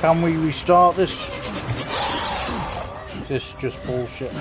Can we restart this? This is just bullshit.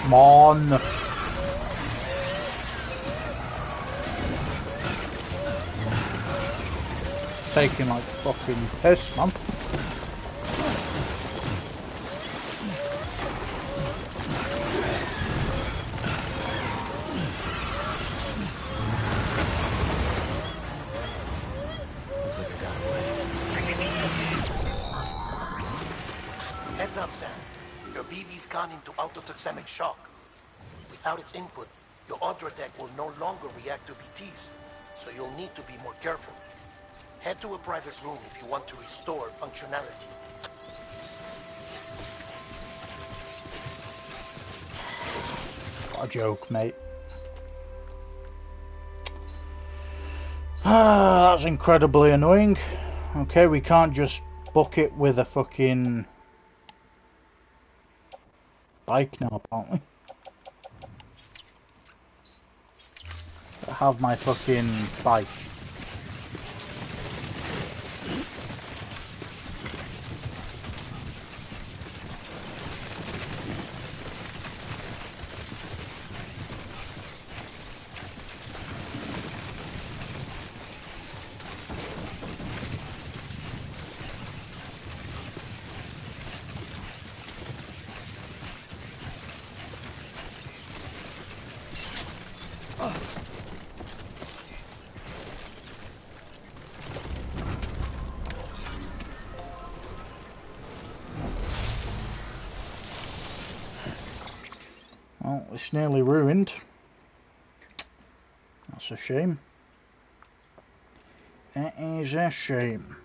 Come on. Taking like fucking piss, man. Looks like I got away. Heads up, Sam. Your BB's gone into autotoxemic shock. Without its input, your Audra deck will no longer react to BTs, so you'll need to be more careful. Head to a private room if you want to restore functionality. What a joke, mate. Ah, that's incredibly annoying. Okay, we can't just book it with a fucking bike now, apparently. I have my fucking bike. Well, it's nearly ruined. That's a shame. It is a shame.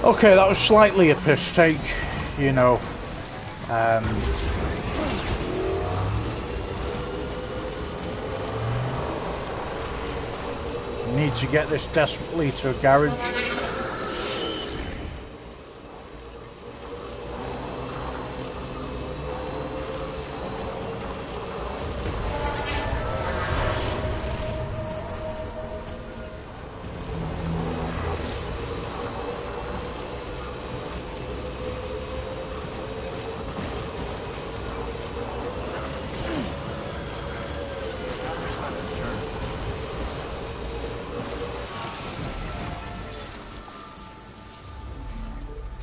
Okay, that was slightly a piss take, you know. Need to get this desperately to a garage.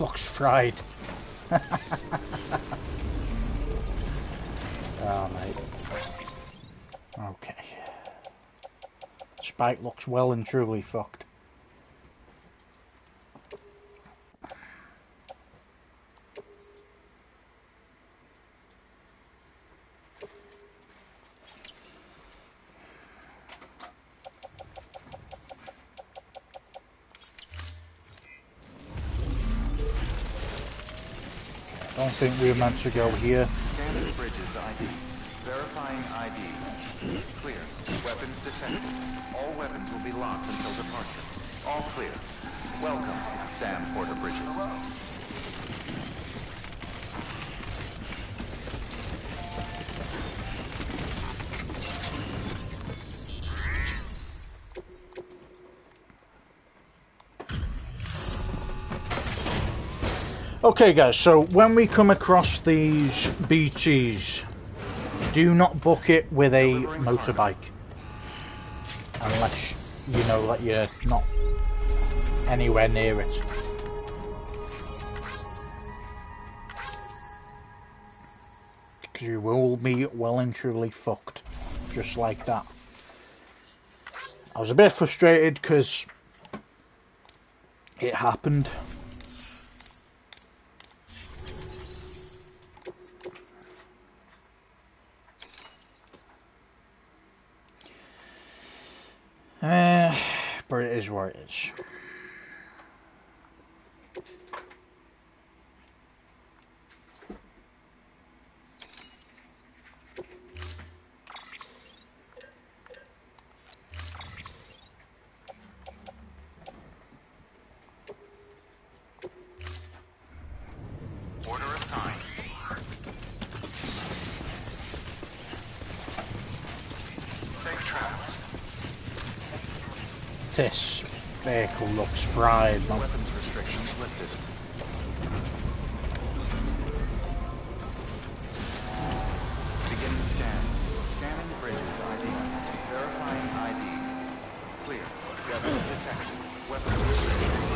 Looks fried. Oh, mate. Okay. Spike looks well and truly fucked. I don't think we're meant to go here. Scanning bridges ID. Verifying ID. Clear. Weapons detected. All weapons will be locked until departure. All clear. Welcome, Sam Porter Bridges. Okay guys, so when we come across these BTs, do not book it with a motorbike. Unless you know that you're not anywhere near it. Because you will be well and truly fucked. Just like that. I was a bit frustrated because it happened. But it is what it is. Order assigned. Safe travels. This vehicle looks fried, man. Weapons restrictions lifted. Beginning scan. Scanning bridges ID. Verifying ID. Clear. Weapons detected. Weapons restrictions.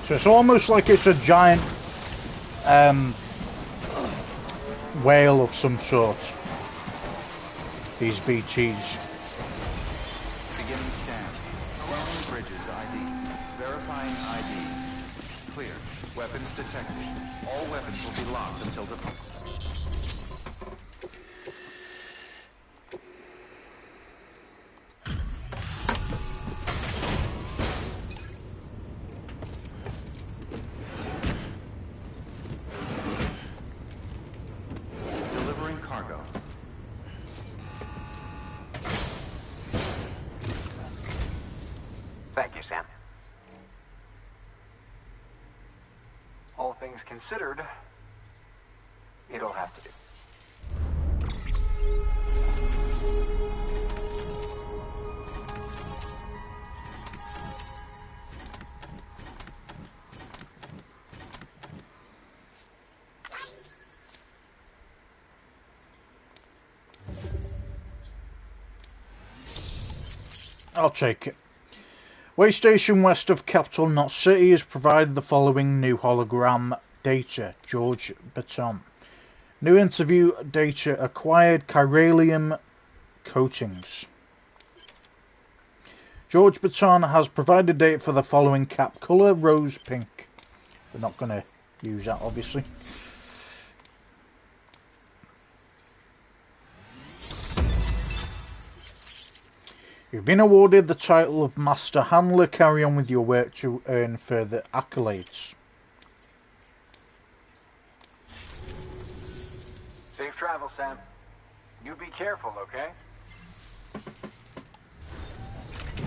So it's almost like it's a giant whale of some sort. These BTs. Beginning scan. Scanning bridges ID. Verifying ID. Clear. Weapons detected. All weapons will be locked until departure. Delivering cargo. Thank you, Sam. All things considered, it'll have to do. I'll take it. Way station west of Capital Knot City has provided the following new hologram data. George Baton. New interview data acquired chiralium coatings. George Baton has provided data for the following cap colour, rose pink. We're not going to use that, obviously. You've been awarded the title of Master Handler. Carry on with your work to earn further accolades. Safe travel, Sam. You be careful, okay?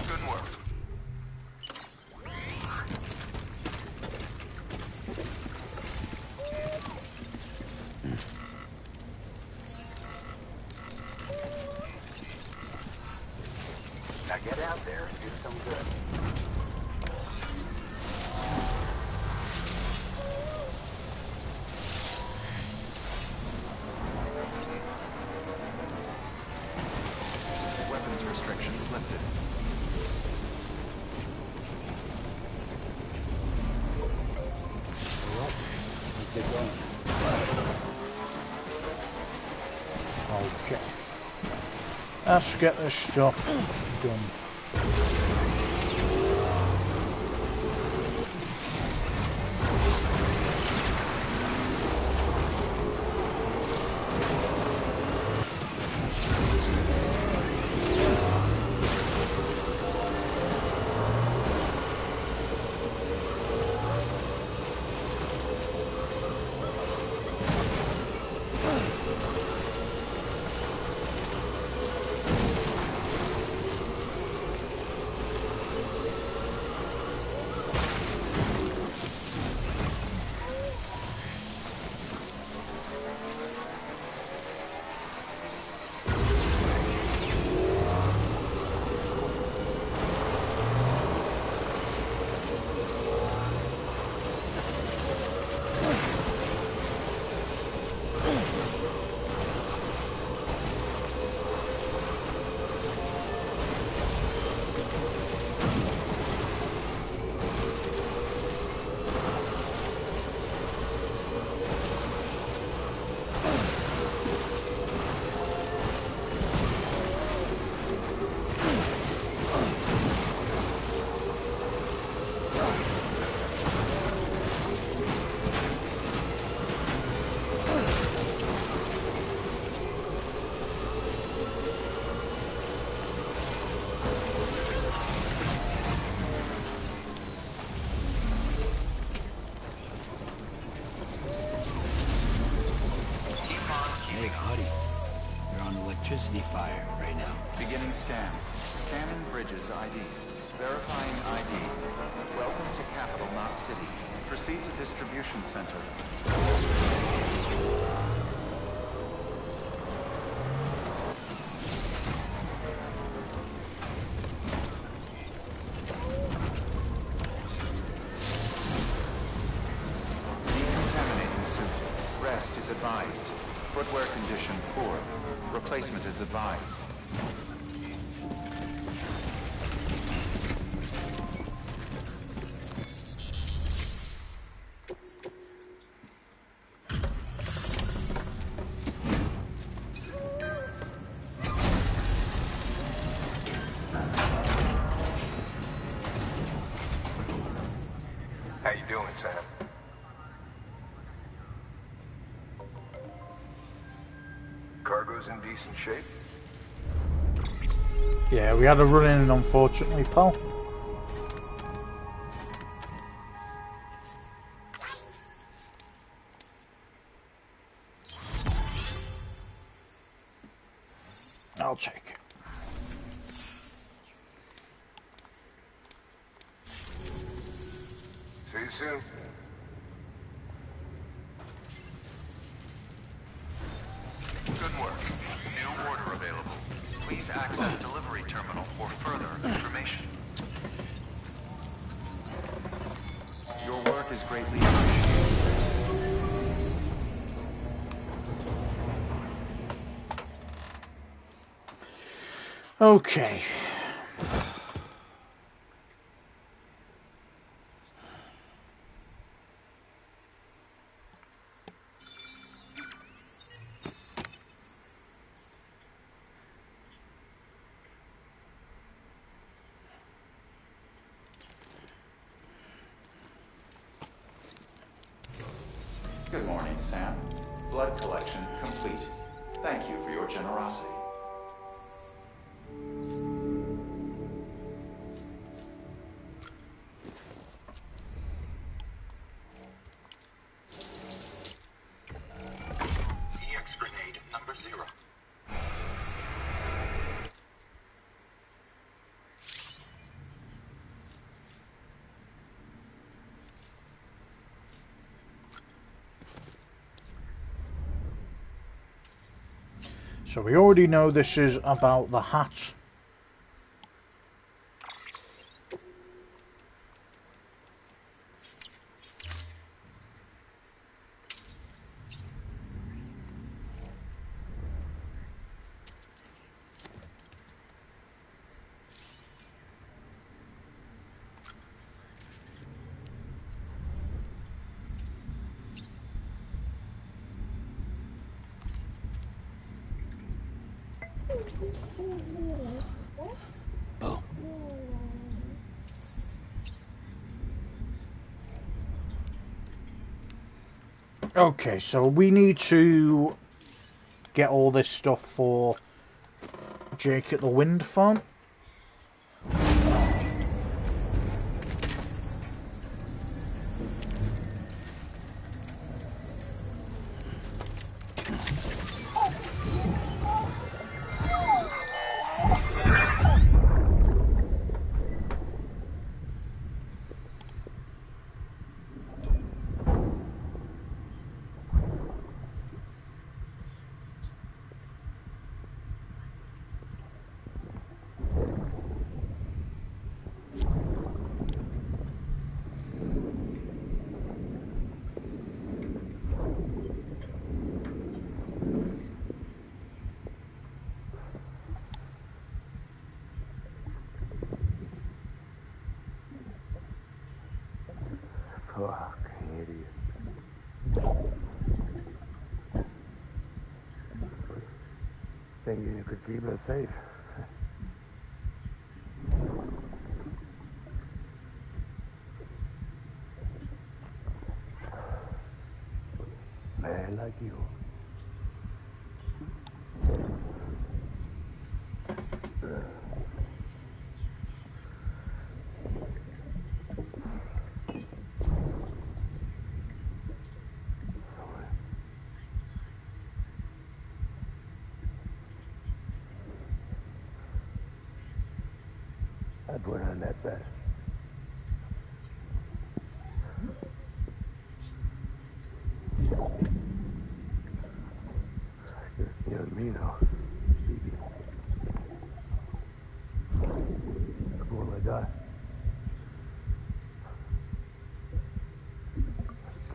Good work. Now get out there and do some good. Weapons restrictions lifted. Let's get going. Okay. Let's get this stuff done. electricity fire right now. Beginning scan. Scanning Bridges ID. Verifying ID. Welcome to Capital Knot City. Proceed to distribution center. Decontaminating suit. Rest is advised. Footwear condition poor. Replacement is advised. How you doing, Sam? Cargo's in decent shape? Yeah, we had a run-in, unfortunately, pal. I'll check. See you soon. work is greatly appreciated, Sam. Okay. Good morning, Sam. Blood collection complete. Thank you for your generosity. EX grenade number 0. So we already know this is about the hat. Oh, Okay, so we need to get all this stuff for Jake at the wind farm. Fuck, idiot. Thinking you could keep us safe. Man like you. I'd put on that bet. Just you and me now. Easy. Before I die.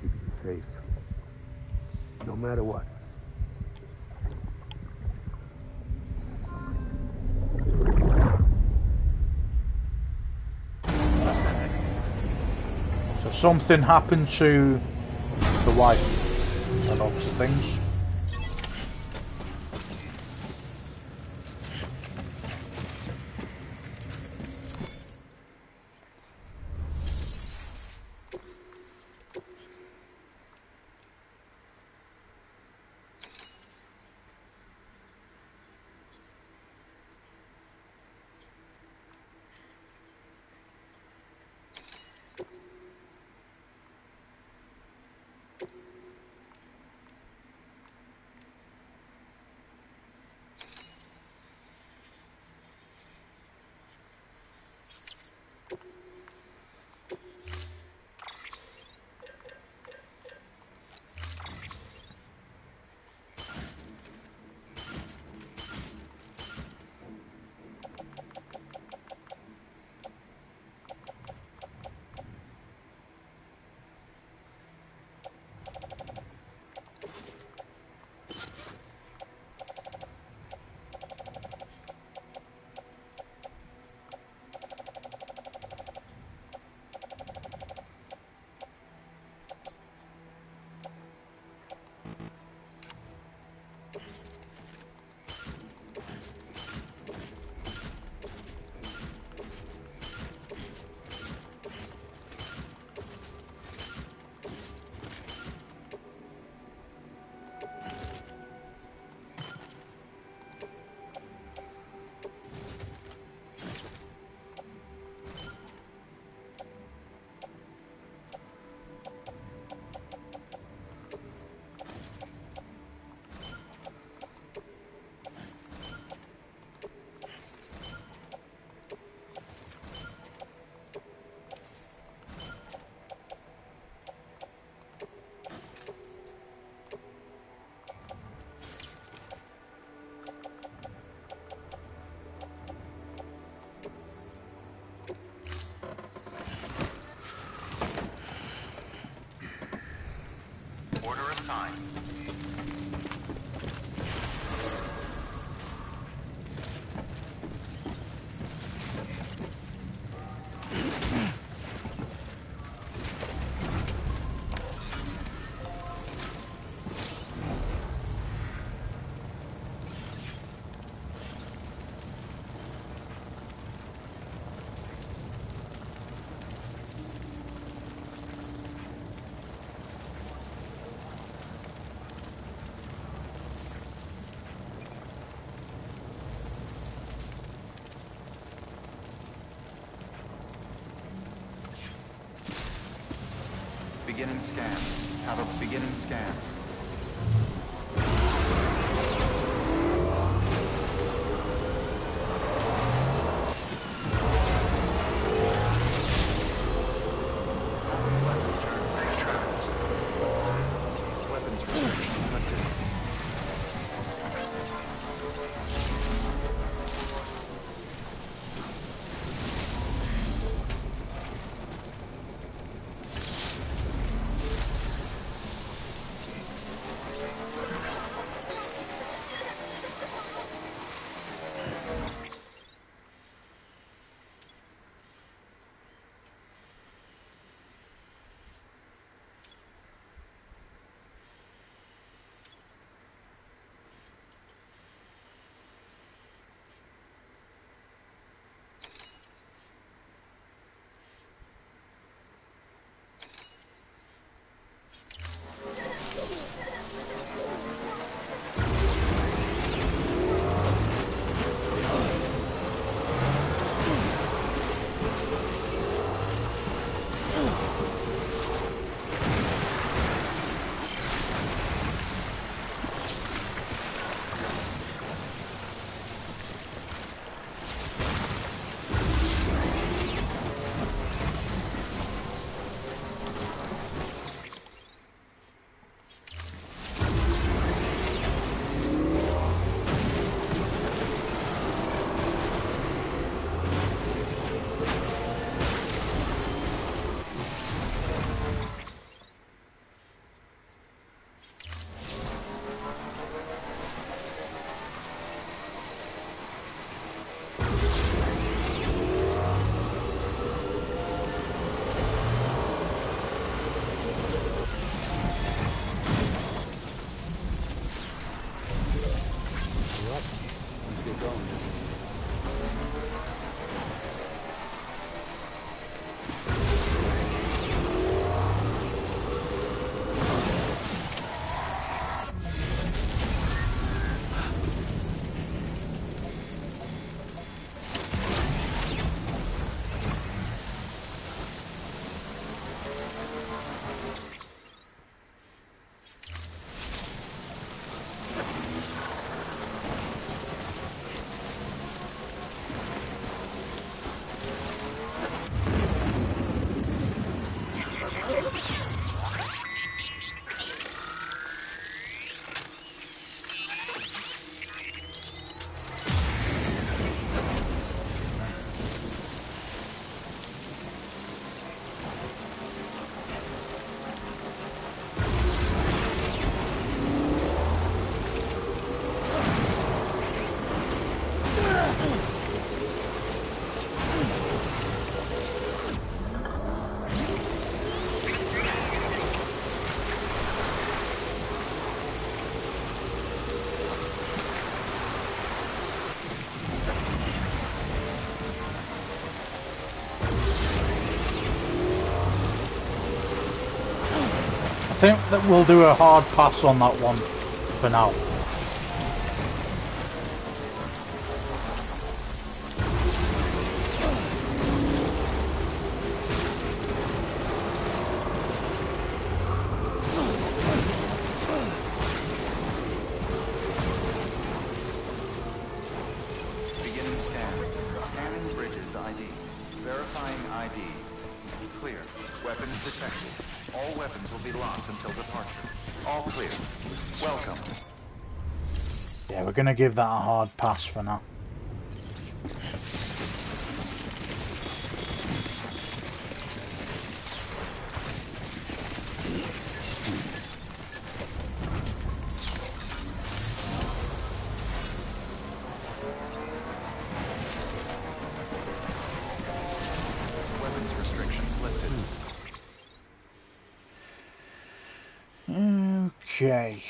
Keep you safe. No matter what. So something happened to the wife and lots of things. Beginning scan. Power beginning scan. Pleasant journey. Safe travels. Weapons restrictions lifted. Let's get going. I think that we'll do a hard pass on that one for now. Beginning scan. Scanning bridges ID. Verifying ID. Clear. Weapons detected. All weapons will be locked until departure. All clear. Welcome. Yeah, we're gonna give that a hard pass for now. Weapons restrictions lifted. Okay.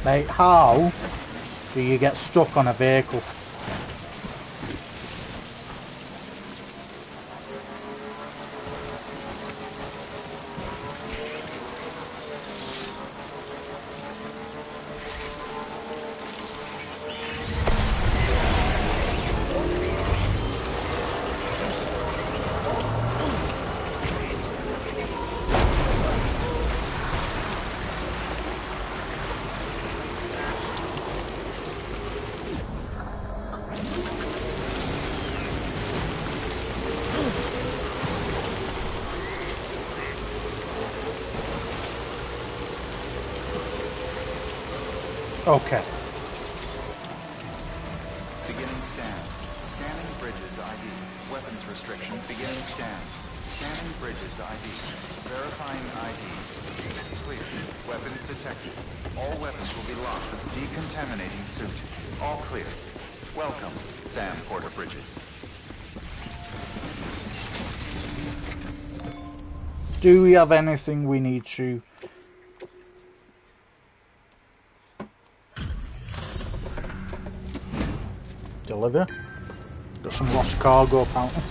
Mate, how do you get stuck on a vehicle? Okay. Beginning scan. Scanning bridges ID. Weapons restriction. Beginning scan. Scanning bridges ID. Verifying ID. Clear. Weapons detected. All weapons will be locked with decontaminating suit. All clear. Welcome, Sam Porter Bridges. Do we have anything we need to... deliver? Got some lost cargo apparently.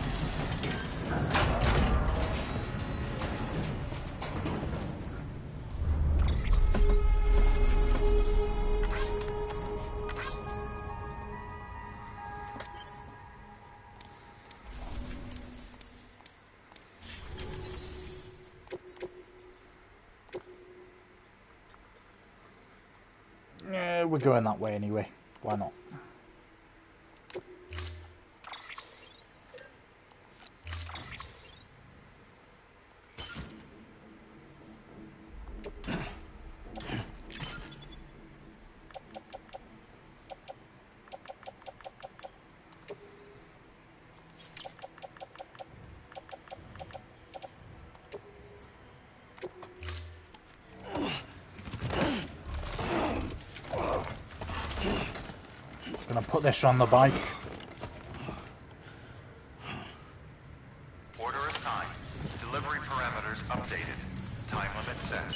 Yeah, we're going that way anyway. Why not? Gonna put this on the bike. Order assigned. Delivery parameters updated. Time limit set.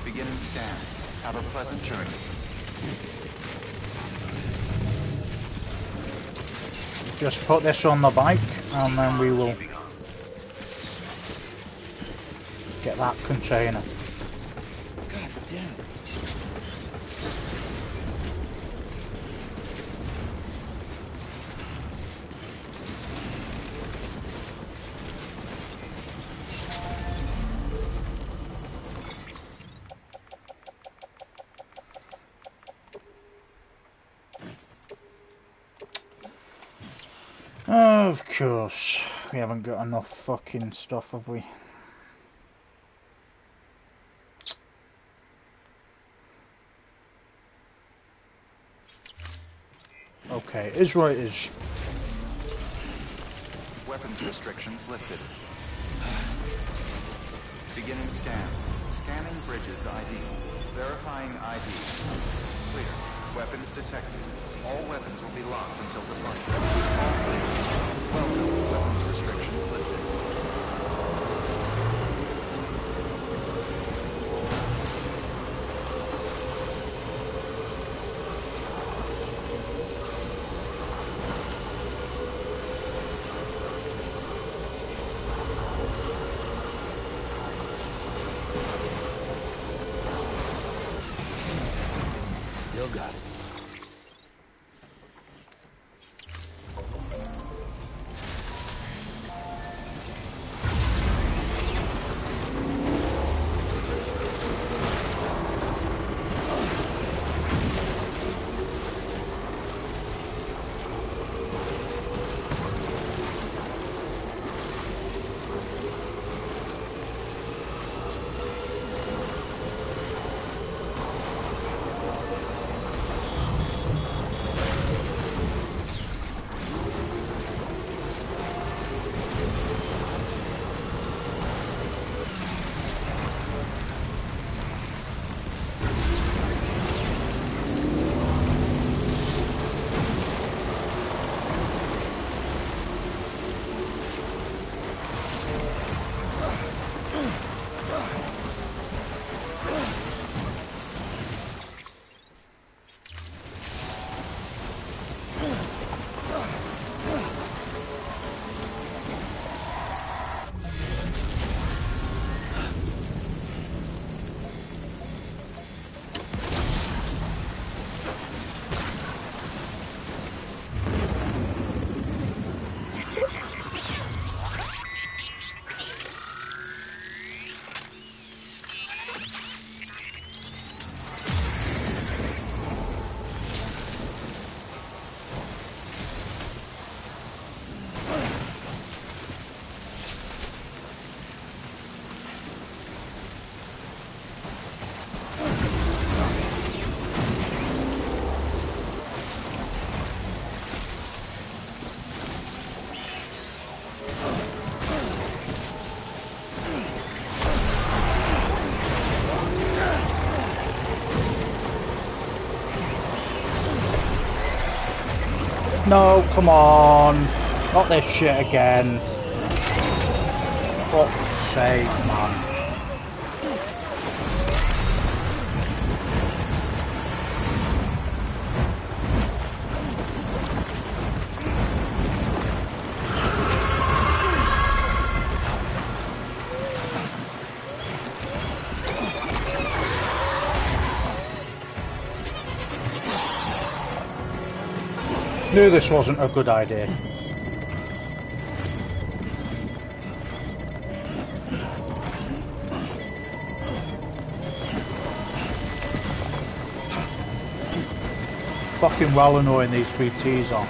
Beginning scan. Have a pleasant journey. Just put this on the bike and then we will get that container. God damn it. Of course, we haven't got enough fucking stuff, have we? Okay, it is what it is. Weapons restrictions lifted. Beginning scan. Scanning bridges ID. Verifying ID. Clear. Weapons detected. All weapons will be locked until departure. All clear. Welcome. Weapons restrictions lifted. Still got it. No, come on. Not this shit again. Fuck's sake, man. Knew this wasn't a good idea. Fucking well annoying these BTs are.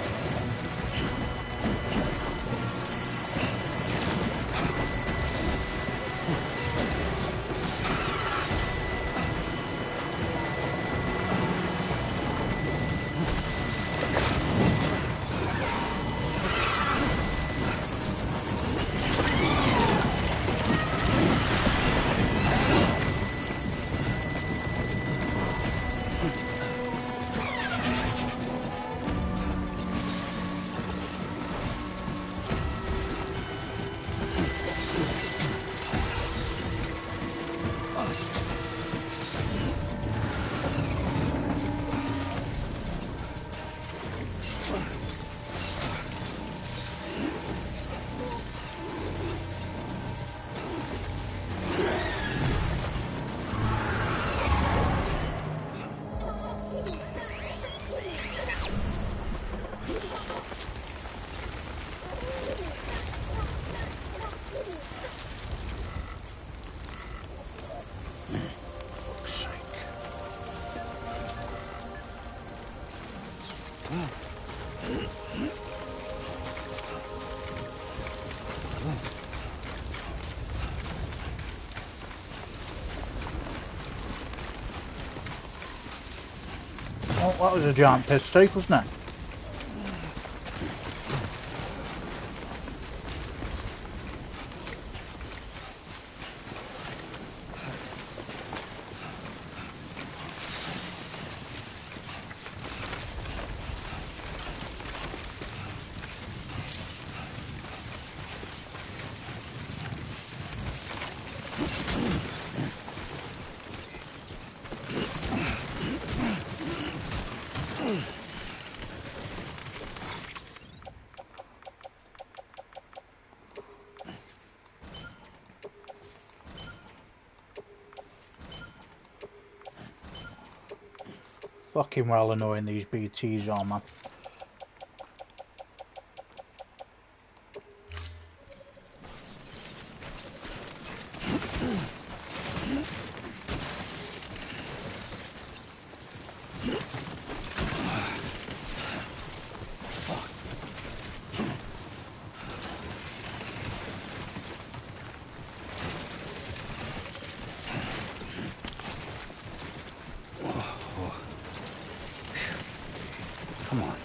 Oh, that was a giant piss steak, wasn't it? Fucking well annoying these BTs are, man. Come on.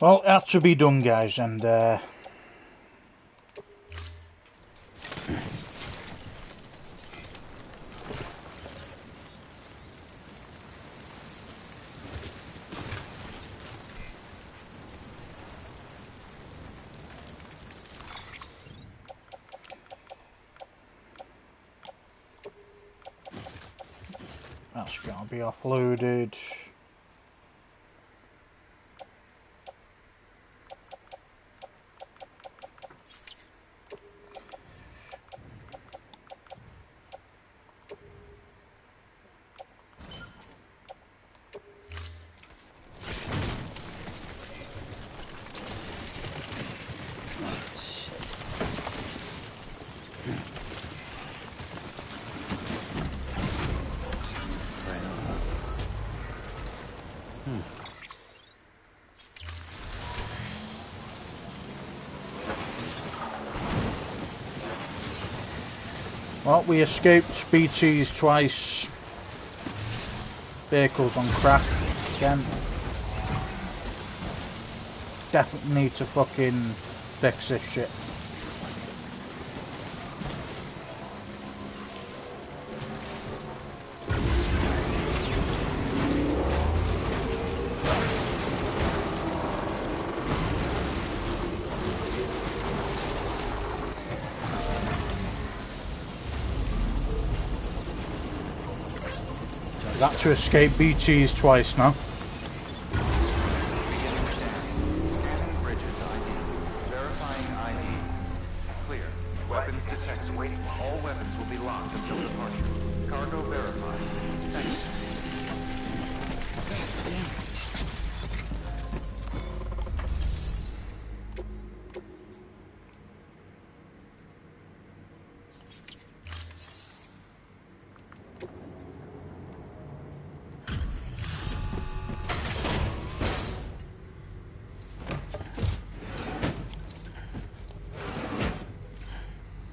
Well, it had to be done, guys, and that's gotta be offloaded. Well, we escaped BTs twice. Vehicles on crack again. Definitely need to fucking fix this shit. Got to escape BTs twice now. Beginning scanning bridges ID. Verifying ID. Clear. Weapons detected. All weapons will be locked until departure. Cargo verified. Thank you.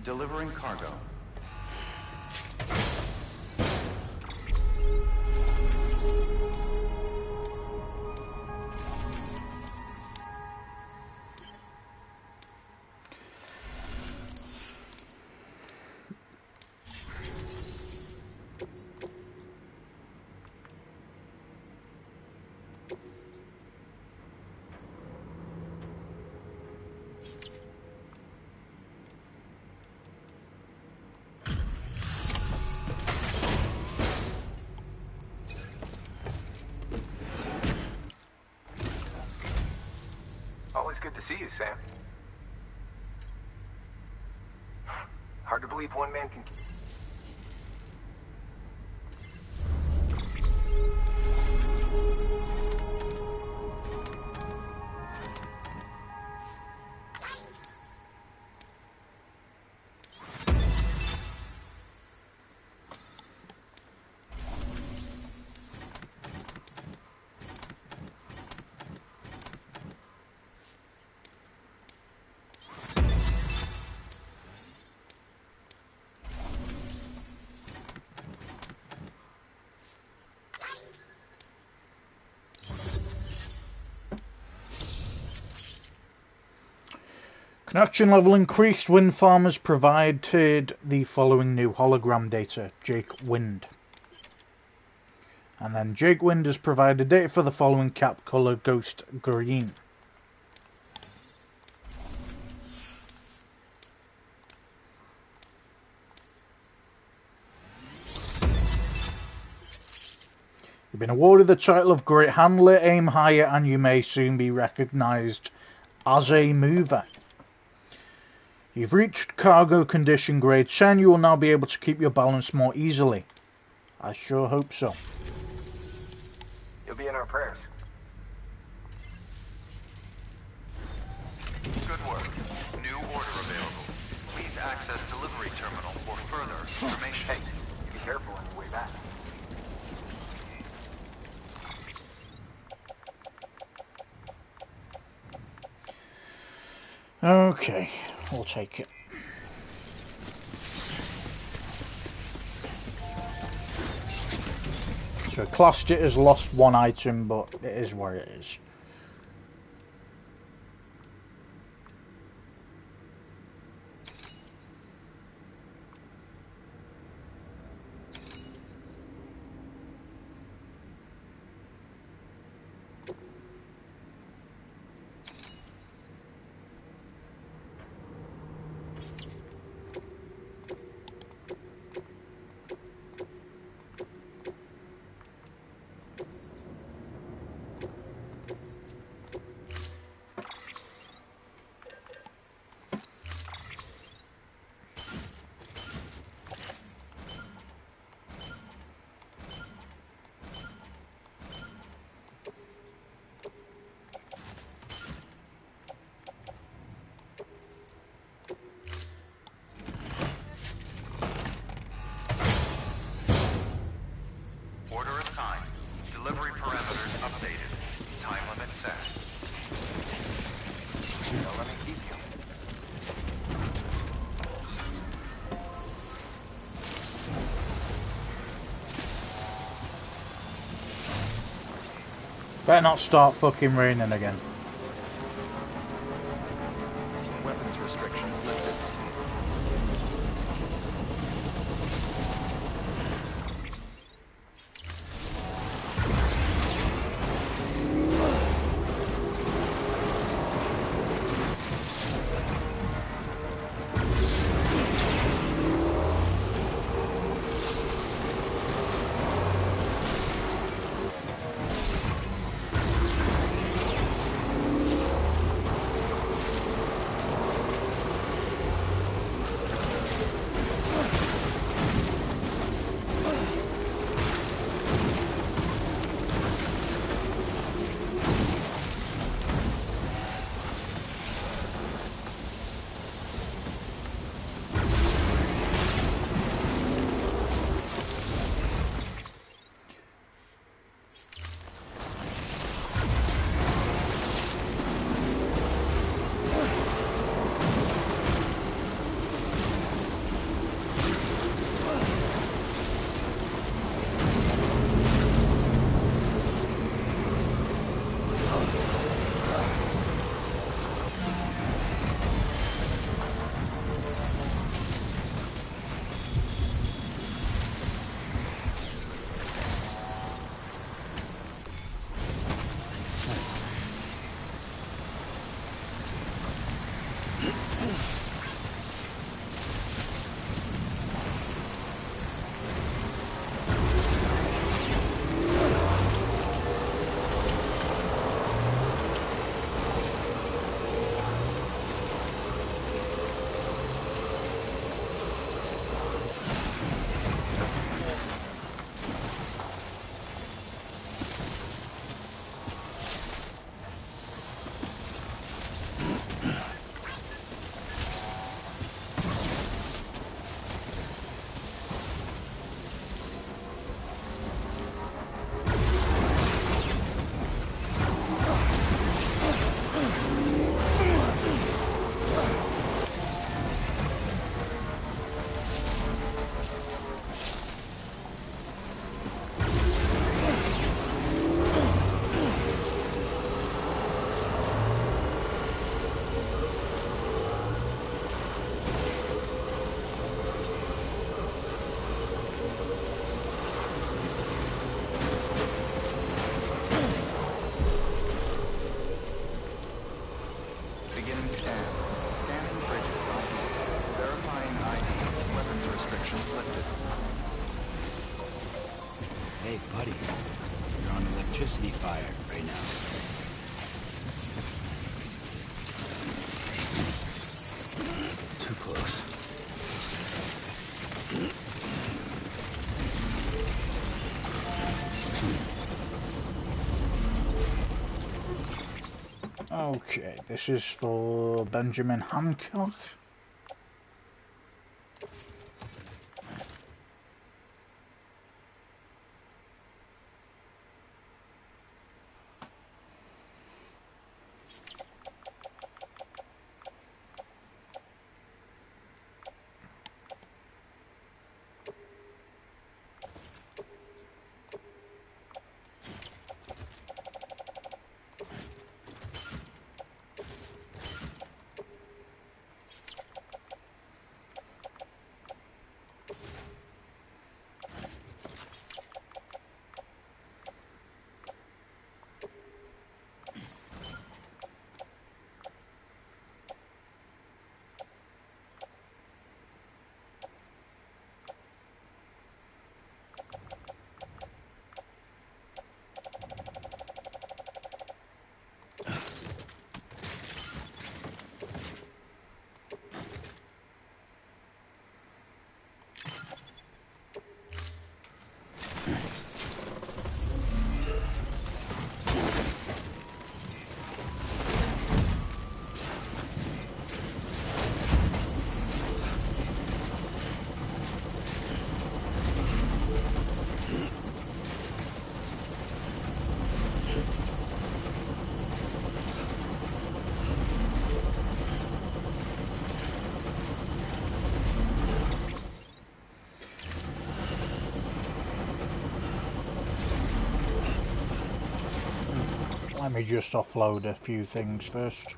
Delivering cargo. Always good to see you, Sam. Hard to believe one man can... Connection level increased. Wind farmers provided the following new hologram data. Jake Wind. And then Jake Wind has provided data for the following cap color: Ghost Green. You've been awarded the title of Great Handler. Aim higher and you may soon be recognized as a mover. You've reached cargo condition grade 10. You will now be able to keep your balance more easily. I sure hope so. You'll be in our prayers. Good work. New order available. Please access delivery terminal for further information. Hey, be careful on your way back. Okay, we'll take it. So classed it as lost one item, but it is where it is. Better not start fucking raining again. Weapons restrictions lifted. Beginning scan. Scanning bridges ice. Verifying ID. Weapons restrictions lifted. Hey, buddy. You're on electricity fire right now. Too close. Okay, this is for Benjamin Hancock. Let me just offload a few things first.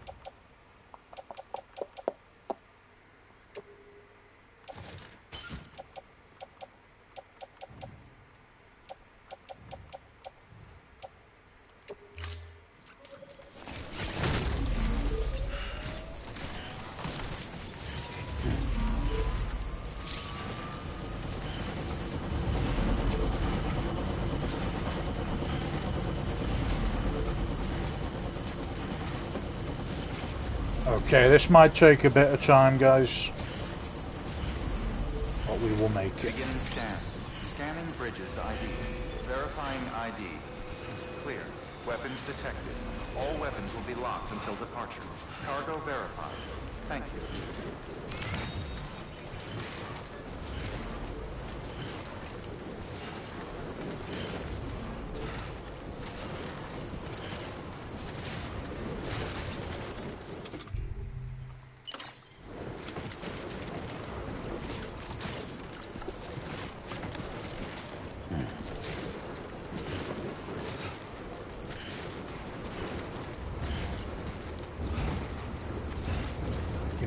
Okay, this might take a bit of time, guys, but we will make it. Beginning scan. Scanning bridges ID. Verifying ID. Clear. Weapons detected. All weapons will be locked until departure. Cargo verified. Thank you.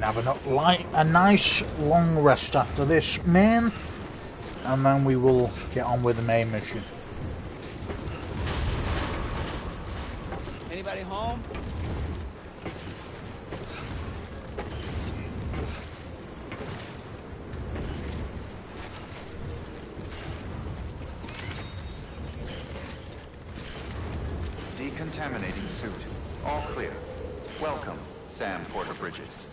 Have a nice long rest after this main, and then we will get on with the main mission. Anybody home? Decontaminating suit. All clear. Welcome, Sam Porter Bridges.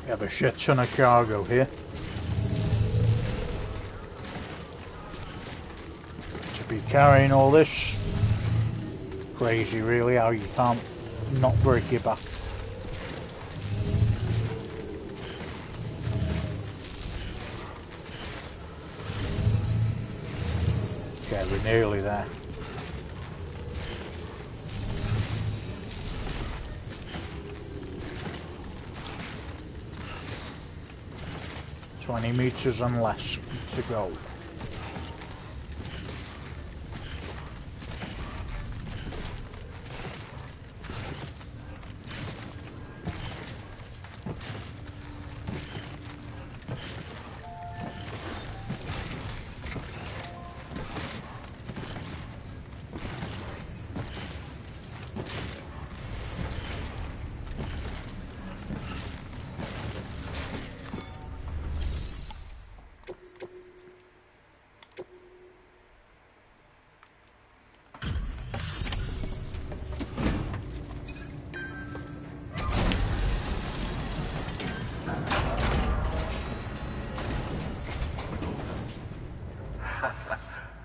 We have a shit ton of cargo here. To be carrying all this, crazy really how you can't not break your back. Okay, we're nearly there. $20 and less to go.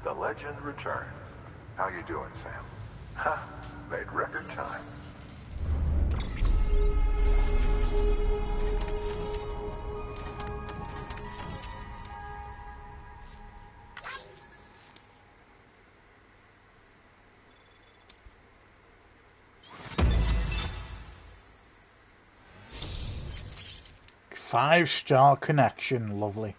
The legend returns. How you doing, Sam? Ha! Made record time. Five-star connection, lovely.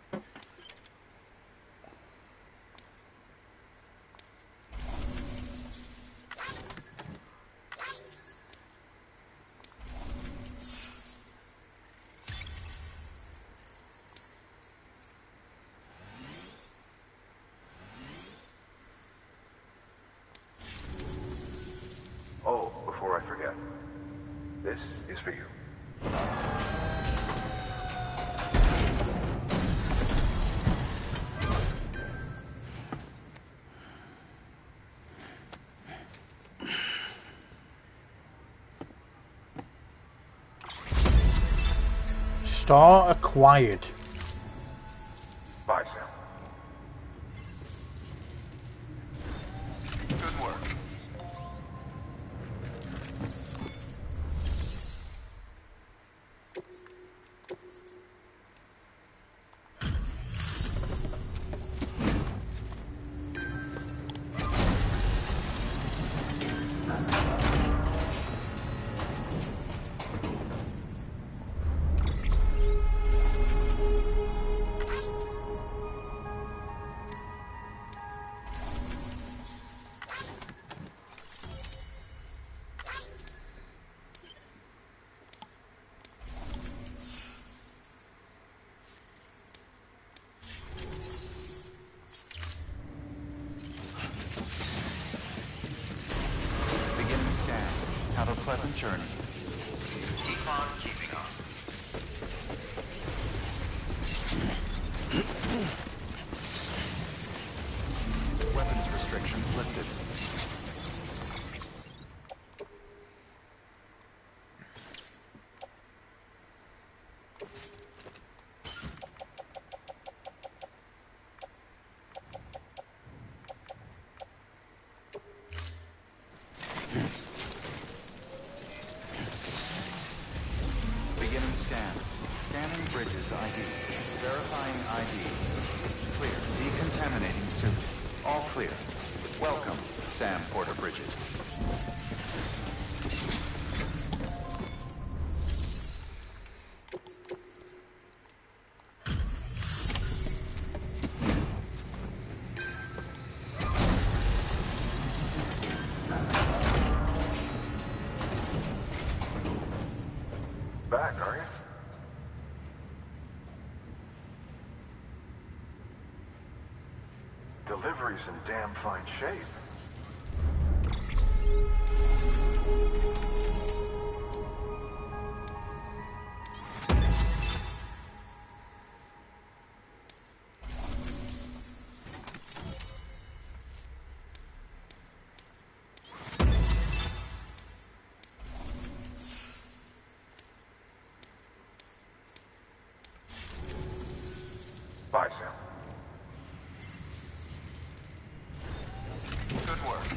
Oh, before I forget, this is for you. Star acquired. Bye, Sam. Good work. journey. Keep on keeping on. Weapons restrictions lifted. Beginning scan. Scanning bridges ID. Verifying ID. Clear. Decontaminating suit. All clear. Welcome, Sam Porter Bridges. Back, are you? Delivery's in damn fine shape. Bye, Sam. Good work.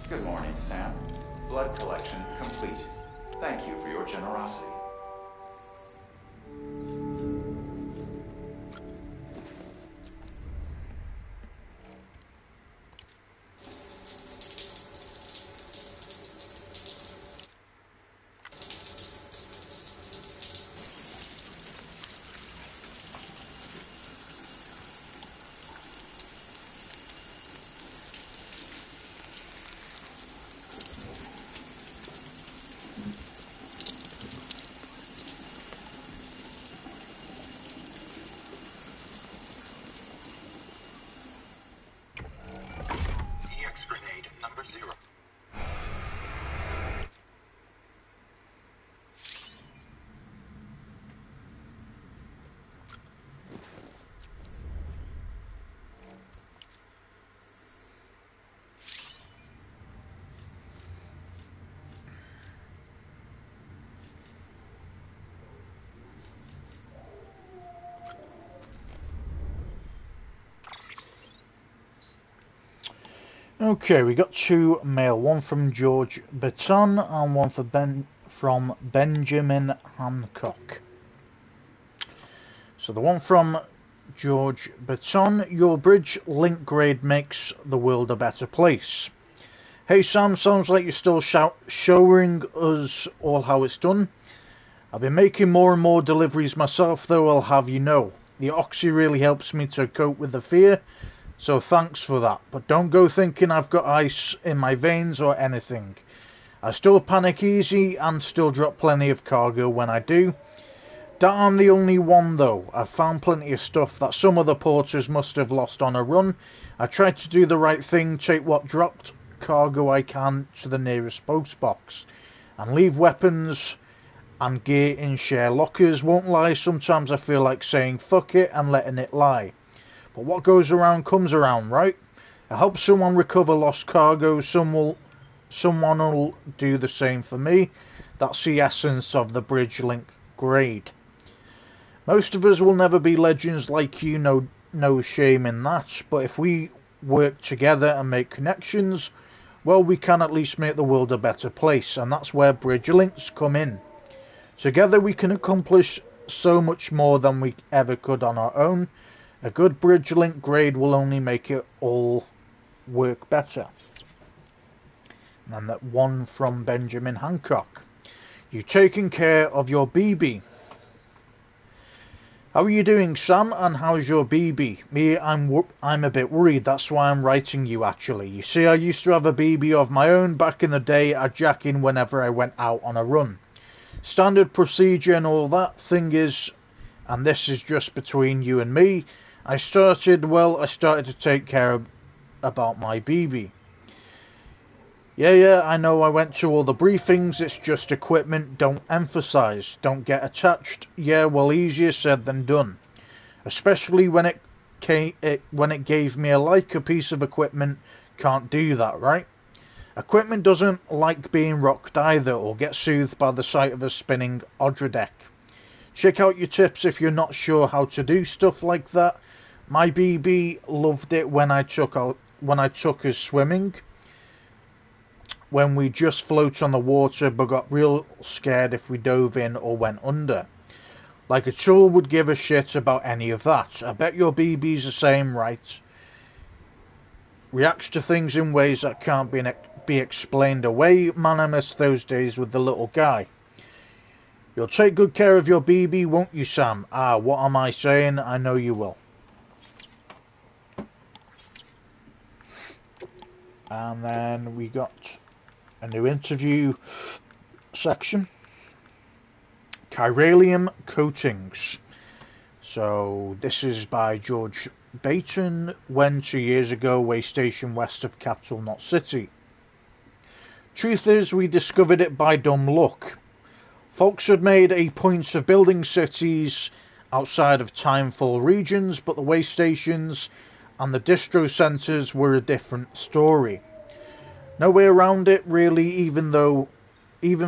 Good morning, Sam. Blood collection complete. Thank you for your generosity. EX grenade number 0. Okay, we got two mail, one from George Baton and one from Benjamin Hancock. So the one from George Baton: your bridge link grade makes the world a better place. Hey Sam, sounds like you're still showing us all how it's done. I've been making more and more deliveries myself, though, I'll have you know. The oxy really helps me to cope with the fear, so thanks for that. But don't go thinking I've got ice in my veins or anything. I still panic easy and still drop plenty of cargo when I do. That I'm the only one though. I've found plenty of stuff that some other porters must have lost on a run. I tried to do the right thing, take what dropped cargo I can to the nearest post box, and leave weapons and gear in share lockers. Won't lie, sometimes I feel like saying fuck it and letting it lie. But what goes around comes around, right? I help someone recover lost cargo, someone will do the same for me. That's the essence of the bridge link grade. Most of us will never be legends like you, no shame in that, but if we work together and make connections, well, we can at least make the world a better place, and that's where bridge links come in. Together we can accomplish so much more than we ever could on our own. A good bridge link grade will only make it all work better. And that one from Benjamin Hancock. You've taken care of your BB. How are you doing, Sam, and how's your BB? Me, I'm a bit worried, that's why I'm writing you, actually. You see, I used to have a BB of my own back in the day. I'd jack in whenever I went out on a run. Standard procedure and all that. Thing is, and this is just between you and me, I started to take care about my BB. Yeah, I know I went to all the briefings, it's just equipment, don't emphasize, don't get attached. Yeah, well, easier said than done. Especially when it gave me a Leica piece of equipment, can't do that, right? Equipment doesn't like being rocked either, or get soothed by the sight of a spinning Odra deck. Check out your tips if you're not sure how to do stuff like that. My BB loved it when I took her swimming. When we just float on the water, but got real scared if we dove in or went under. Like a tool would give a shit about any of that. I bet your BB's the same, right? Reacts to things in ways that can't be explained away. Man, I miss those days with the little guy. You'll take good care of your BB, won't you, Sam? Ah, what am I saying? I know you will. And then we got a new interview section. Chiralium coatings. So this is by George Baton. When 2 years ago, way station west of Capital Knot City. Truth is, we discovered it by dumb luck. Folks had made a point of building cities outside of timefall regions, but the way stations and the distro centres were a different story. No way around it, really, even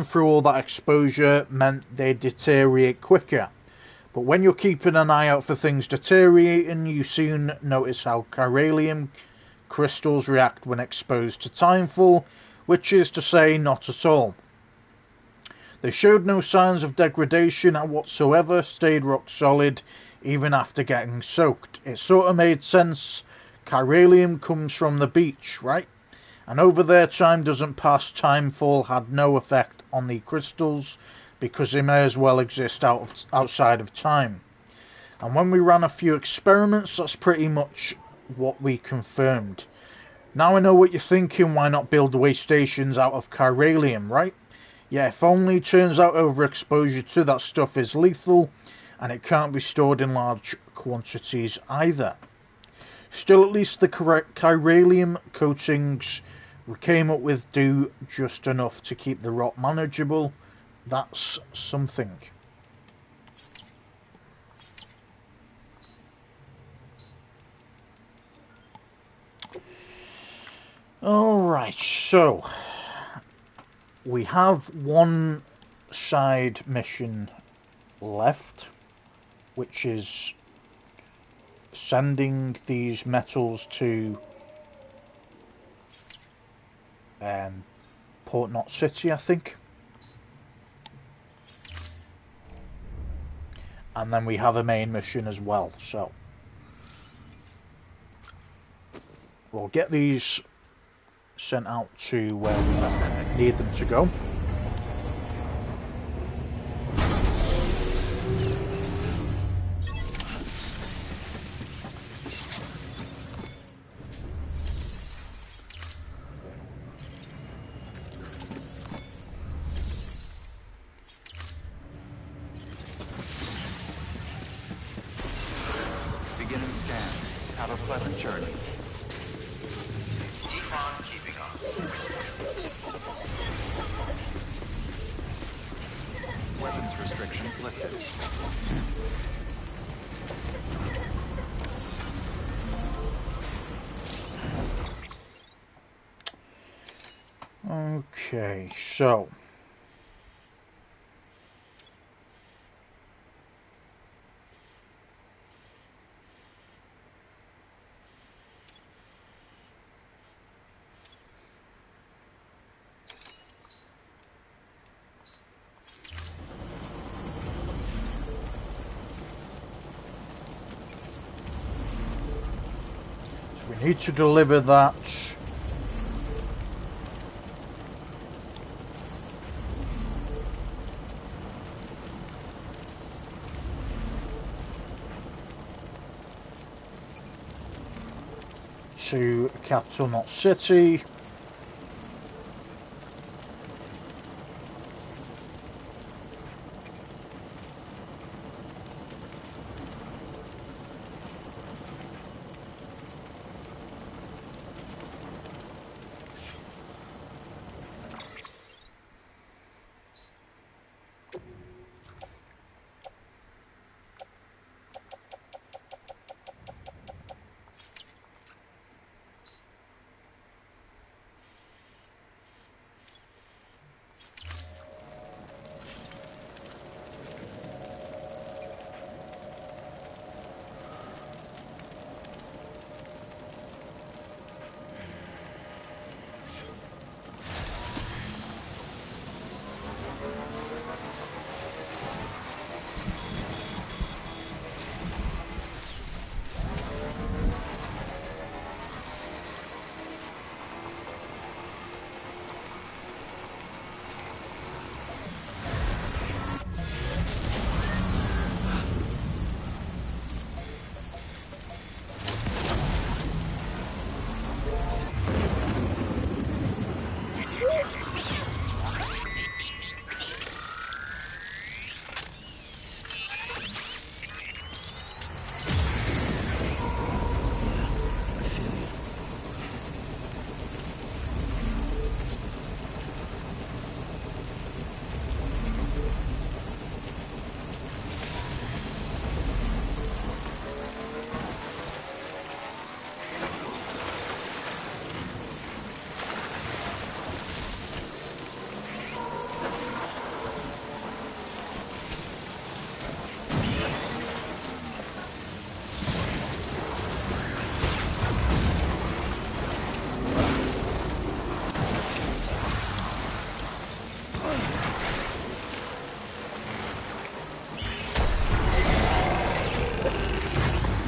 through all that exposure meant they deteriorate quicker. But when you're keeping an eye out for things deteriorating, you soon notice how chiralium crystals react when exposed to timefall, which is to say, not at all. They showed no signs of degradation whatsoever, stayed rock solid even after getting soaked. It sort of made sense. Chiralium comes from the beach, right? And over there, time doesn't pass. Timefall had no effect on the crystals because they may as well exist outside of time. And when we ran a few experiments, that's pretty much what we confirmed. Now I know what you're thinking, why not build way stations out of chiralium, right? Yeah, if only. Turns out overexposure to that stuff is lethal, and it can't be stored in large quantities either. Still, at least the chiralium coatings we came up with do just enough to keep the rot manageable. That's something. Alright, so we have one side mission left, which is sending these metals to Port Knot City, I think. And then we have a main mission as well, so we'll get these sent out to where we need them to go. Beginning scan. Have a pleasant journey. Econ keeping up. Weapons restrictions lifted. Okay, so We need to deliver that. To Capital Knot City.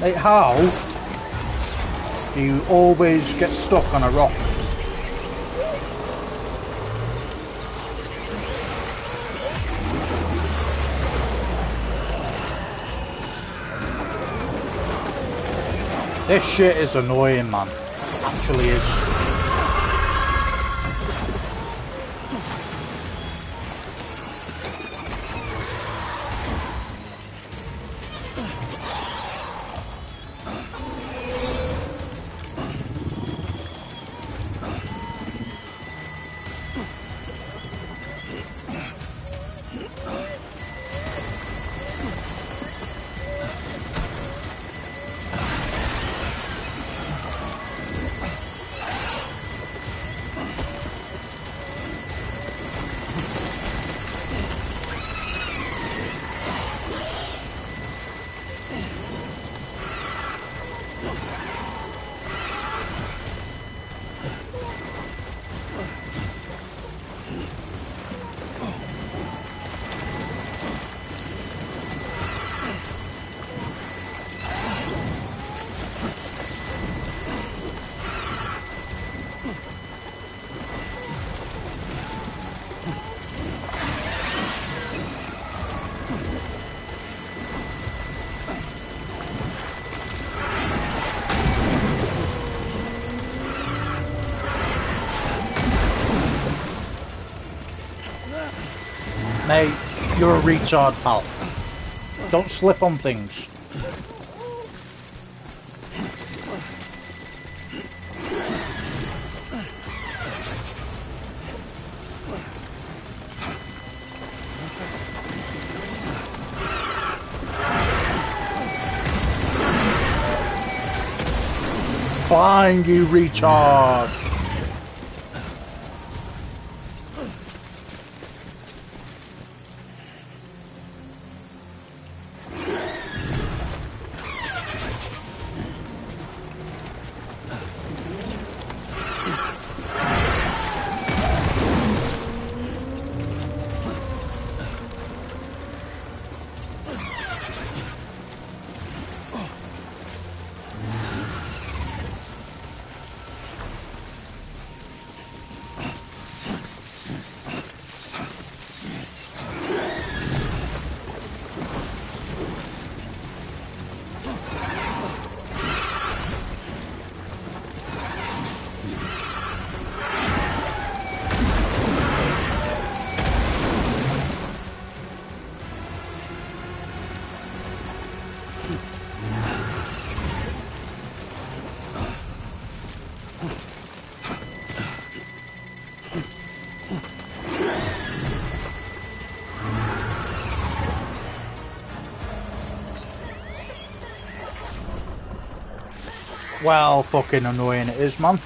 Mate, how do you always get stuck on a rock? This shit is annoying, man. It actually is. Mate, you're a retard, pal. Don't slip on things. Fine, you retard. Well, fucking annoying it is, man.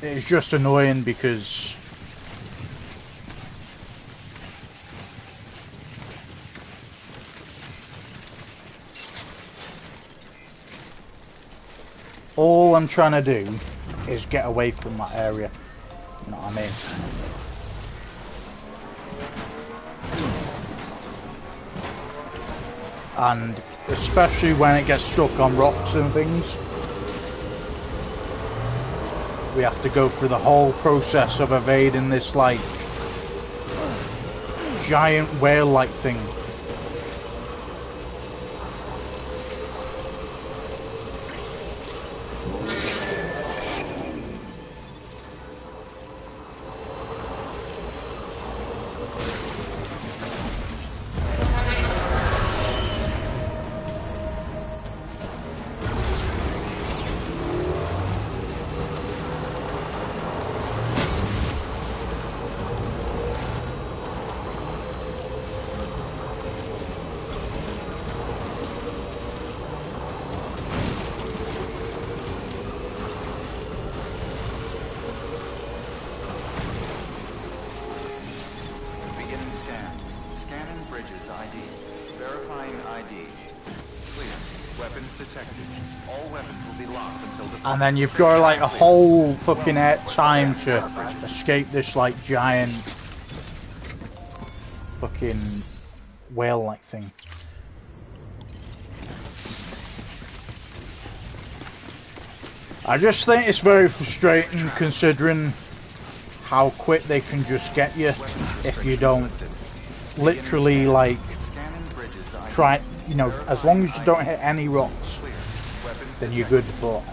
It's just annoying because all I'm trying to do is get away from that area. You know what I mean? And especially when it gets stuck on rocks and things, we have to go through the whole process of evading this, like, giant whale-like thing. And then you've got like a whole fucking time to escape this like giant fucking whale-like thing. I just think it's very frustrating considering how quick they can just get you if you don't literally like try, you know, as long as you don't hit any rocks, then you're good for.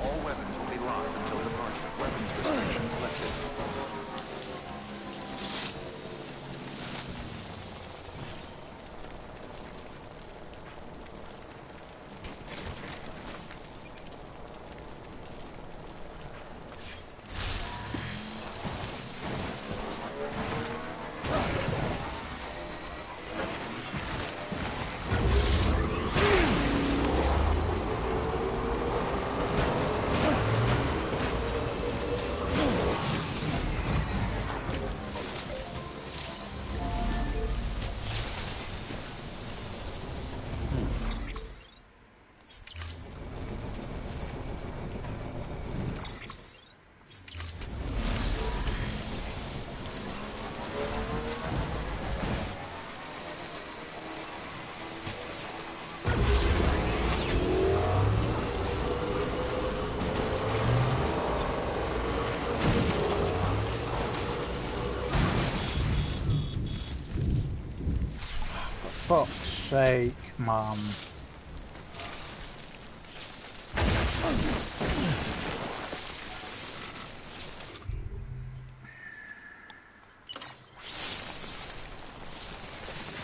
For fuck's sake, man.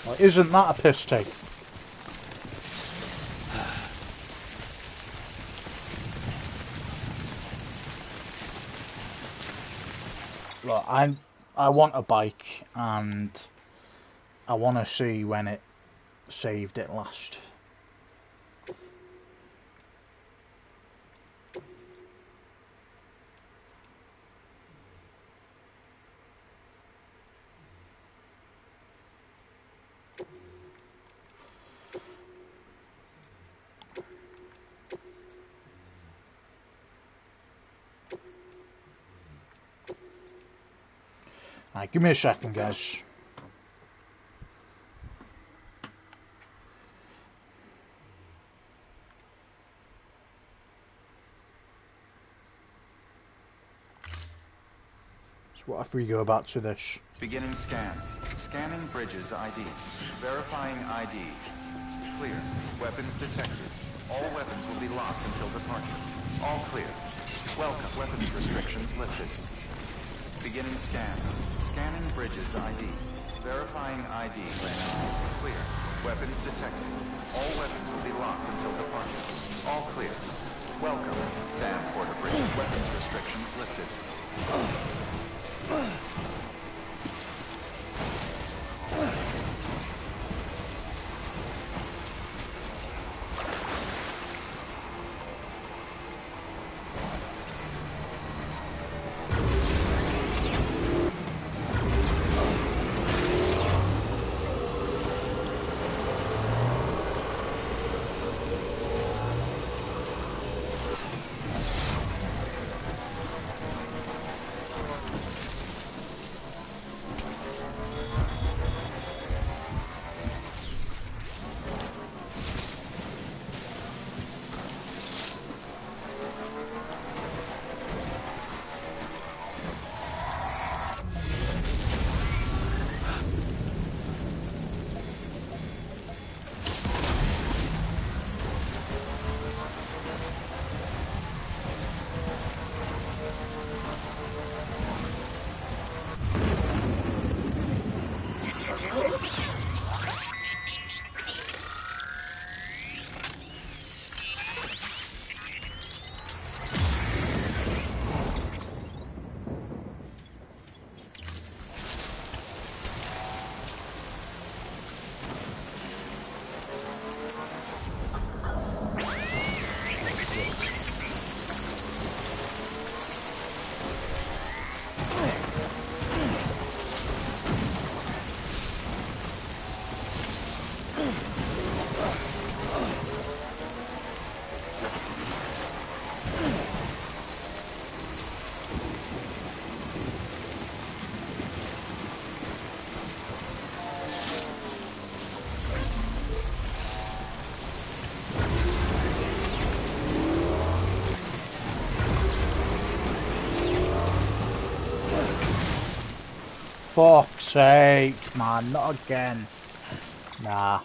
Well, isn't that a piss take? Look, I want a bike and I want to see when it saved it last. Alright, give me a second, guys. What if we go back to this? Beginning scan. Scanning bridges ID. Verifying ID. Clear. Weapons detected. All weapons will be locked until departure. All clear. Welcome. Weapons restrictions lifted. Beginning scan. Scanning bridges ID. Verifying ID. Clear. Weapons detected. All weapons will be locked until departure. All clear. Welcome, Sam Porterbridge. Weapons restrictions lifted. Fuck's sake, man, not again. Nah.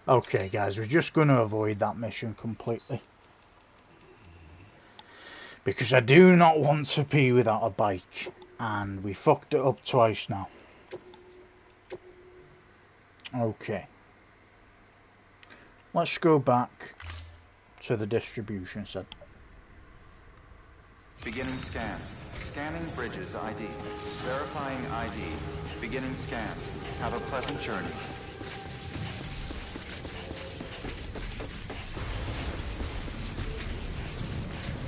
Okay, guys, we're just going to avoid that mission completely. Because I do not want to pee without a bike. And we fucked it up twice now. Okay. Let's go back to the distribution center. Beginning scan. Scanning Bridges ID. Verifying ID. Beginning scan. Have a pleasant journey.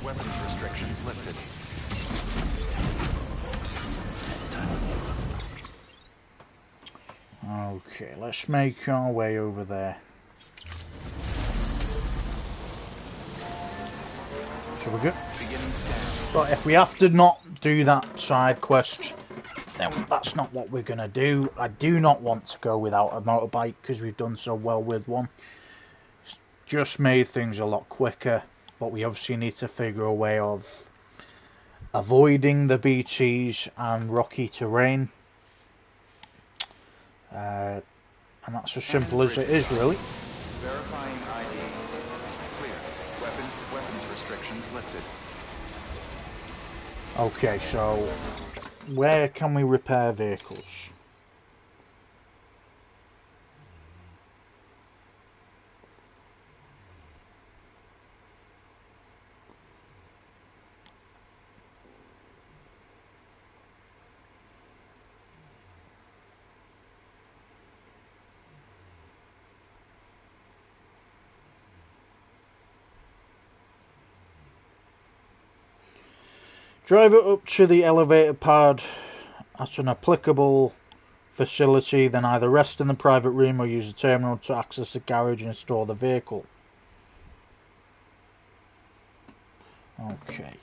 Weapons restrictions lifted. Okay, let's make our way over there. So we're good. Beginning scan. But if we have to not do that side quest, then that's not what we're going to do. I do not want to go without a motorbike because we've done so well with one. It's just made things a lot quicker, but we obviously need to figure a way of avoiding the BTs and rocky terrain. And that's as simple as it is, really. Verifying ID. Clear. Weapons restrictions lifted. Okay, so where can we repair vehicles? Drive it up to the elevator pad at an applicable facility, then either rest in the private room or use the terminal to access the garage and store the vehicle. Okay.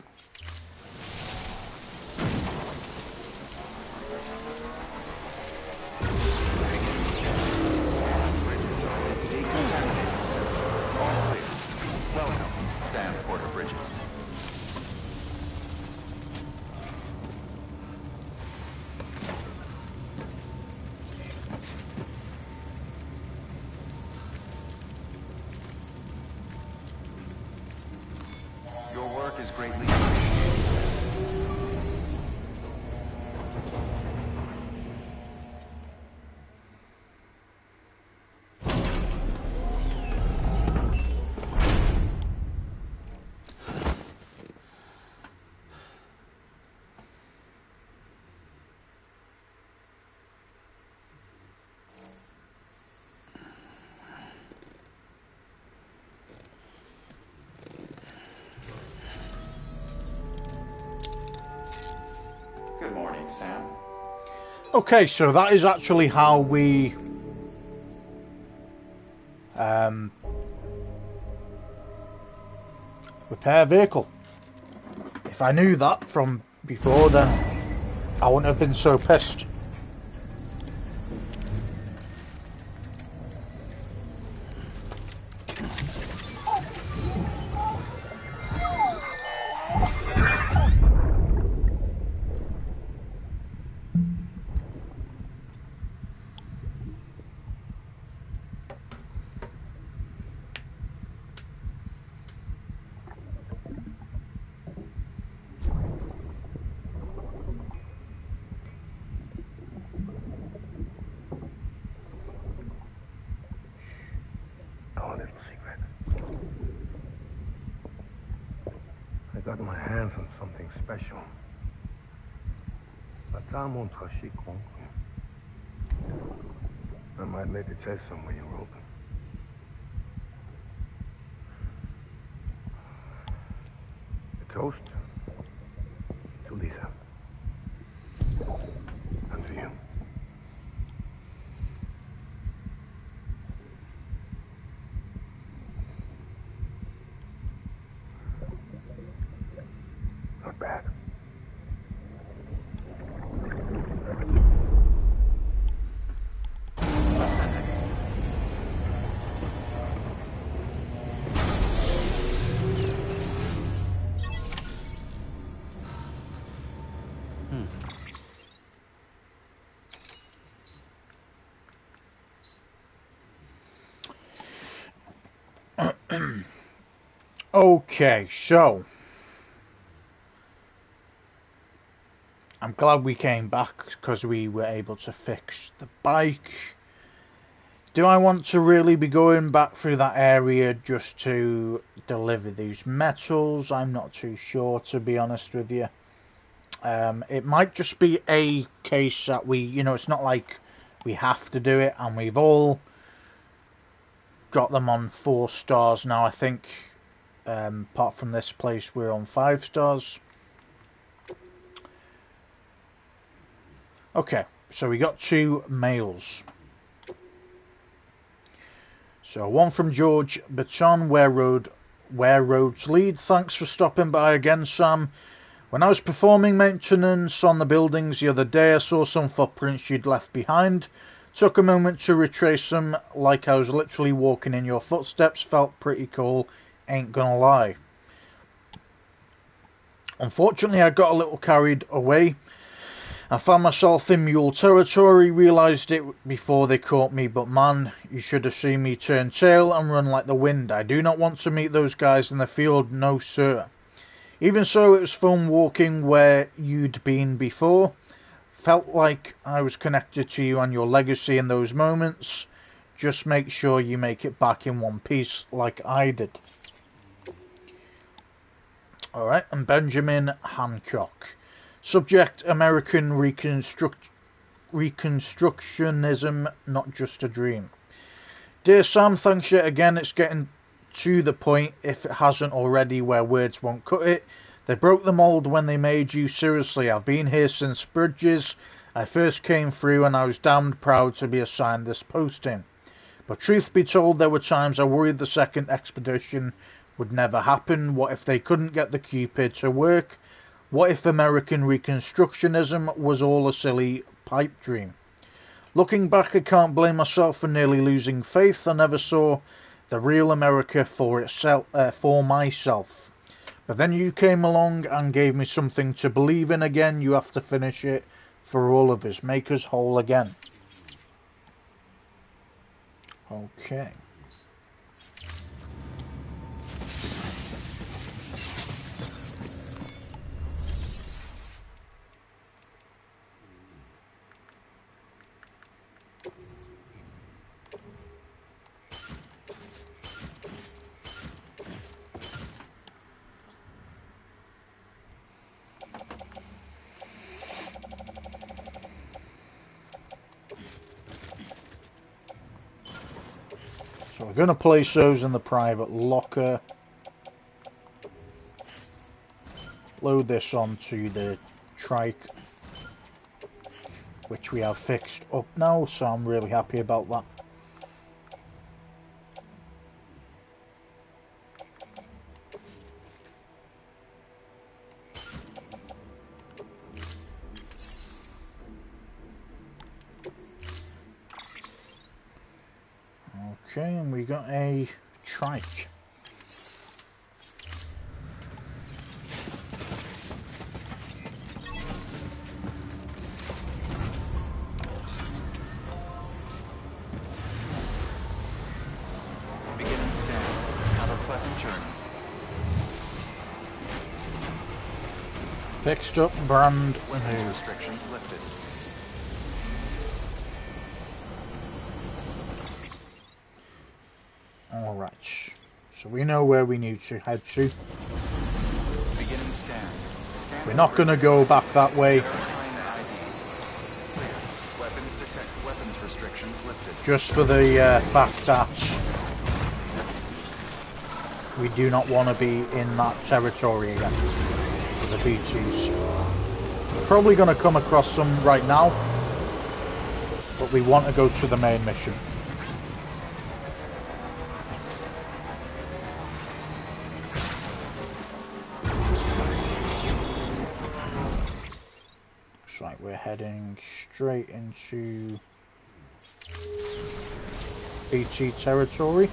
Welcome, Sam Porterbridge. Your work is greatly appreciated. Okay, so that is actually how we repair a vehicle. If I knew that from before, then I wouldn't have been so pissed. Our little secret. I got my hands on something special. I might lay the chest somewhere you're open. A toast to Lisa. And to you. Not bad. Okay, so I'm glad we came back because we were able to fix the bike. Do I want to really be going back through that area just to deliver these metals? I'm not too sure, to be honest with you. It might just be a case that it's not like we have to do it, and we've all got them on 4 stars now, I think. Apart from this place, we're on 5 stars. Okay, so we got 2 mails. So one from George Baton, where roads lead. Thanks for stopping by again, Sam. When I was performing maintenance on the buildings the other day, I saw some footprints you'd left behind. Took a moment to retrace them, like I was literally walking in your footsteps. Felt pretty cool, ain't gonna lie. Unfortunately, I got a little carried away. I found myself in mule territory, realised it before they caught me, but man, you should have seen me turn tail and run like the wind. I do not want to meet those guys in the field, no sir. Even so, it was fun walking where you'd been before. Felt like I was connected to you and your legacy in those moments. Just make sure you make it back in one piece like I did. Alright, and Benjamin Hancock. Subject, American Reconstructionism, not just a dream. Dear Sam, thanks yet again. It's getting to the point, if it hasn't already, where words won't cut it. They broke the mould when they made you. Seriously, I've been here since Bridges. I first came through and I was damned proud to be assigned this posting. But truth be told, there were times I worried the second expedition would never happen. What if they couldn't get the Cupid to work? What if American Reconstructionism was all a silly pipe dream? Looking back, I can't blame myself for nearly losing faith. I never saw the real America for myself. But then you came along and gave me something to believe in again. You have to finish it for all of us. Make us whole again. Okay. So we're going to place those in the private locker. Load this onto the trike which we have fixed up now, so I'm really happy about that. Okay, and we got a trike. Beginning scan. Have a pleasant journey. Fixed up, brand Weapons new. restrictions lifted. Alright, so we know where we need to head to. Beginning scan. Scanning We're not going to bridges. go back that way, Verifying ID. Clear. Weapons detect. Weapons restrictions lifted. just for the fact that we do not want to be in that territory again for the BTs. We're probably going to come across some right now, but we want to go to the main mission. Looks like we're heading straight into BT territory.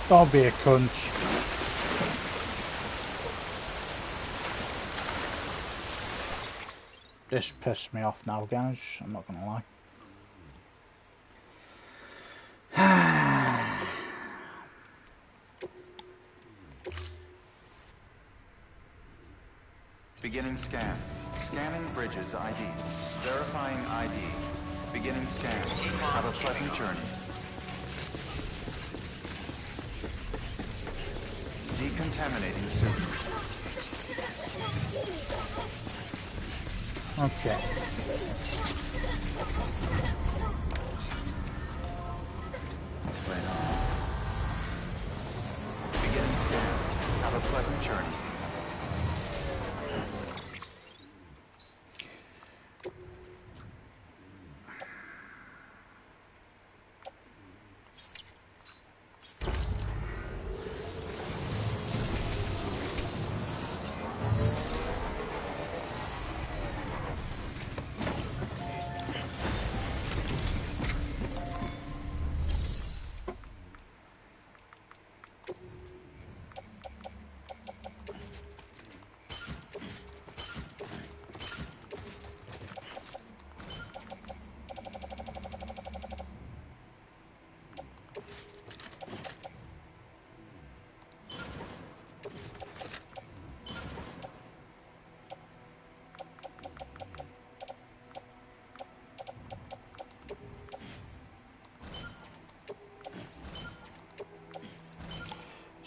Don't be a cunt. This pissed me off now, guys. I'm not gonna lie. Beginning scan. Scanning bridges ID. Verifying ID. Beginning scan. Have a pleasant journey. Decontaminating soon. Okay. Right on. Beginning scan. Have a pleasant journey.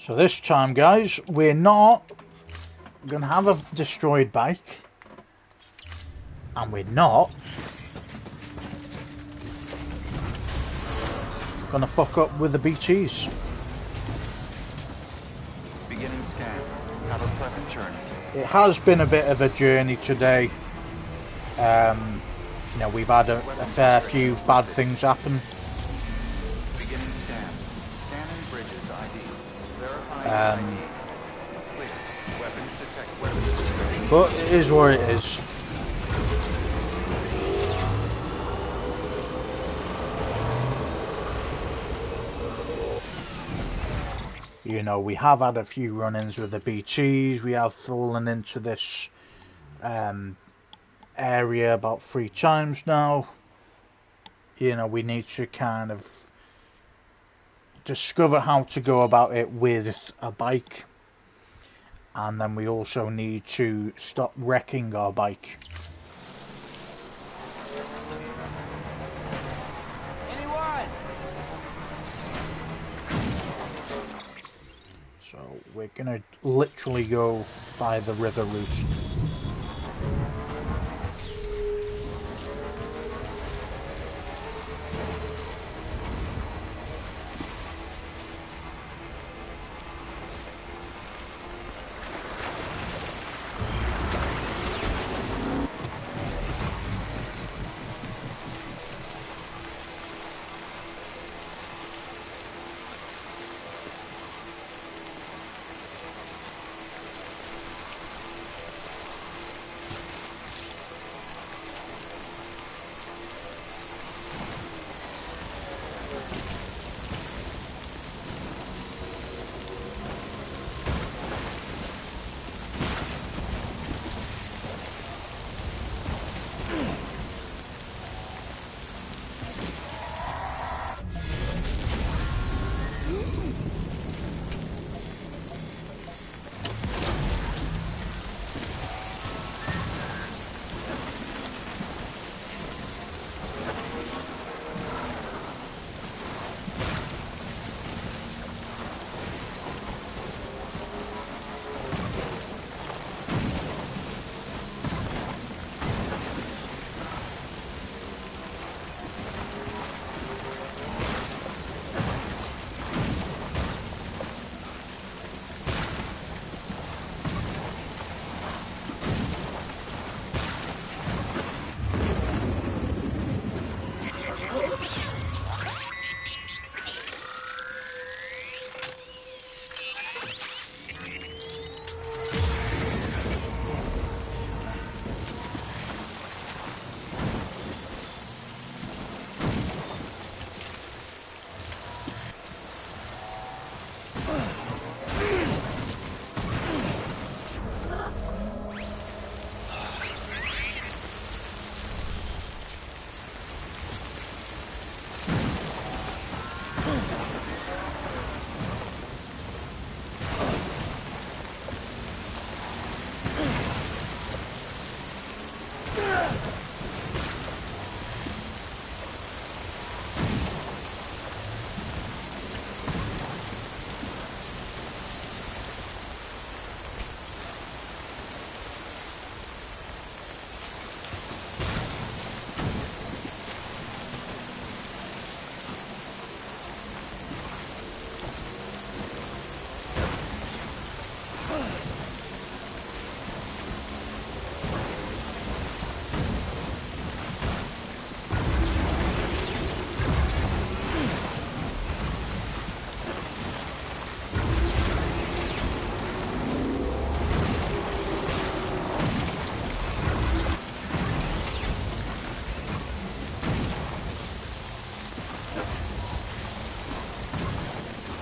So this time, guys, we're not going to have a destroyed bike. And we're not going to fuck up with the BTs. Beginning scan. Have a pleasant journey. It has been a bit of a journey today. You know, we've had a fair few bad things happen. Beginning scan. Scanning bridges ID. Verifying ID. Clear. Weapons detect. Weapons description. But it is what it is. You know, we have had a few run-ins with the BTs. We have fallen into this area about 3 times now. You know, we need to kind of discover how to go about it with a bike. And then we also need to stop wrecking our bike. So we're gonna literally go by the river route.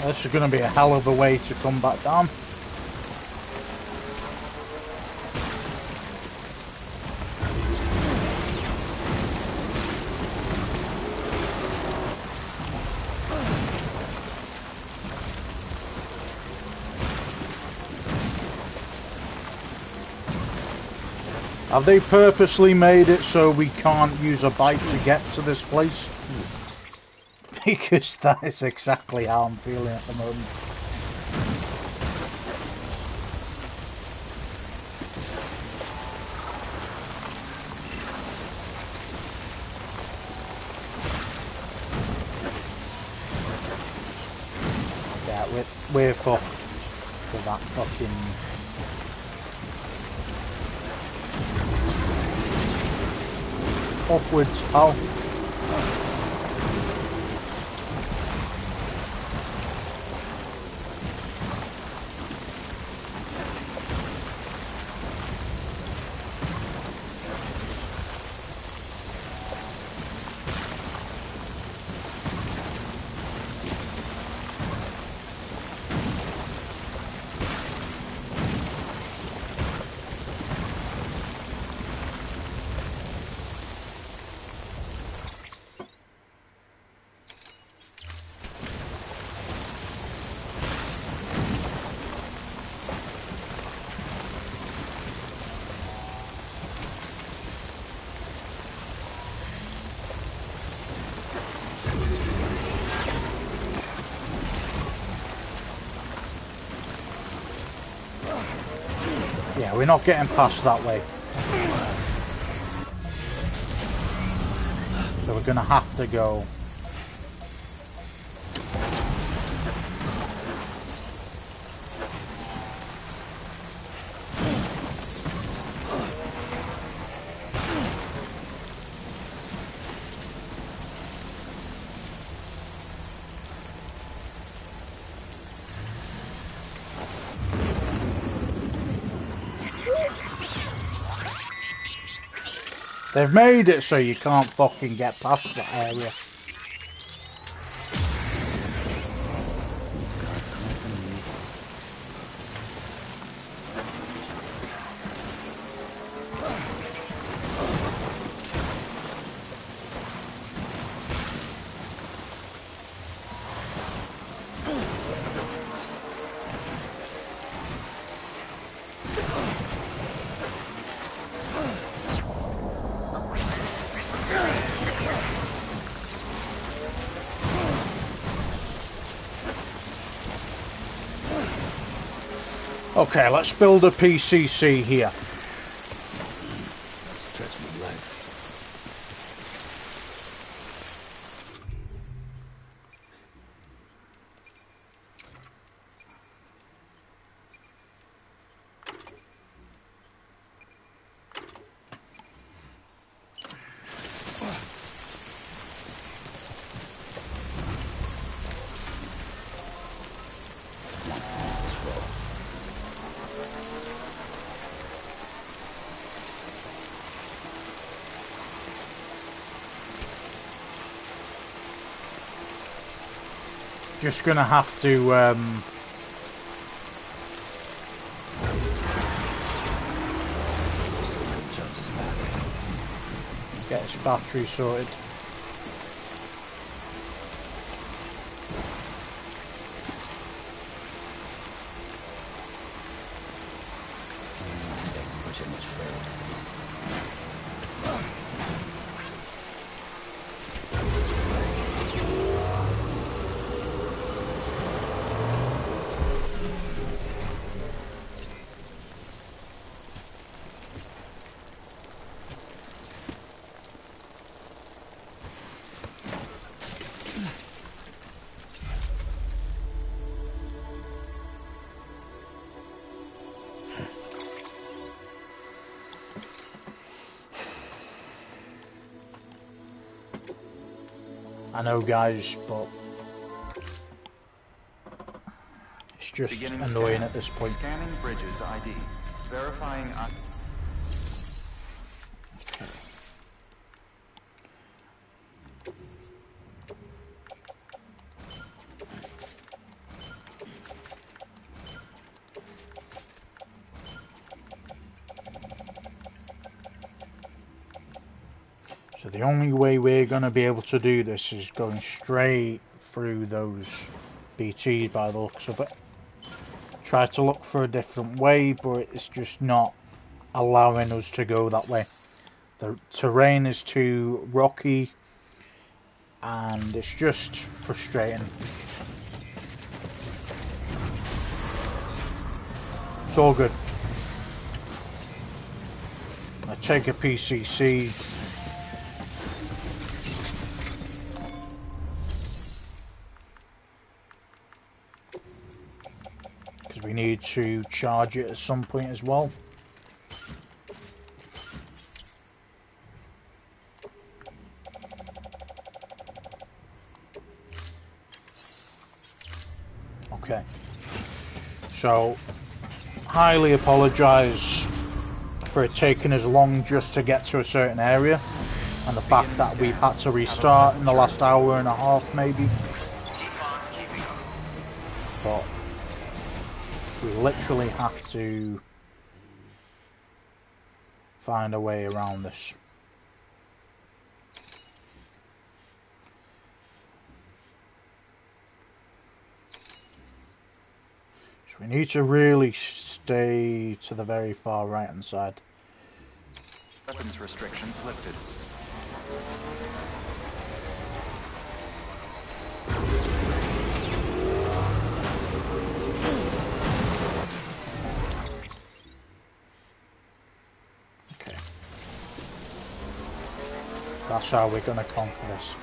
This is going to be a hell of a way to come back down. Have they purposely made it so we can't use a bike to get to this place? Because that is exactly how I'm feeling at the moment. Yeah, we're fucked for that fucking... Upwards, pal. Yeah, we're not getting past that way. So we're gonna have to go. They've made it so you can't fucking get past that area. Okay, let's build a PCC here. Stretch my legs. Just gonna have to get this battery sorted. Push it much further. I know, guys, but it's just Beginning annoying scan. at this point. Scanning Bridges ID. Verifying ID. So the only way we're going to be able to do this is going straight through those BTs by the looks of it. Try to look for a different way, but it's just not allowing us to go that way. The terrain is too rocky and it's just frustrating. It's all good. I take a PCC. Because we need to charge it at some point as well. Okay. So, highly apologise for it taking as long just to get to a certain area, and the fact that we've had to restart in the last hour and a half maybe. But we literally have to find a way around this. So we need to really stay to the very far right hand side. Weapons restrictions lifted. Okay. That's how we're going to conquer this.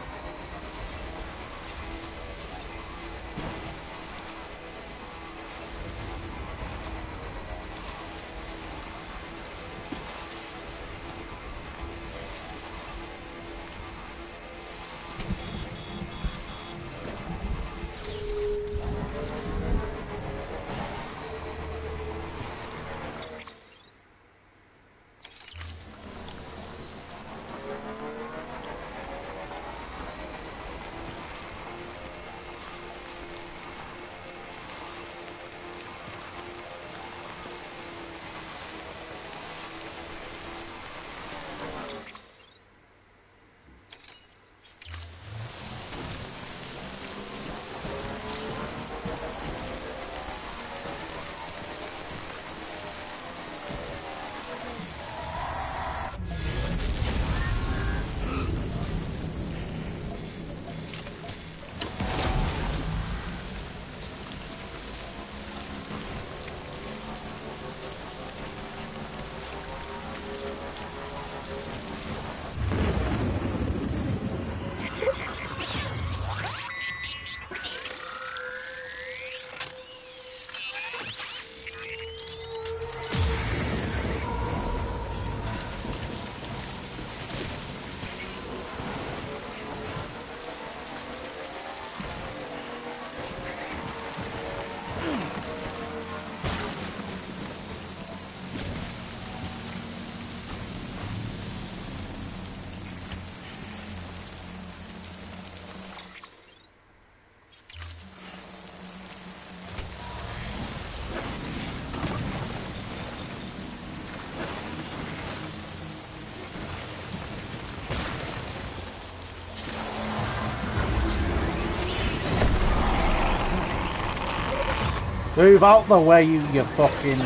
Move out the way, you fucking...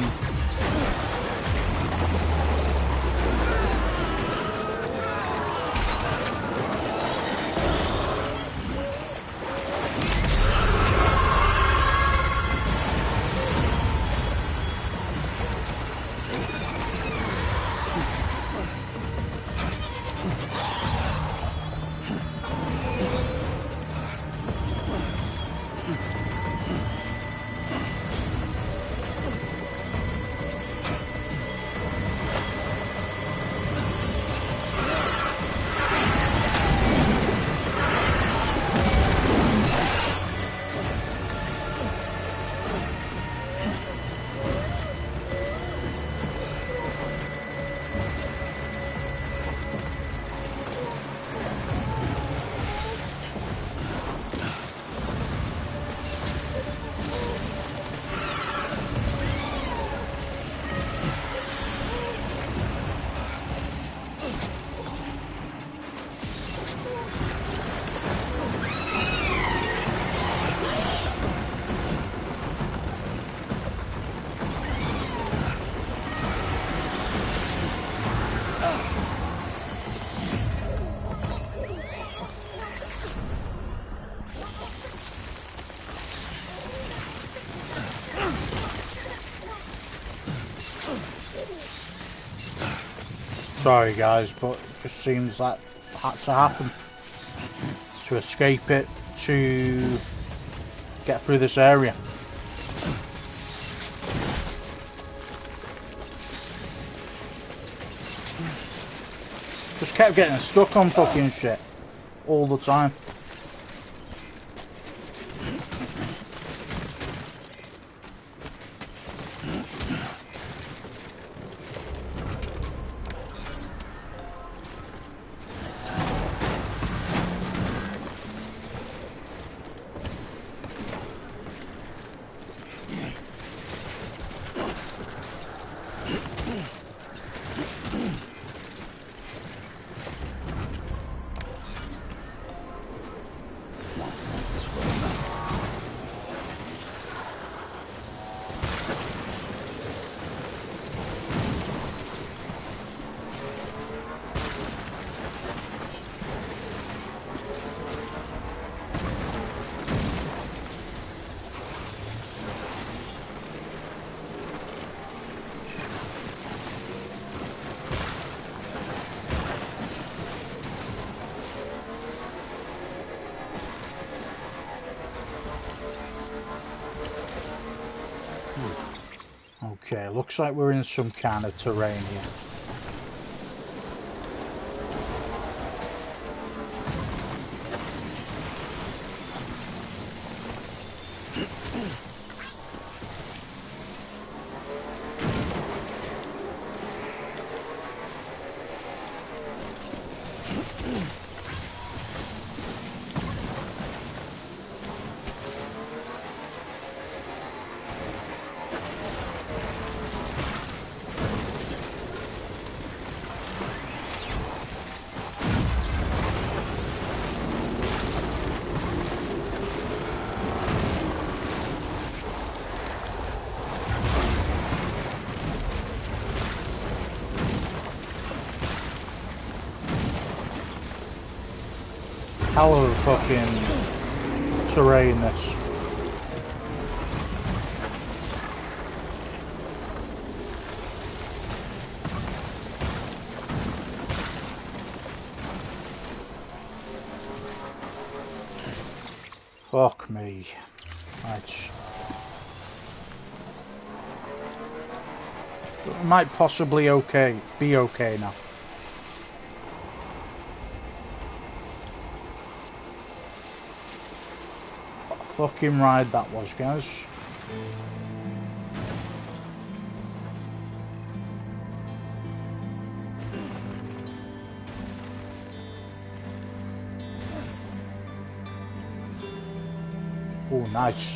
Sorry guys, but it just seems that had to happen. To escape it, to get through this area. Just kept getting stuck on fucking shit all the time. Okay, looks like we're in some kind of terrain here. Hell of a fucking terrain this. Fuck me. Right. It might possibly be okay now. Fucking ride that was, guys. Oh, nice.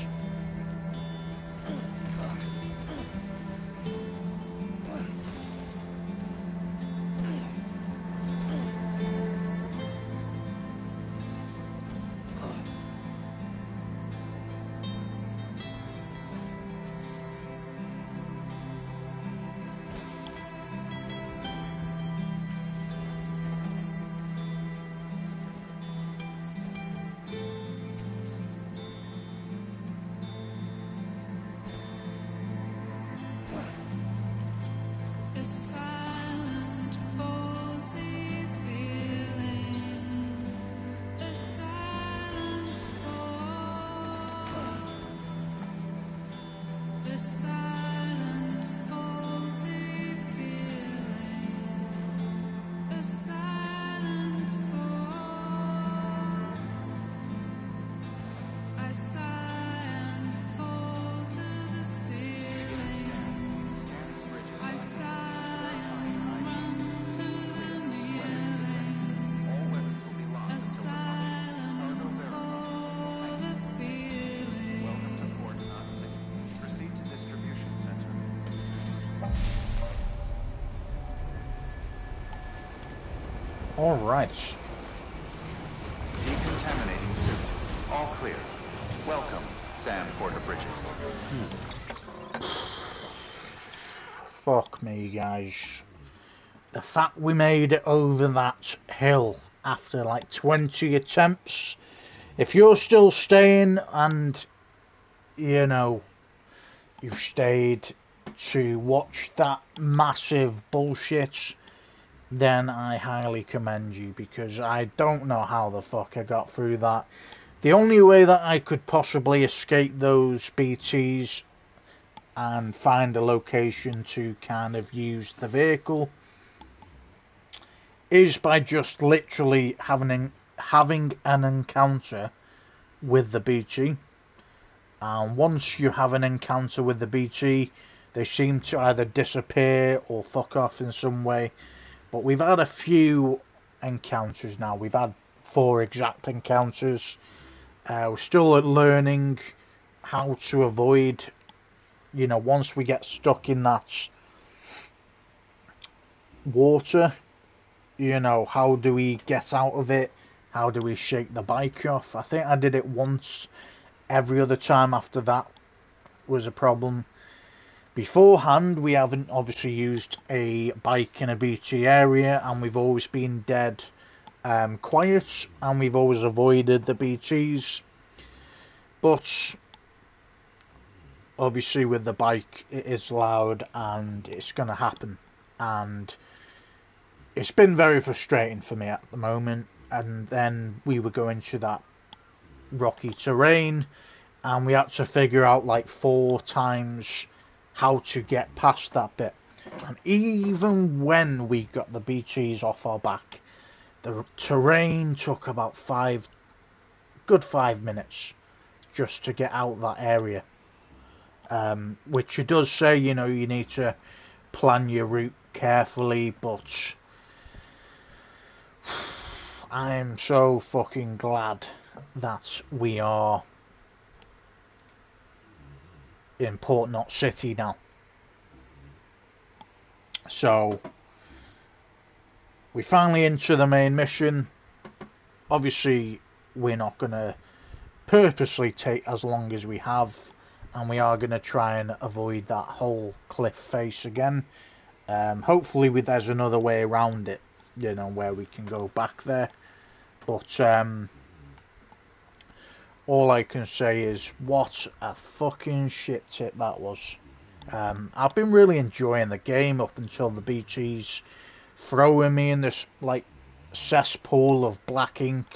All right. Decontaminating suit. All clear. Welcome, Sam Porter Bridges. Fuck me, guys. The fact we made it over that hill after like 20 attempts. If you're still staying and, you know, you've stayed to watch that massive bullshit, then I highly commend you, because I don't know how the fuck I got through that. The only way that I could possibly escape those BTs and find a location to kind of use the vehicle is by just literally having an encounter with the BT. And once you have an encounter with the BT, they seem to either disappear or fuck off in some way. But we've had a few encounters now. We've had 4 exact encounters. We're still learning how to avoid, you know, once we get stuck in that water, you know, how do we get out of it? How do we shake the bike off? I think I did it once. Every other time after that was a problem. Beforehand, we haven't obviously used a bike in a BT area, and we've always been dead quiet, and we've always avoided the BTs. But obviously with the bike, it is loud and it's going to happen, and it's been very frustrating for me at the moment. And then we were going to that rocky terrain, and we had to figure out like 4 times how to get past that bit. And even when we got the BTs off our back, the terrain took about 5 minutes just to get out that area. Which it does say, you know, you need to plan your route carefully, but I'm so fucking glad that we are in Port Knot City now. So we finally enter the main mission. Obviously we're not going to purposely take as long as we have, and we are going to try and avoid that whole cliff face again. Hopefully there's another way around it, you know, where we can go back there. But all I can say is, what a fucking shit tip that was. I've been really enjoying the game up until the BTs throwing me in this like cesspool of black ink,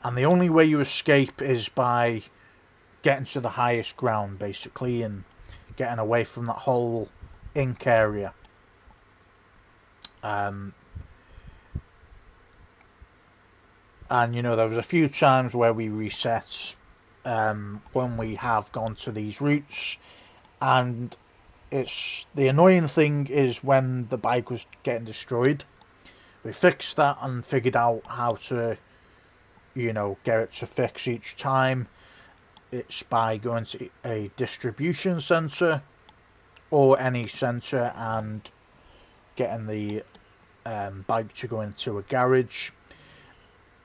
and the only way you escape is by getting to the highest ground, basically, and getting away from that whole ink area. And you know, there was a few times where we reset when we have gone to these routes, and it's the annoying thing is when the bike was getting destroyed. We fixed that and figured out how to, you know, get it to fix each time. It's by going to a distribution centre or any centre and getting the bike to go into a garage.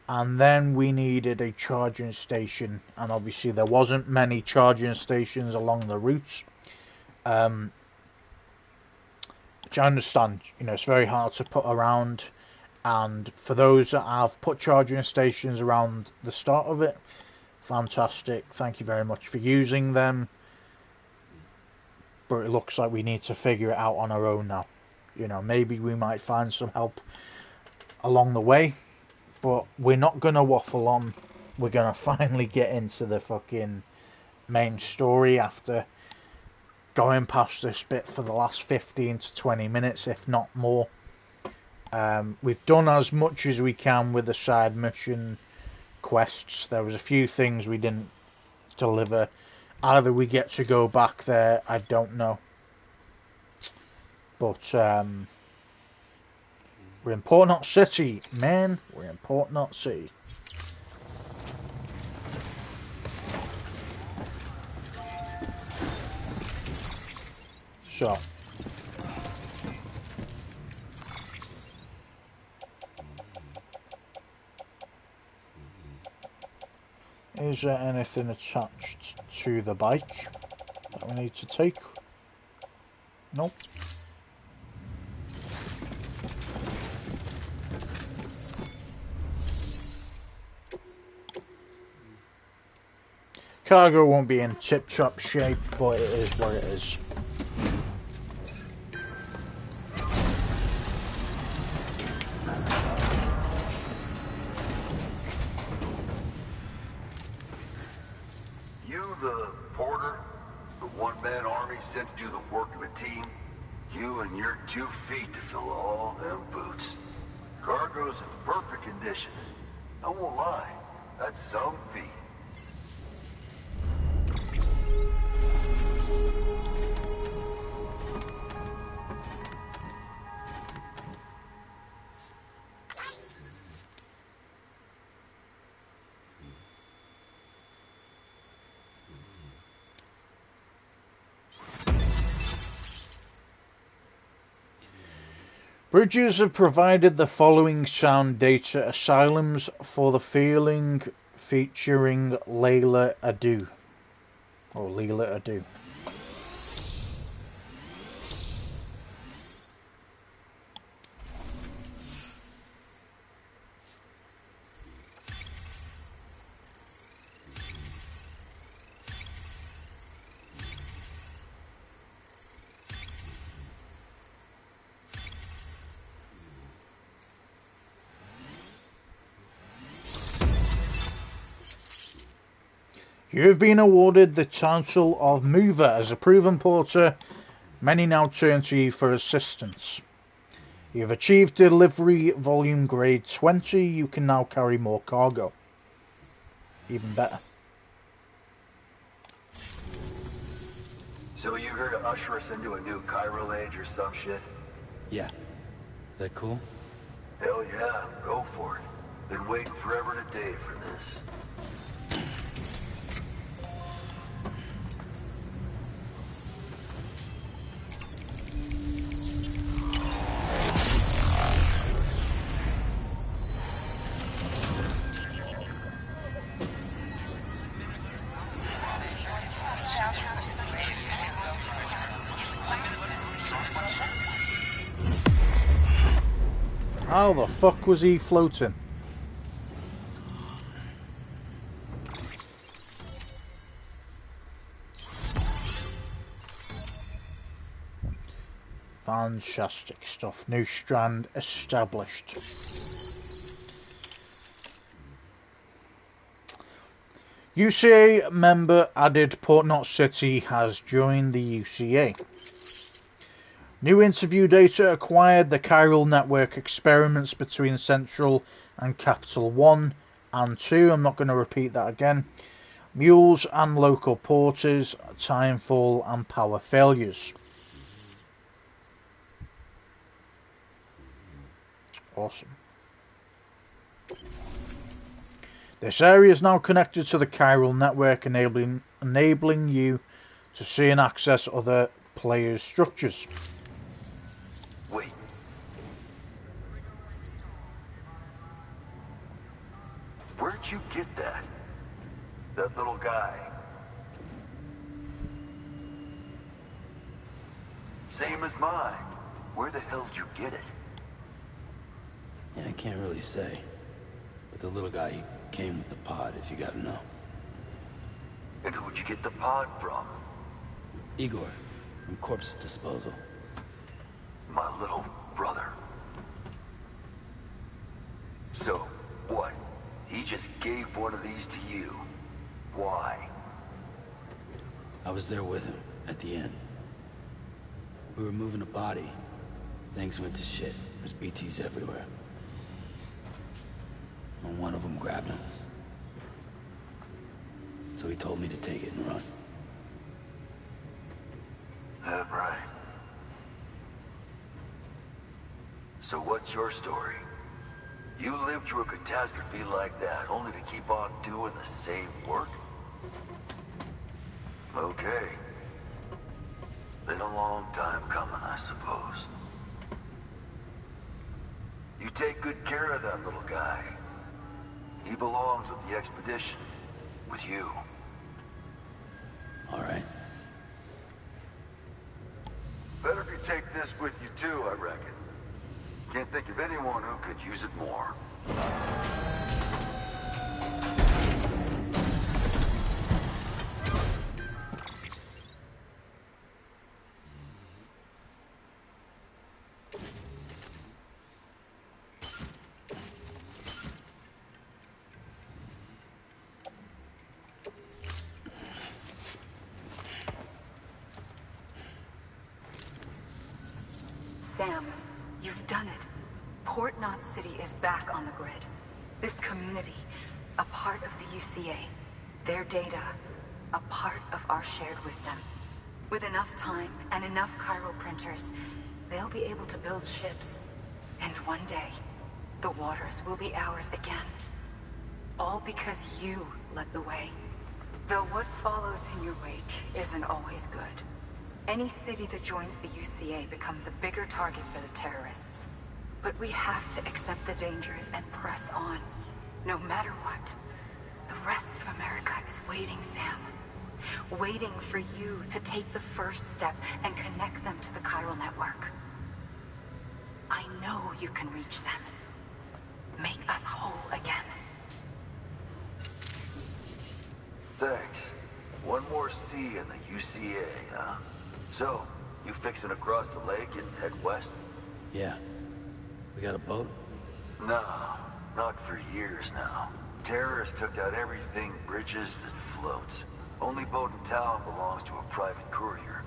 And then we needed a charging station, and obviously there wasn't many charging stations along the route. Which I understand, you know, it's very hard to put around, and for those that have put charging stations around the start of it, fantastic, thank you very much for using them. But it looks like we need to figure it out on our own now. You know, maybe we might find some help along the way, but we're not going to waffle on. We're going to finally get into the fucking main story after going past this bit for the last 15 to 20 minutes, if not more. We've done as much as we can with the side mission quests. There was a few things we didn't deliver. Either we get to go back there, I don't know. But we're in Port Knot City, man. We're in Port Knot City. So is there anything attached to the bike that we need to take? Nope. Cargo won't be in tip-top shape, but it is what it is. an army sent to do the work of a team, you and your 2 feet to fill all them boots. Cargo's in perfect condition. I won't lie, that's some feat. Bridges have provided the following sound data: Asylums for the Feeling featuring Layla Adu. Or Leela Adu. You have been awarded the title of Mover. As a proven porter, many now turn to you for assistance. You have achieved delivery volume grade 20. You can now carry more cargo. Even better. So you here to usher us into a new chiral age or some shit? Yeah. That cool? Hell yeah, go for it. Been waiting forever and a day for this. How the fuck was he floating? Fantastic stuff. New strand established. UCA member added Port Knot City has joined the UCA. New interview data acquired: the chiral network experiments between Central and Capital 1 and 2. I'm not going to repeat that again. Mules and local porters, timefall and power failures. Awesome. This area is now connected to the chiral network, enabling you to see and access other players' structures. Wait. Where'd you get that? That little guy? Same as mine. Where the hell did you get it? Yeah, I can't really say. But the little guy, he came with the pod, if you gotta know. And who'd you get the pod from? Igor, from Corpse Disposal. My little brother. So, what? He just gave one of these to you. Why? I was there with him, at the end. We were moving a body. Things went to shit. There's BTs everywhere. And one of them grabbed him. So he told me to take it and run. That right. So what's your story? You lived through a catastrophe like that, only to keep on doing the same work? Okay. Been a long time coming, I suppose. You take good care of that little guy. He belongs with the expedition. With you. All right. Better if you take this with you too, I reckon. Can't think of anyone who could use it more. Port Knot City is back on the grid. This community, a part of the UCA. Their data, a part of our shared wisdom. With enough time and enough chiral printers, they'll be able to build ships. And one day, the waters will be ours again. All because you led the way. Though what follows in your wake isn't always good. Any city that joins the UCA becomes a bigger target for the terrorists. But we have to accept the dangers and press on. No matter what. The rest of America is waiting, Sam. Waiting for you to take the first step and connect them to the chiral network. I know you can reach them. Make us whole again. Thanks. One more C in the UCA, huh? So, you fixing to cross the lake and head west? Yeah. We got a boat? No, not for years now. Terrorists took out everything bridges that floats. Only boat in town belongs to a private courier.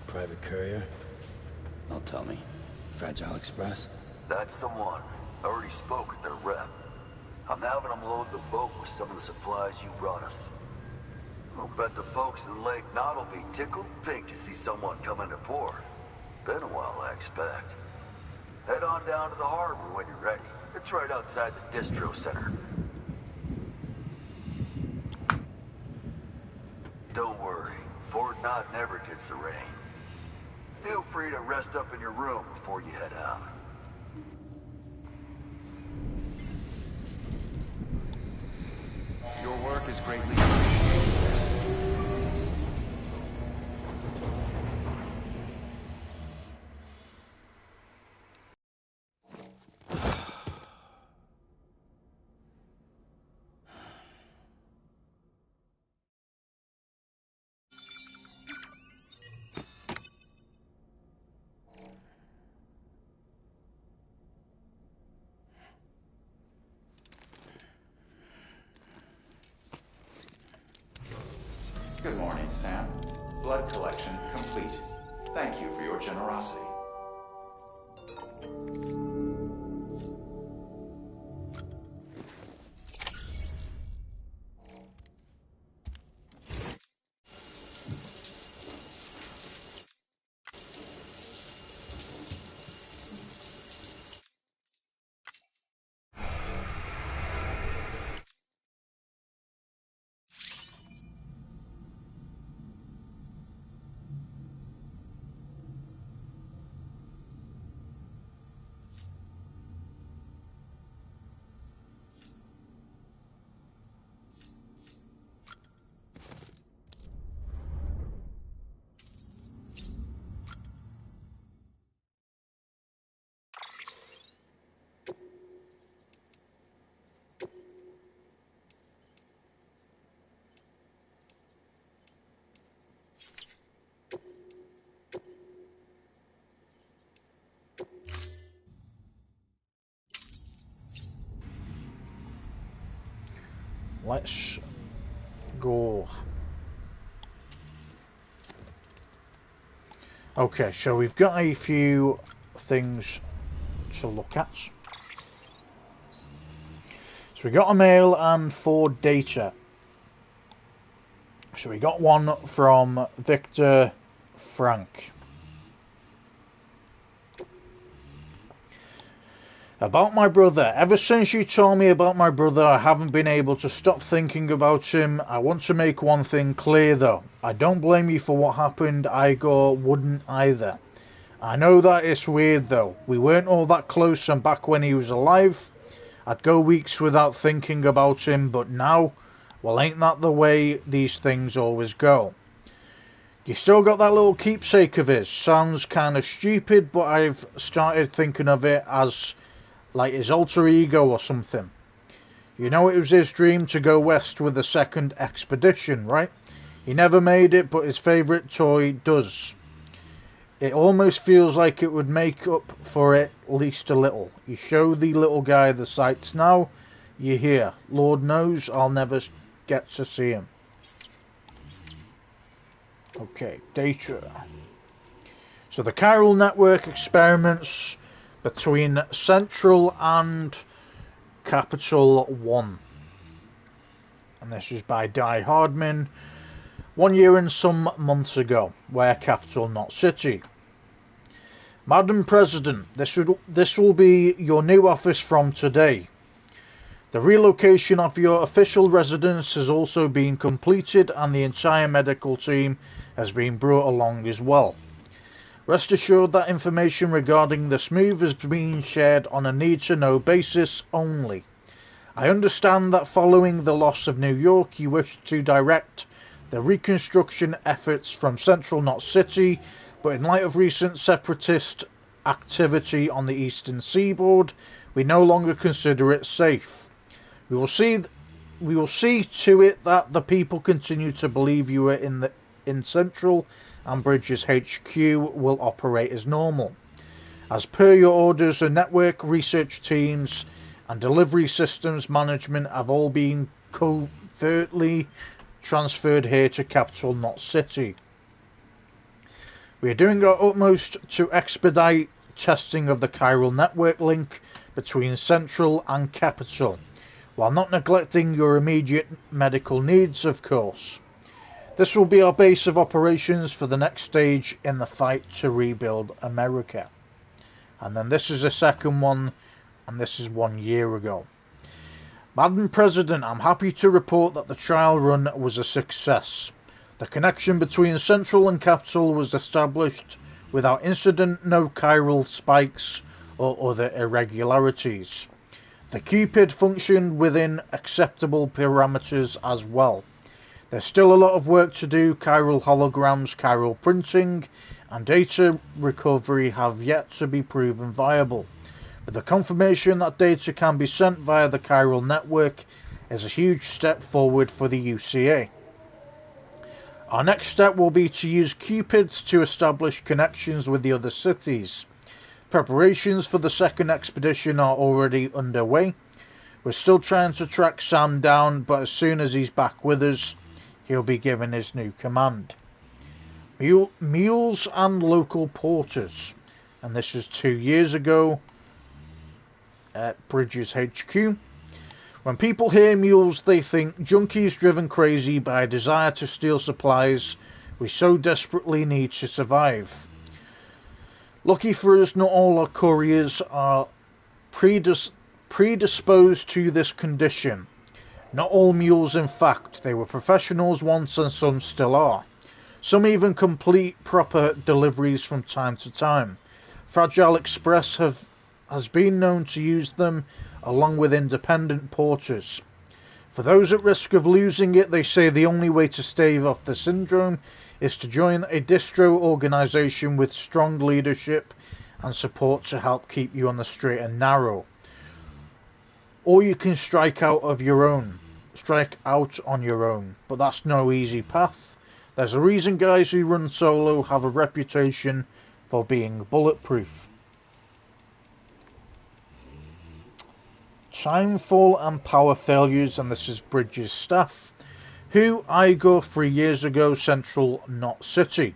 Private courier? Don't tell me. Fragile Express? That's the one. I already spoke with their rep. I'm having them load the boat with some of the supplies you brought us. I'll bet the folks in Lake Knot will be tickled pink to see someone come into port. Been a while, I expect. Head on down to the harbor when you're ready. It's right outside the distro center. Don't worry, Fort Knot never gets the rain. Feel free to rest up in your room before you head out. Your work is greatly appreciated, Sam. Good morning, Sam. Blood collection complete. Thank you for your generosity. Let's go. Okay, so we've got a few things to look at. So we got a mail and 4 data. So we got one from Victor Frank. About my brother. Ever since you told me about my brother, I haven't been able to stop thinking about him. I want to make one thing clear though. I don't blame you for what happened. Igor wouldn't either. I know that it's weird though. We weren't all that close, and back when he was alive, I'd go weeks without thinking about him, but now, well, ain't that the way these things always go? You still got that little keepsake of his. Sounds kind of stupid, but I've started thinking of it as like his alter ego or something. You know, it was his dream to go west with the second expedition, right? He never made it, but his favourite toy does. It almost feels like it would make up for it at least a little. You show the little guy the sights now, you hear. Lord knows I'll never get to see him. Okay, data. So the chiral network experiments between Central and Capital 1. And this is by Di Hardman, 1 year and some months ago. Where Capital, not City. Madam President, this will be your new office from today. The relocation of your official residence has also been completed and the entire medical team has been brought along as well. Rest assured that information regarding this move is being shared on a need-to-know basis only. I understand that following the loss of New York, you wish to direct the reconstruction efforts from Central, not City, but in light of recent separatist activity on the eastern seaboard, we no longer consider it safe. We will see to it that the people continue to believe you are in Central, and Bridges HQ will operate as normal. As per your orders, the network research teams and delivery systems management have all been covertly transferred here to Capital, not City. We are doing our utmost to expedite testing of the chiral network link between Central and Capital, while not neglecting your immediate medical needs, of course. This will be our base of operations for the next stage in the fight to rebuild America. And then this is a second one, and this is 1 year ago. Madam President, I'm happy to report that the trial run was a success. The connection between Central and Capital was established without incident, no chiral spikes or other irregularities. The Cupid functioned within acceptable parameters as well. There's still a lot of work to do. Chiral holograms, chiral printing, and data recovery have yet to be proven viable. But the confirmation that data can be sent via the chiral network is a huge step forward for the UCA. Our next step will be to use Cupids to establish connections with the other cities. Preparations for the second expedition are already underway. We're still trying to track Sam down, but as soon as he's back with us, he'll be given his new command. Mules and local porters. And this is 2 years ago at Bridges HQ. When people hear mules, they think junkies driven crazy by a desire to steal supplies we so desperately need to survive. Lucky for us, not all our couriers are predisposed to this condition. Not all mules, in fact. They were professionals once and some still are. Some even complete proper deliveries from time to time. Fragile Express has been known to use them along with independent porters. For those at risk of losing it, they say the only way to stave off the syndrome is to join a distro organisation with strong leadership and support to help keep you on the straight and narrow. Or you can strike out on your own, but that's no easy path. There's a reason guys who run solo have a reputation for being bulletproof. Timefall and power failures, and this is Bridges staff. Who I go 3 years ago, Central, not City.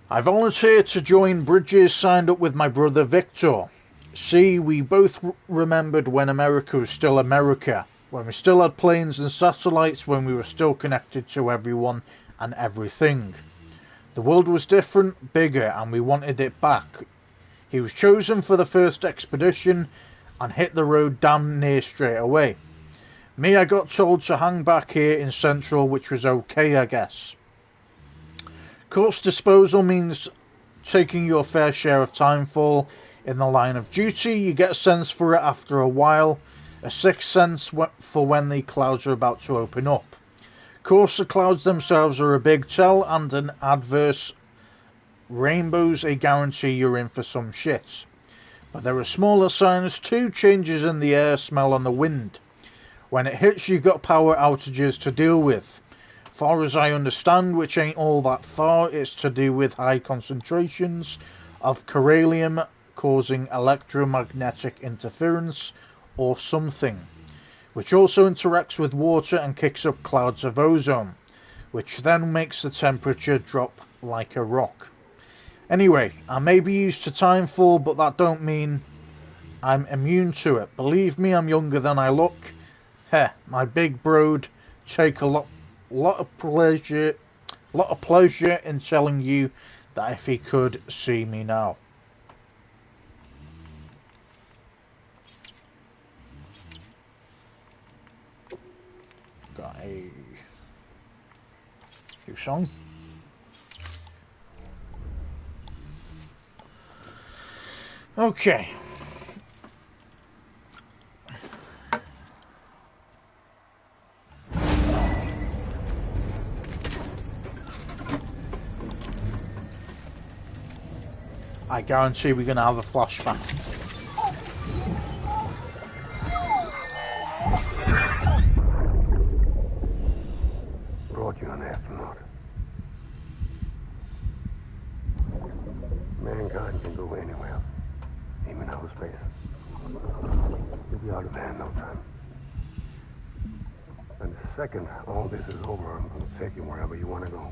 I volunteered to join Bridges, signed up with my brother Victor. See, we both remembered when America was still America, when we still had planes and satellites, when we were still connected to everyone and everything. The world was different, bigger, and we wanted it back. He was chosen for the first expedition and hit the road damn near straight away. Me, I got told to hang back here in Central, which was okay, I guess. Corpse disposal means taking your fair share of timefall in the line of duty. You get a sense for it after a while, a sixth sense for when the clouds are about to open up. Of course, the clouds themselves are a big tell, and an adverse rainbow's a guarantee you're in for some shit. But there are smaller signs too, changes in the air, smell and the wind. When it hits, you've got power outages to deal with. Far as I understand, which ain't all that far, it's to do with high concentrations of chiralium causing electromagnetic interference or something, which also interacts with water and kicks up clouds of ozone, which then makes the temperature drop like a rock. Anyway, I may be used to timefall, but that don't mean I'm immune to it. Believe me, I'm younger than I look. Heh, my big bro'd take a lot of pleasure in telling you that if he could see me now. Got a new song. Okay. I guarantee we're going to have a flashback. Brought you an astronaut. Mankind can go anywhere, even outer space. You'll be out of there in no time. And the second all this is over, I'm going to take you wherever you want to go.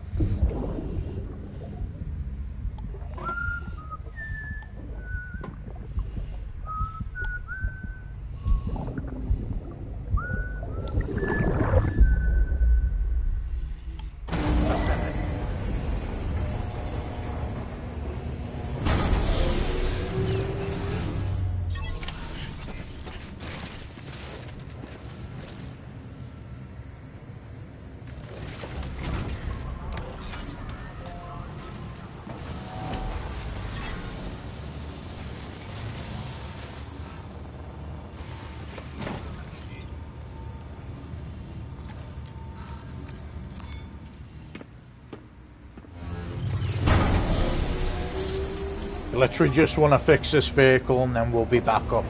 Literally just want to fix this vehicle and then we'll be back up.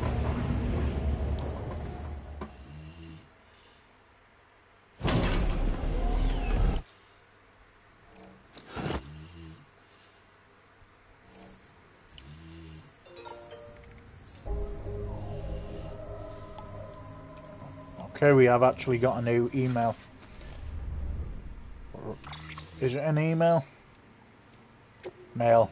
Okay, we have actually got a new email. Is it an email? Mail.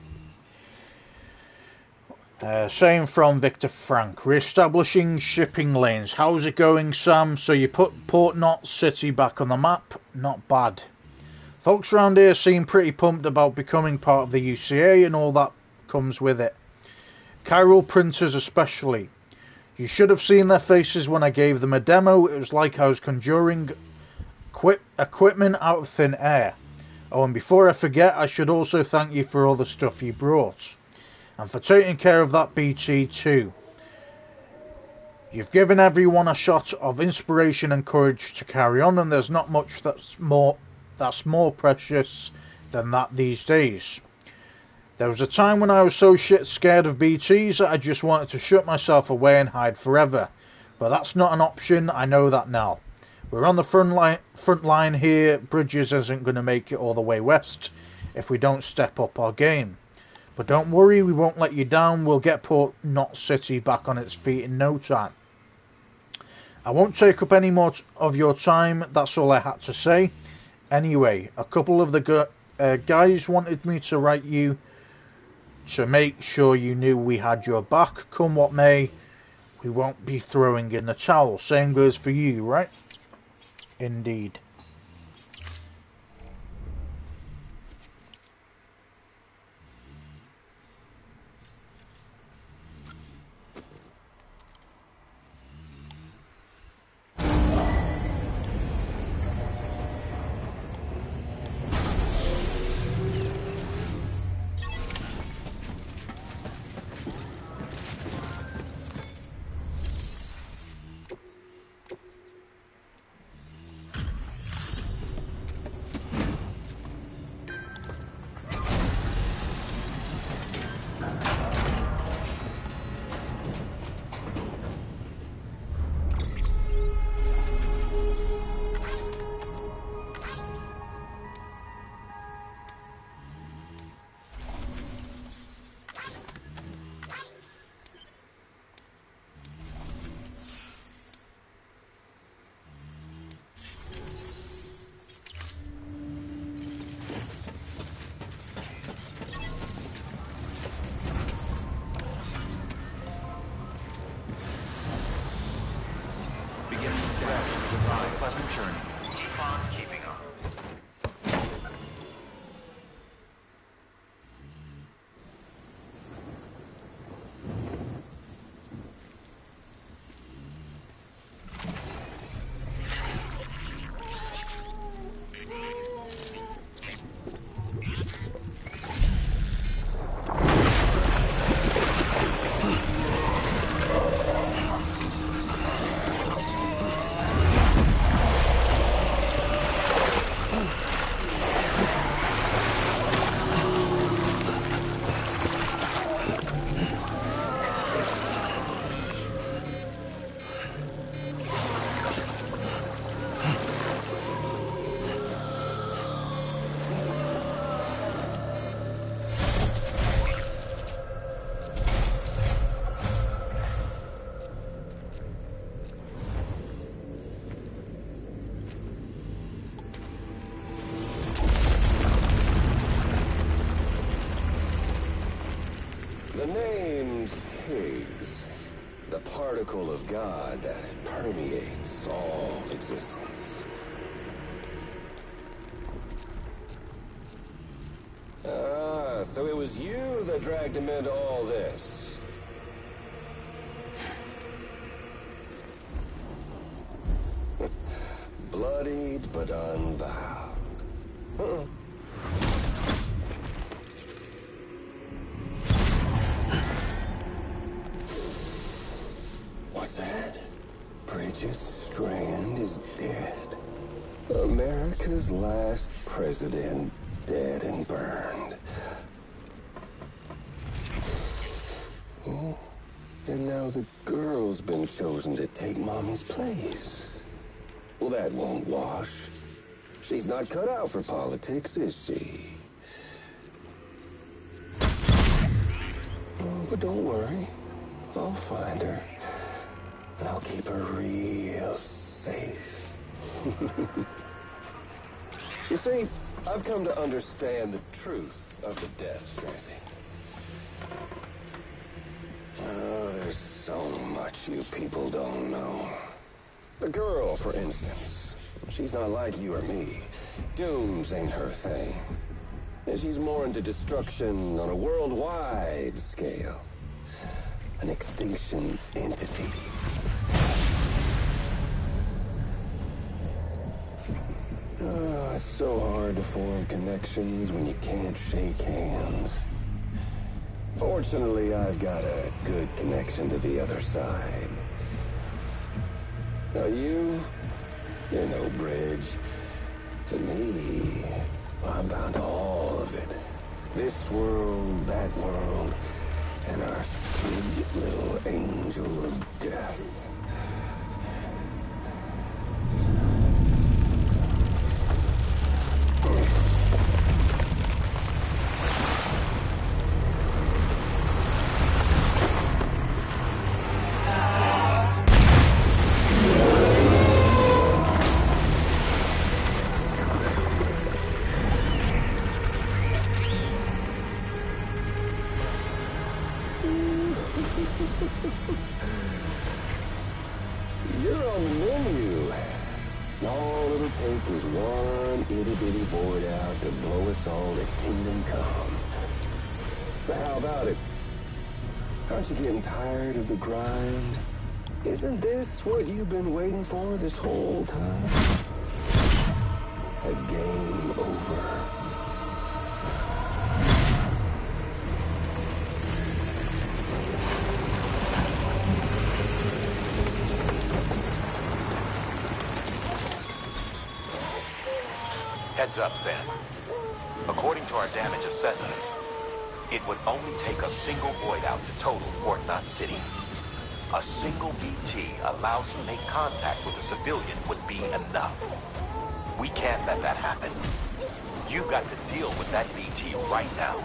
Same from Victor Frank. Re-establishing shipping lanes. How's it going, Sam? So you put Port Knot City back on the map? Not bad. Folks around here seem pretty pumped about becoming part of the UCA and all that comes with it. Chiral printers especially. You should have seen their faces when I gave them a demo. It was like I was conjuring equipment out of thin air. Oh, and before I forget, I should also thank you for all the stuff you brought. And for taking care of that BT too. You've given everyone a shot of inspiration and courage to carry on, and there's not much that's more precious than that these days. There was a time when I was so shit scared of BTs that I just wanted to shut myself away and hide forever. But that's not an option, I know that now. We're on the front line here. Bridges isn't going to make it all the way west if we don't step up our game. But don't worry, we won't let you down. We'll get Port Knot City back on its feet in no time. I won't take up any more of your time. That's all I had to say. Anyway, a couple of the guys wanted me to write you to make sure you knew we had your back. Come what may, we won't be throwing in the towel. Same goes for you, right? Indeed. The name's Higgs. The particle of God that permeates all existence. Ah, so it was you that dragged him into all this. Bloodied but unvowed. What's that? Bridget Strand is dead. America's last president dead and burned. Oh, and now the girl's been chosen to take Mommy's place. Well, that won't wash. She's not cut out for politics, is she? Oh, but don't worry. I'll find her. And I'll keep her real safe. You see, I've come to understand the truth of the Death Stranding. Oh, there's so much you people don't know. The girl, for instance, she's not like you or me. Dooms ain't her thing. And she's more into destruction on a worldwide scale. An extinction entity. Oh, it's so hard to form connections when you can't shake hands. Fortunately, I've got a good connection to the other side. Now you're no bridge. To me, I'm bound to all of it. This world, that world, and our sweet little angel of death. You're on the menu. All it'll take is one itty-bitty void out to blow us all to kingdom come. So how about it? Aren't you getting tired of the grind? Isn't this what you've been waiting for this whole time? A game over. Heads up, Sam. According to our damage assessments, it would only take a single void out to total Port Knot City. A single BT allowed to make contact with a civilian would be enough. We can't let that happen. You've got to deal with that BT right now.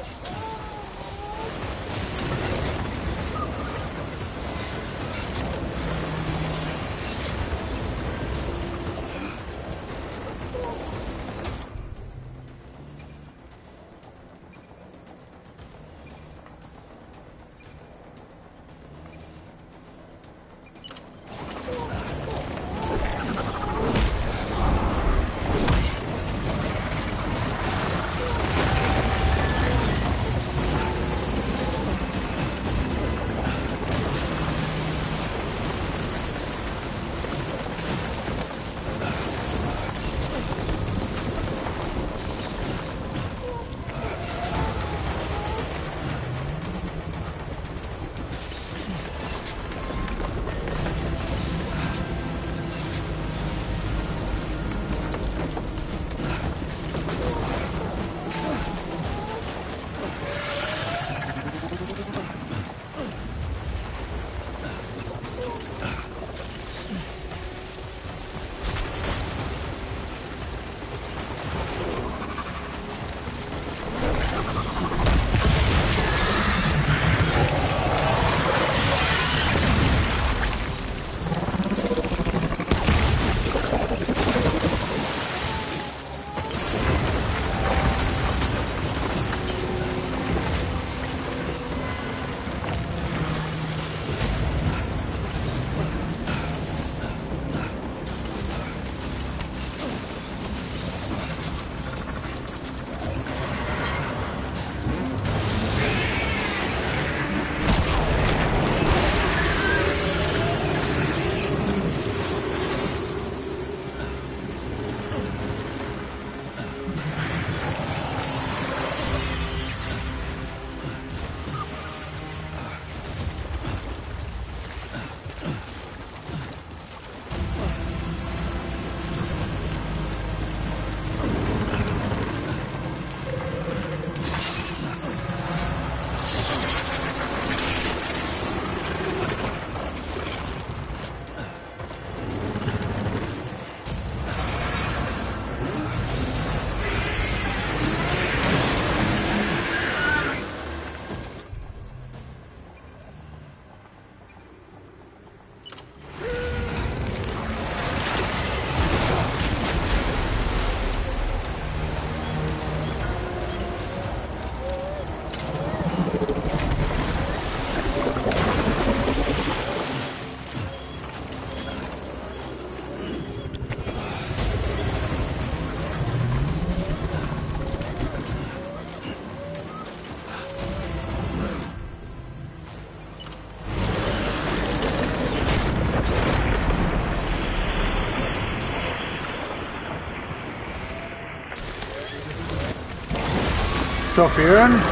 Trophy earned.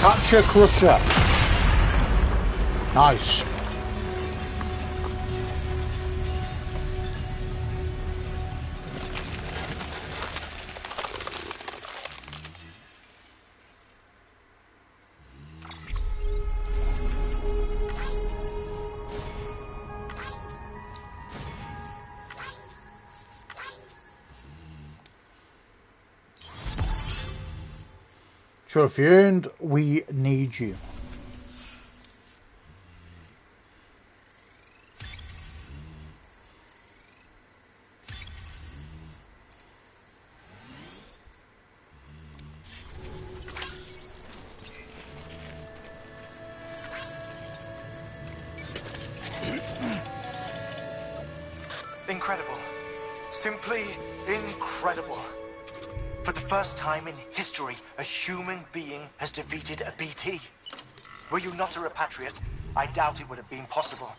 Catcher Crusher. Nice. Trophy earned, we need you. Incredible. Simply incredible. For the first time in history, a human being has defeated a BT. Were you not a repatriate, I doubt it would have been possible.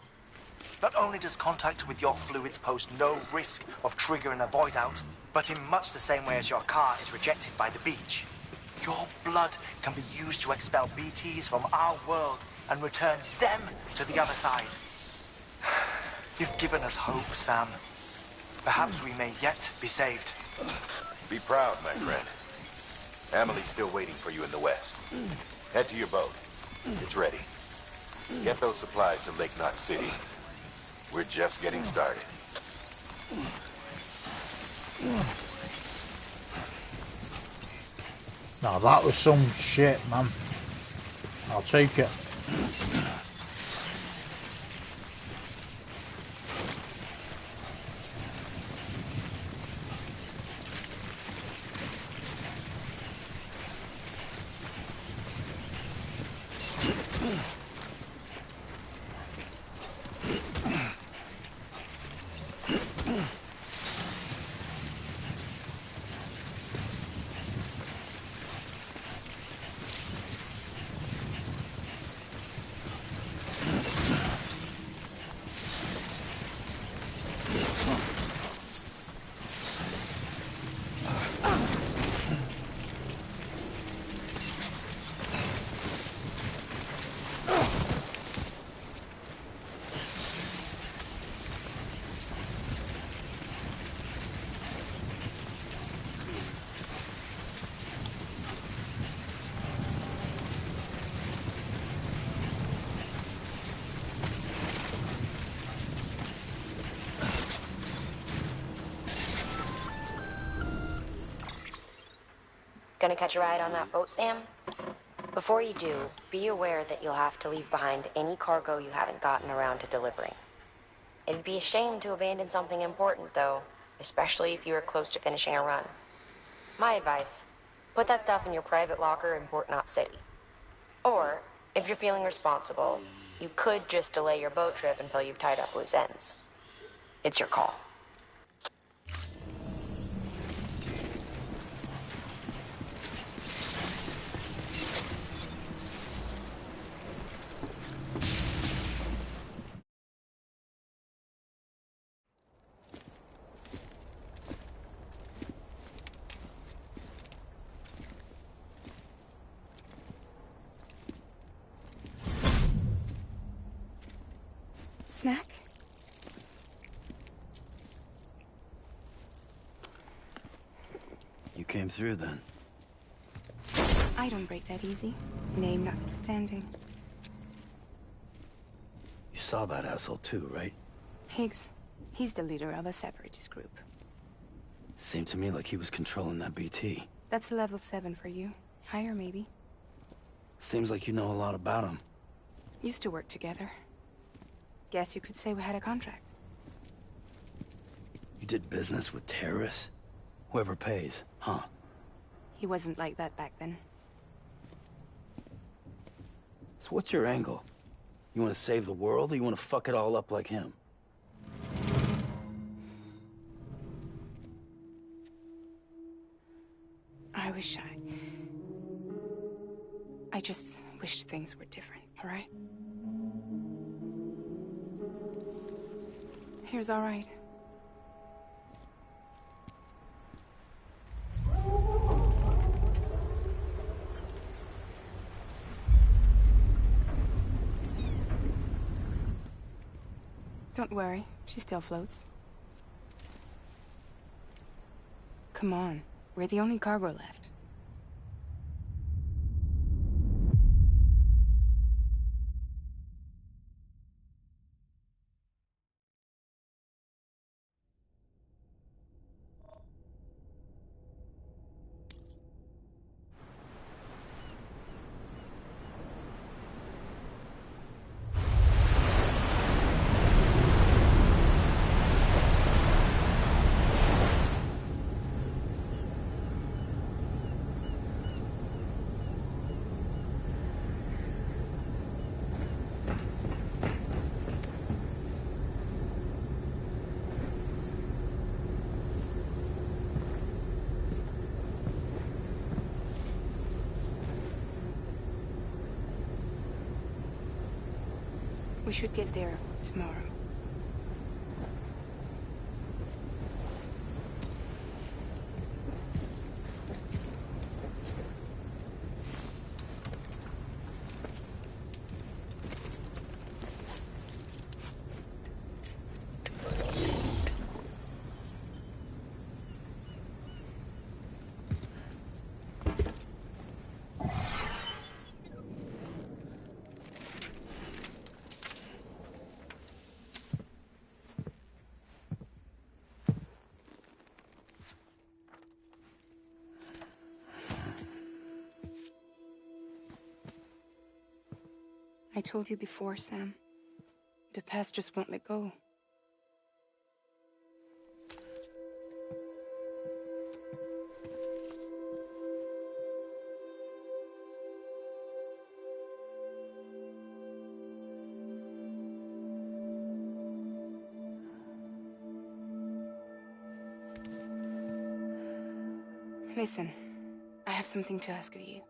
Not only does contact with your fluids pose no risk of triggering a void out, but in much the same way as your car is rejected by the beach, your blood can be used to expel BTs from our world and return them to the other side. You've given us hope, Sam. Perhaps we may yet be saved. Be proud, my friend. Emily's still waiting for you in the west. Head to your boat. It's ready. Get those supplies to Lake Knot City. We're just getting started. Now that was some shit, man. I'll take it. Gonna catch a ride on that boat, Sam? Before you do, be aware that you'll have to leave behind any cargo you haven't gotten around to delivering. It'd be a shame to abandon something important, though, especially if you were close to finishing a run. My advice, put that stuff in your private locker in Port Knot City. Or, if you're feeling responsible, you could just delay your boat trip until you've tied up loose ends. It's your call. Snack? You came through then. I don't break that easy. Name notwithstanding. You saw that asshole too, right? Higgs. He's the leader of a separatist group. Seemed to me like he was controlling that BT. That's level 7 for you. Higher, maybe. Seems like you know a lot about him. Used to work together. Guess you could say we had a contract. You did business with terrorists? Whoever pays, huh? He wasn't like that back then. So what's your angle? You want to save the world, or you want to fuck it all up like him? I just wished things were different, all right? Here's all right. Don't worry, she still floats. Come on, we're the only cargo left. We should get there tomorrow. I told you before, Sam. The past just won't let go. Listen, I have something to ask of you.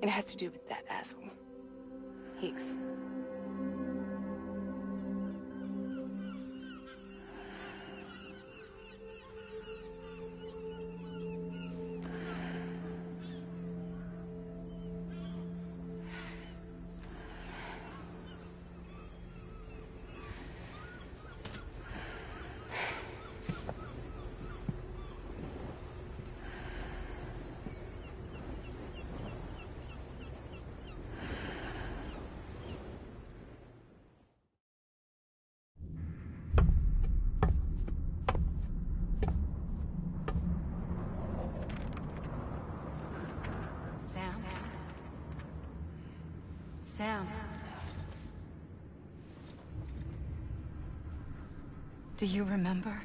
It has to do with that asshole, Higgs. Sam. Do you remember?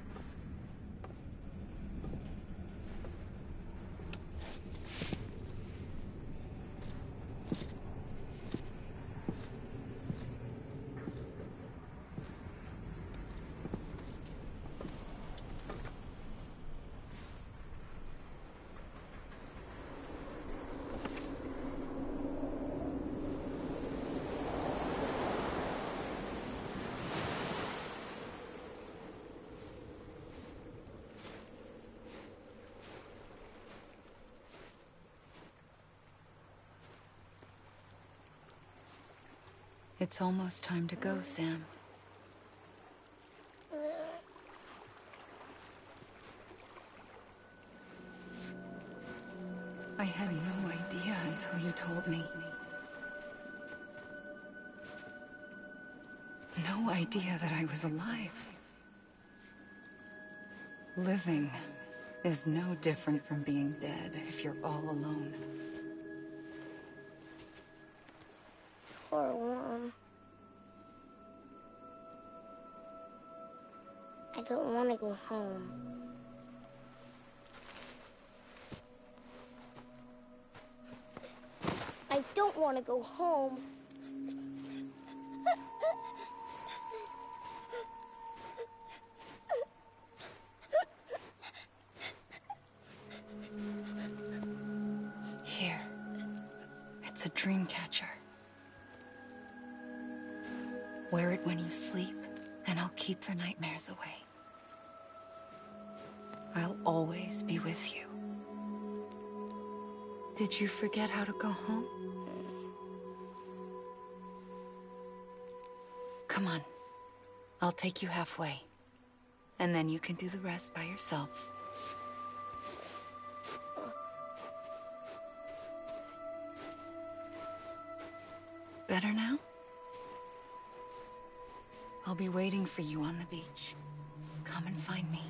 It's almost time to go, Sam. I had no idea until you told me. No idea that I was alive. Living is no different from being dead if you're all alone. Poor Mom. I don't want to go home. I don't want to go home. Here. It's a dream catcher. Wear it when you sleep, and I'll keep the nightmares away. I'll always be with you. Did you forget how to go home? Come on. I'll take you halfway. And then you can do the rest by yourself. Better now? I'll be waiting for you on the beach. Come and find me.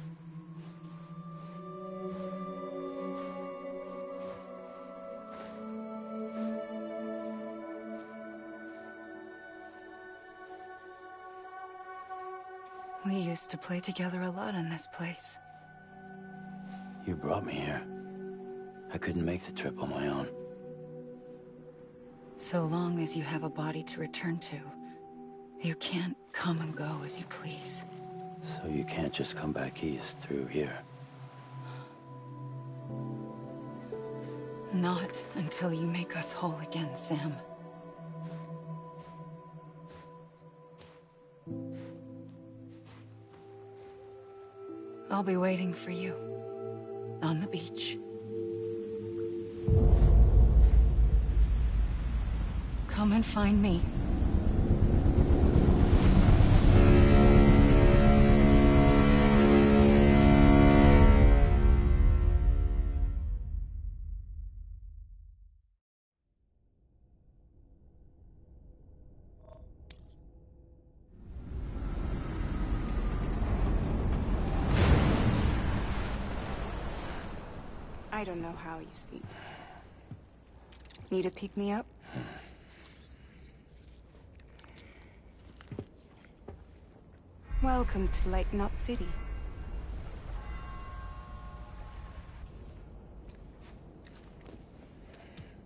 We used to play together a lot in this place. You brought me here. I couldn't make the trip on my own. So long as you have a body to return to, you can't come and go as you please. So you can't just come back east through here? Not until you make us whole again, Sam. I'll be waiting for you on the beach. Come and find me. I don't know how you sleep. Need to pick me up? Welcome to Lake Knot City.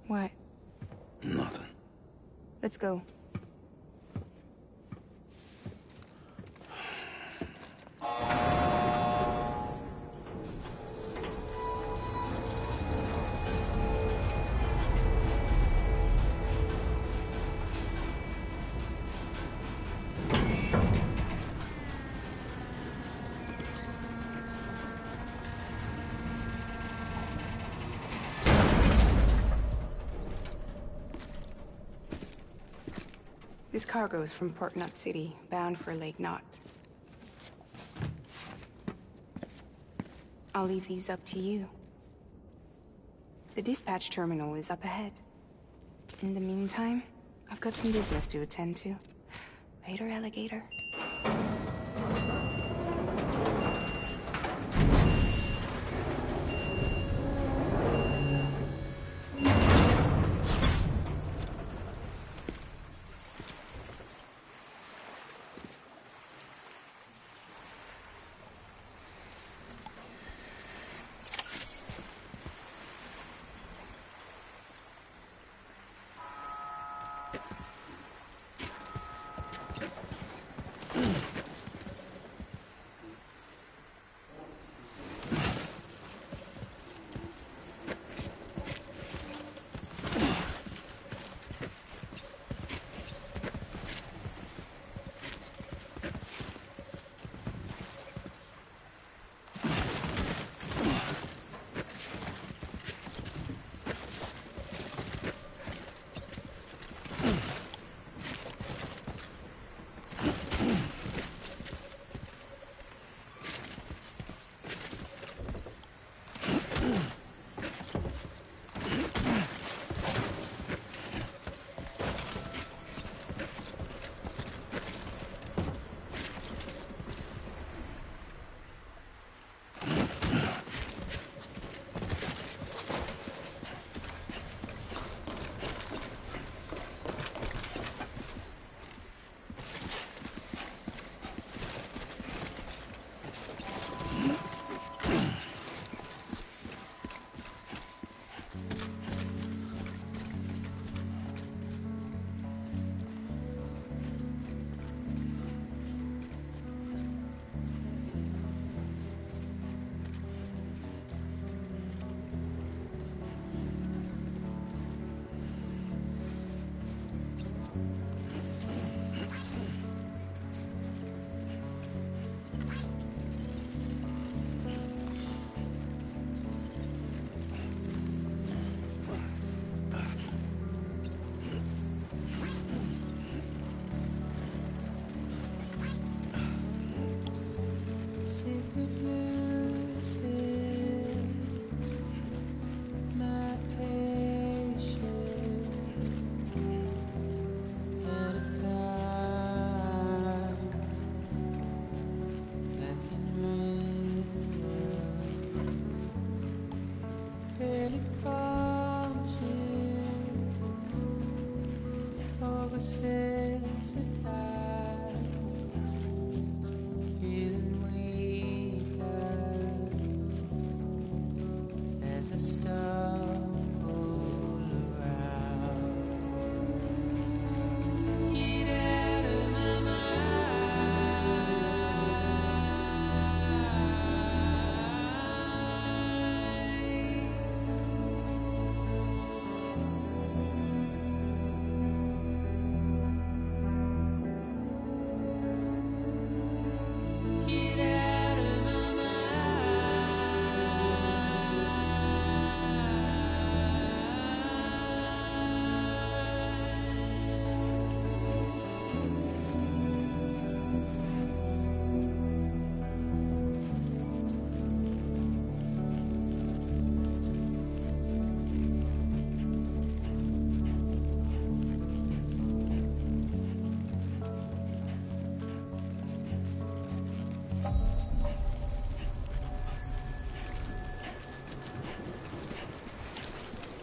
What? Nothing. Let's go. This cargo is from Port Knot City, bound for Lake Knot. I'll leave these up to you. The dispatch terminal is up ahead. In the meantime, I've got some business to attend to. Later, alligator.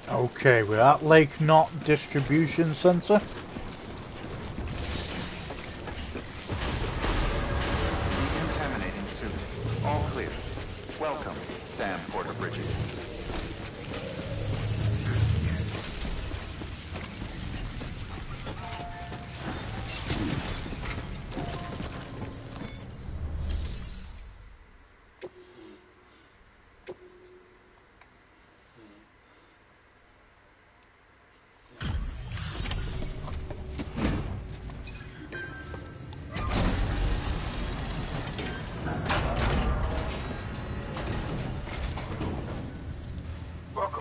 Okay, we're at Lake Knot Distribution Center. Decontaminating suit. All clear. Welcome, Sam Porter Bridges.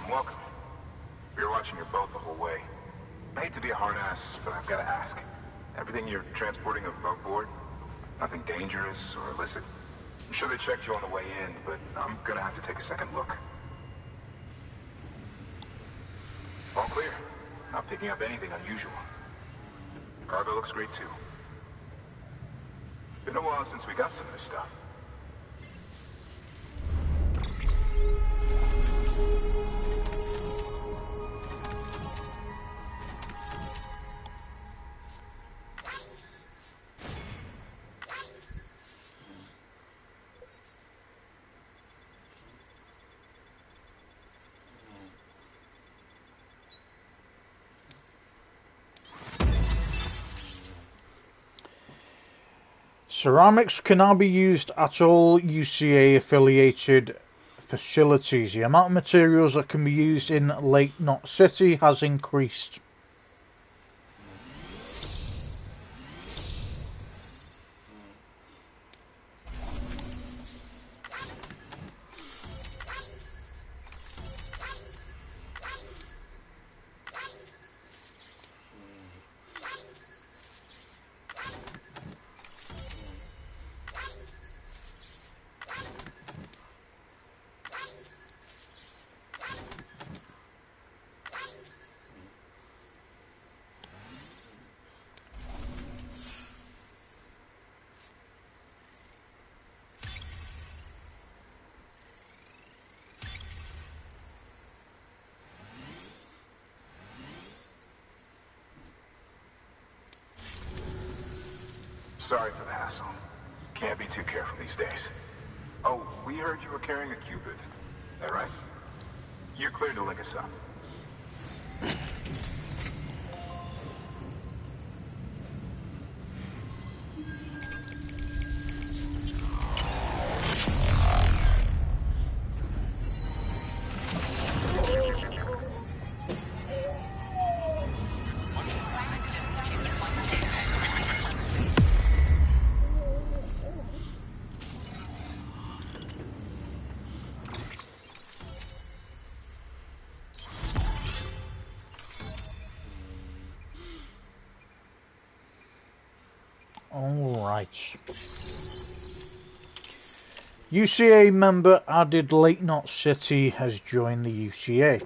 Welcome. We were watching your boat the whole way. I hate to be a hard ass, but I've got to ask. Everything you're transporting above board? Nothing dangerous or illicit? I'm sure they checked you on the way in, but I'm gonna have to take a second look. All clear. Not picking up anything unusual. Cargo looks great too. Been a while since we got some of this stuff. Ceramics can now be used at all UCA affiliated facilities. The amount of materials that can be used in Lake Knot City has increased. Sorry for the hassle. Can't be too careful these days. Oh, we heard you were carrying a Cupid. That right? You're clear to link us up. Alright. UCA member added Lake Knot City has joined the UCA.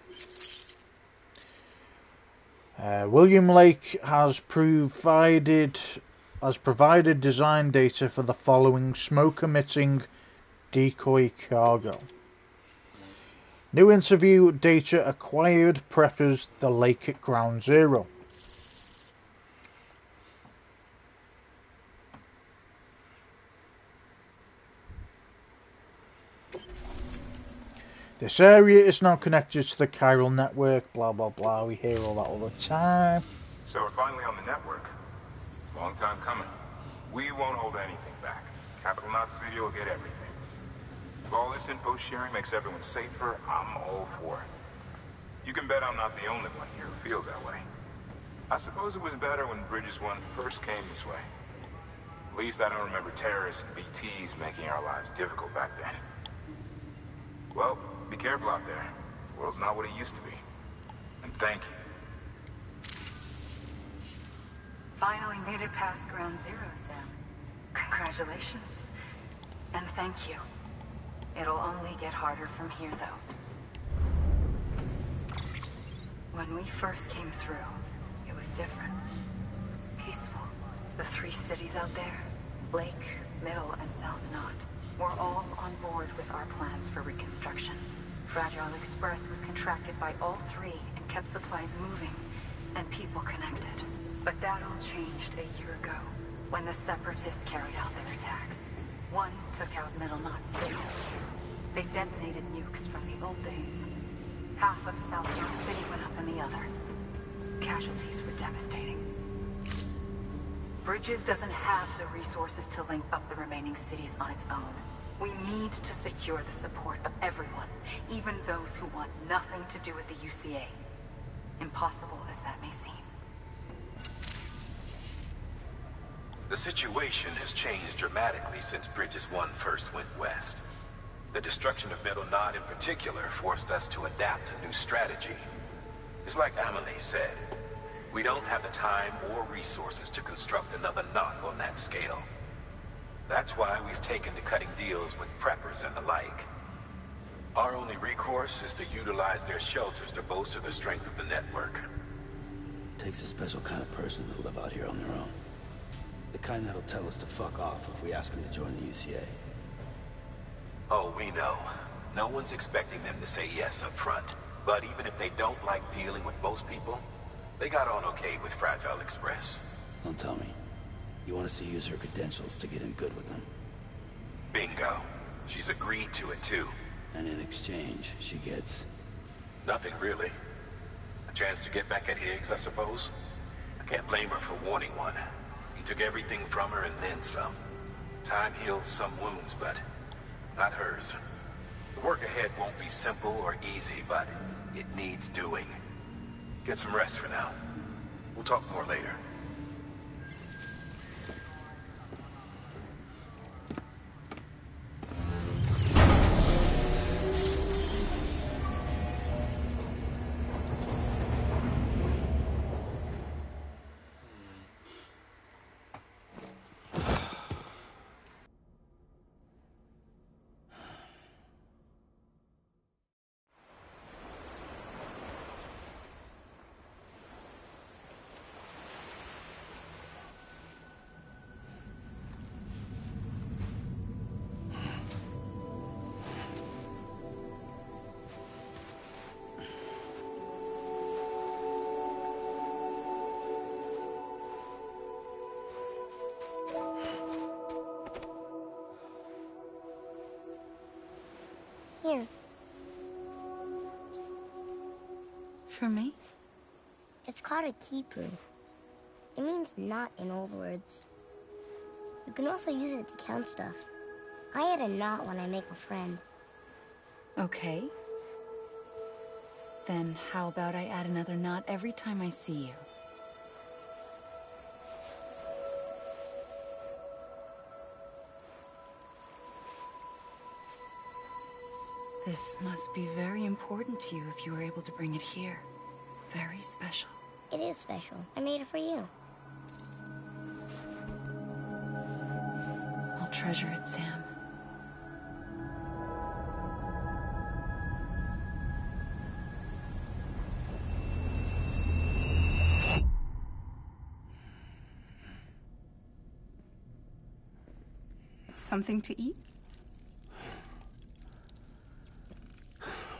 William Lake has provided design data for the following smoke-emitting decoy cargo. New interview data acquired preppers the lake at Ground Zero. This area is now connected to the chiral network, blah blah blah, we hear all that all the time. So we're finally on the network. Long time coming. We won't hold anything back. Capital Knot City will get everything. If all this info sharing makes everyone safer, I'm all for it. You can bet I'm not the only one here who feels that way. I suppose it was better when Bridges 1 first came this way. At least I don't remember terrorists and BTs making our lives difficult back then. Well, be careful out there. The world's not what it used to be. And thank you. Finally made it past Ground Zero, Sam. Congratulations. And thank you. It'll only get harder from here, though. When we first came through, it was different. Peaceful. The 3 cities out there, Lake, Middle, and South Knot, were all on board with our plans for reconstruction. Fragile Express was contracted by all 3 and kept supplies moving and people connected. But that all changed a year ago, when the Separatists carried out their attacks. One took out Middle Knot City. They detonated nukes from the old days. Half of South Knot City went up in the other. Casualties were devastating. Bridges doesn't have the resources to link up the remaining cities on its own. We need to secure the support of everyone, even those who want nothing to do with the UCA. Impossible as that may seem. The situation has changed dramatically since Bridges 1 first went west. The destruction of Middle Knot in particular forced us to adapt a new strategy. It's like Amelie said, we don't have the time or resources to construct another knot on that scale. That's why we've taken to cutting deals with preppers and the like. Our only recourse is to utilize their shelters to bolster the strength of the network. Takes a special kind of person to live out here on their own. The kind that'll tell us to fuck off if we ask them to join the UCA. Oh, we know. No one's expecting them to say yes up front. But even if they don't like dealing with most people, they got on okay with Fragile Express. Don't tell me. You want us to use her credentials to get in good with them? Bingo. She's agreed to it too. And in exchange, she gets... Nothing really. A chance to get back at Higgs, I suppose. I can't blame her for wanting one. He took everything from her and then some. Time heals some wounds, but not hers. The work ahead won't be simple or easy, but it needs doing. Get some rest for now. We'll talk more later. Here. For me? It's called a keeper. It means knot in old words. You can also use it to count stuff. I add a knot when I make a friend. Okay. Then how about I add another knot every time I see you? This must be very important to you if you were able to bring it here. Very special. It is special. I made it for you. I'll treasure it, Sam. Something to eat?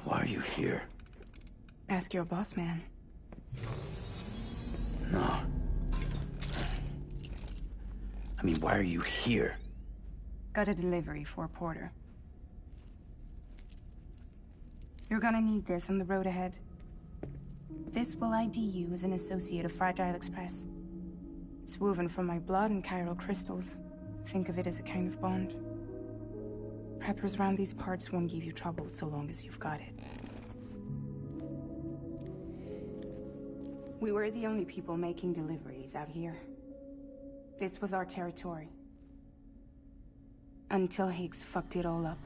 Why are you here? Ask your boss man. No. I mean, why are you here? Got a delivery for Porter. You're gonna need this on the road ahead. This will ID you as an associate of Fragile Express. It's woven from my blood and chiral crystals. Think of it as a kind of bond. Preppers around these parts won't give you trouble so long as you've got it. We were the only people making deliveries out here. This was our territory. Until Higgs fucked it all up.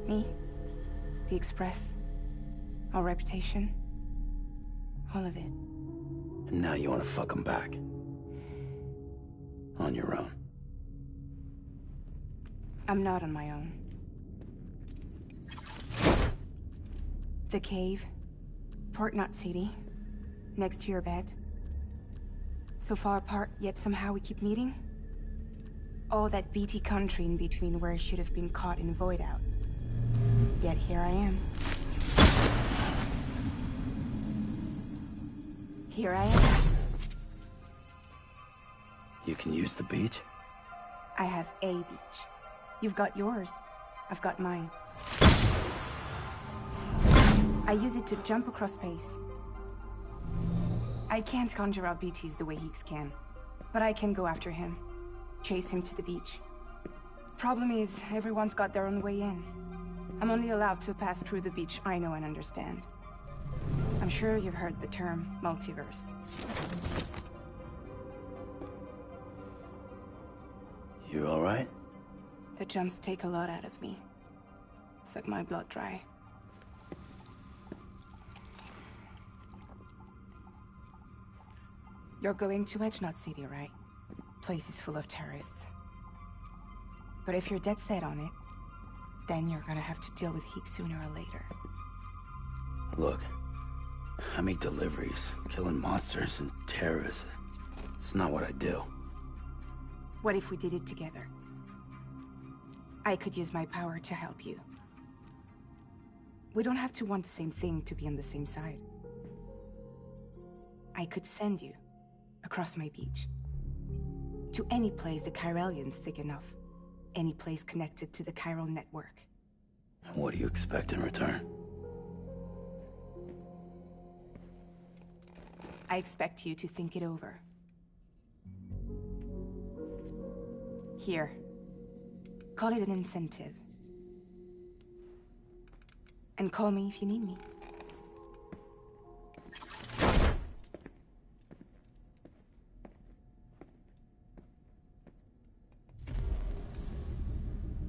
Me, the Express, our reputation, all of it. And now you want to fuck him back. On your own. I'm not on my own. The cave, Port Knot City, next to your bed. So far apart, yet somehow we keep meeting. All that BT country in between where I should have been caught in Void Out. Yet here I am. Here I am. You can use the beach? I have a beach. You've got yours. I've got mine. I use it to jump across space. I can't conjure up BTs the way Higgs can, but I can go after him. Chase him to the beach. Problem is, everyone's got their own way in. I'm only allowed to pass through the beach I know and understand. I'm sure you've heard the term multiverse. You alright? The jumps take a lot out of me. Suck my blood dry. You're going to Edge Knot City, right? Place is full of terrorists. But if you're dead set on it, then you're gonna have to deal with Higgs sooner or later. Look, I make deliveries, killing monsters and terrorists. It's not what I do. What if we did it together? I could use my power to help you. We don't have to want the same thing to be on the same side. I could send you across my beach. To any place the Chiralian's thick enough. Any place connected to the chiral network. And what do you expect in return? I expect you to think it over. Here. Call it an incentive. And call me if you need me.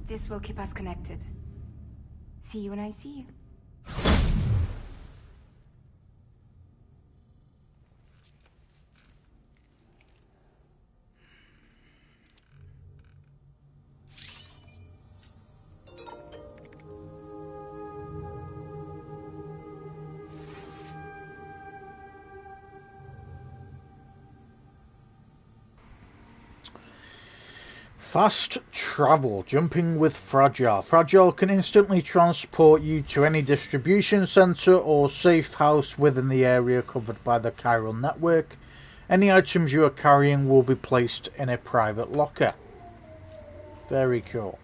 This will keep us connected. See you when I see you. Fast travel, jumping with Fragile. Fragile can instantly transport you to any distribution center or safe house within the area covered by the chiral network. Any items you are carrying will be placed in a private locker. Very cool.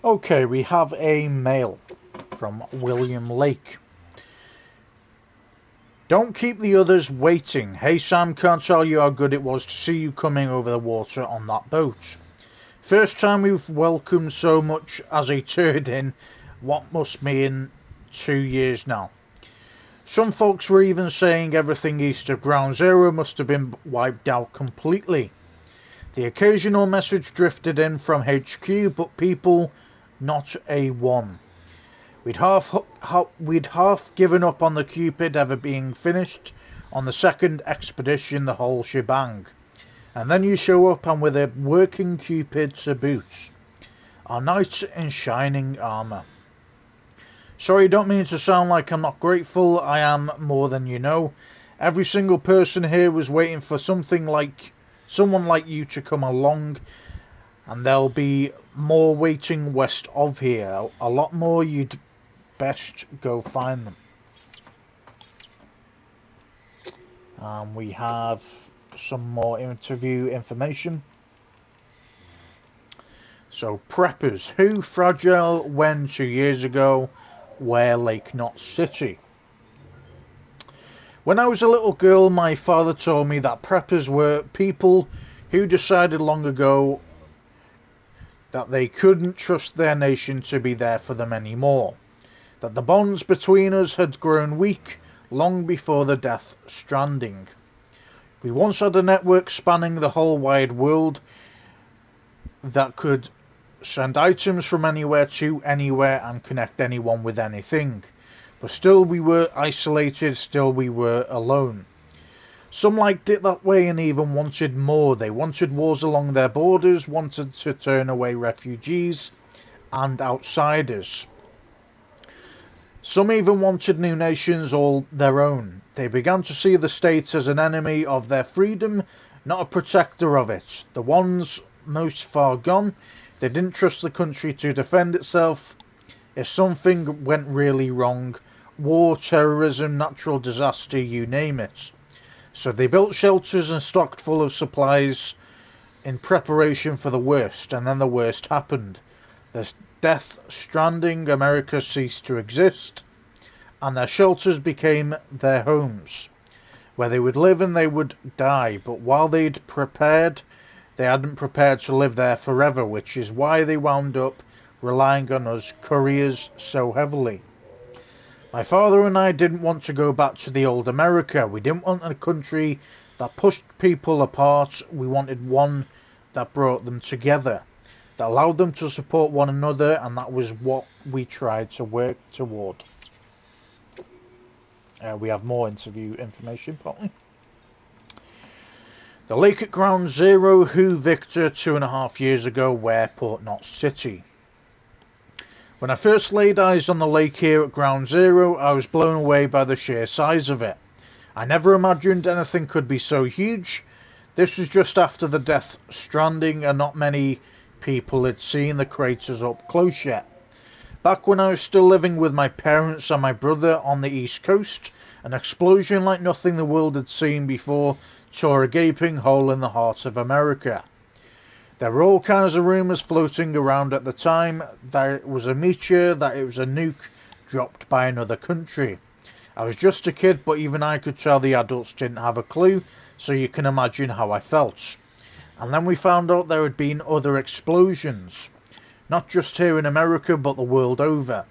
Okay, we have a mail from William Lake. Don't keep the others waiting. Hey Sam, can't tell you how good it was to see you coming over the water on that boat. First time we've welcomed so much as a turd in what must be in 2 years now. Some folks were even saying everything east of Ground Zero must have been wiped out completely. The occasional message drifted in from HQ, but people, not a one. We'd half given up on the Cupid ever being finished on the second expedition, the whole shebang. And then you show up and with a working Cupid to boot. Our knight in shining armour. Sorry, don't mean to sound like I'm not grateful. I am more than you know. Every single person here was waiting for someone like you to come along, and there'll be more waiting west of here. A lot more. You'd best go find them. We have some more interview information. So, preppers. Who fragile when 2 years ago? Where Lake Knot City? When I was a little girl, my father told me that preppers were people who decided long ago that they couldn't trust their nation to be there for them anymore. That the bonds between us had grown weak long before the Death Stranding. We once had a network spanning the whole wide world that could send items from anywhere to anywhere and connect anyone with anything. But still we were isolated, still we were alone. Some liked it that way and even wanted more. They wanted wars along their borders, wanted to turn away refugees and outsiders. Some even wanted new nations all their own. They began to see the state as an enemy of their freedom, not a protector of it. The ones most far gone, they didn't trust the country to defend itself if something went really wrong. War, terrorism, natural disaster, you name it. So they built shelters and stocked full of supplies in preparation for the worst, and then the worst happened. The Death Stranding, America ceased to exist, and their shelters became their homes, where they would live and they would die. But while they'd prepared, they hadn't prepared to live there forever, which is why they wound up relying on us couriers so heavily. My father and I didn't want to go back to the old America. We didn't want a country that pushed people apart. We wanted one that brought them together, that allowed them to support one another, and that was what we tried to work toward. We have more interview information, probably. The lake at Ground Zero, who Victor 2.5 years ago, where Port Knot City. When I first laid eyes on the lake here at Ground Zero, I was blown away by the sheer size of it. I never imagined anything could be so huge. This was just after the Death Stranding, and not many people had seen the craters up close yet. Back when I was still living with my parents and my brother on the East Coast, an explosion like nothing the world had seen before tore a gaping hole in the heart of America. There were all kinds of rumours floating around at the time that it was a meteor, that it was a nuke dropped by another country. I was just a kid, but even I could tell the adults didn't have a clue, so you can imagine how I felt. And then we found out there had been other explosions, not just here in America, but the world over.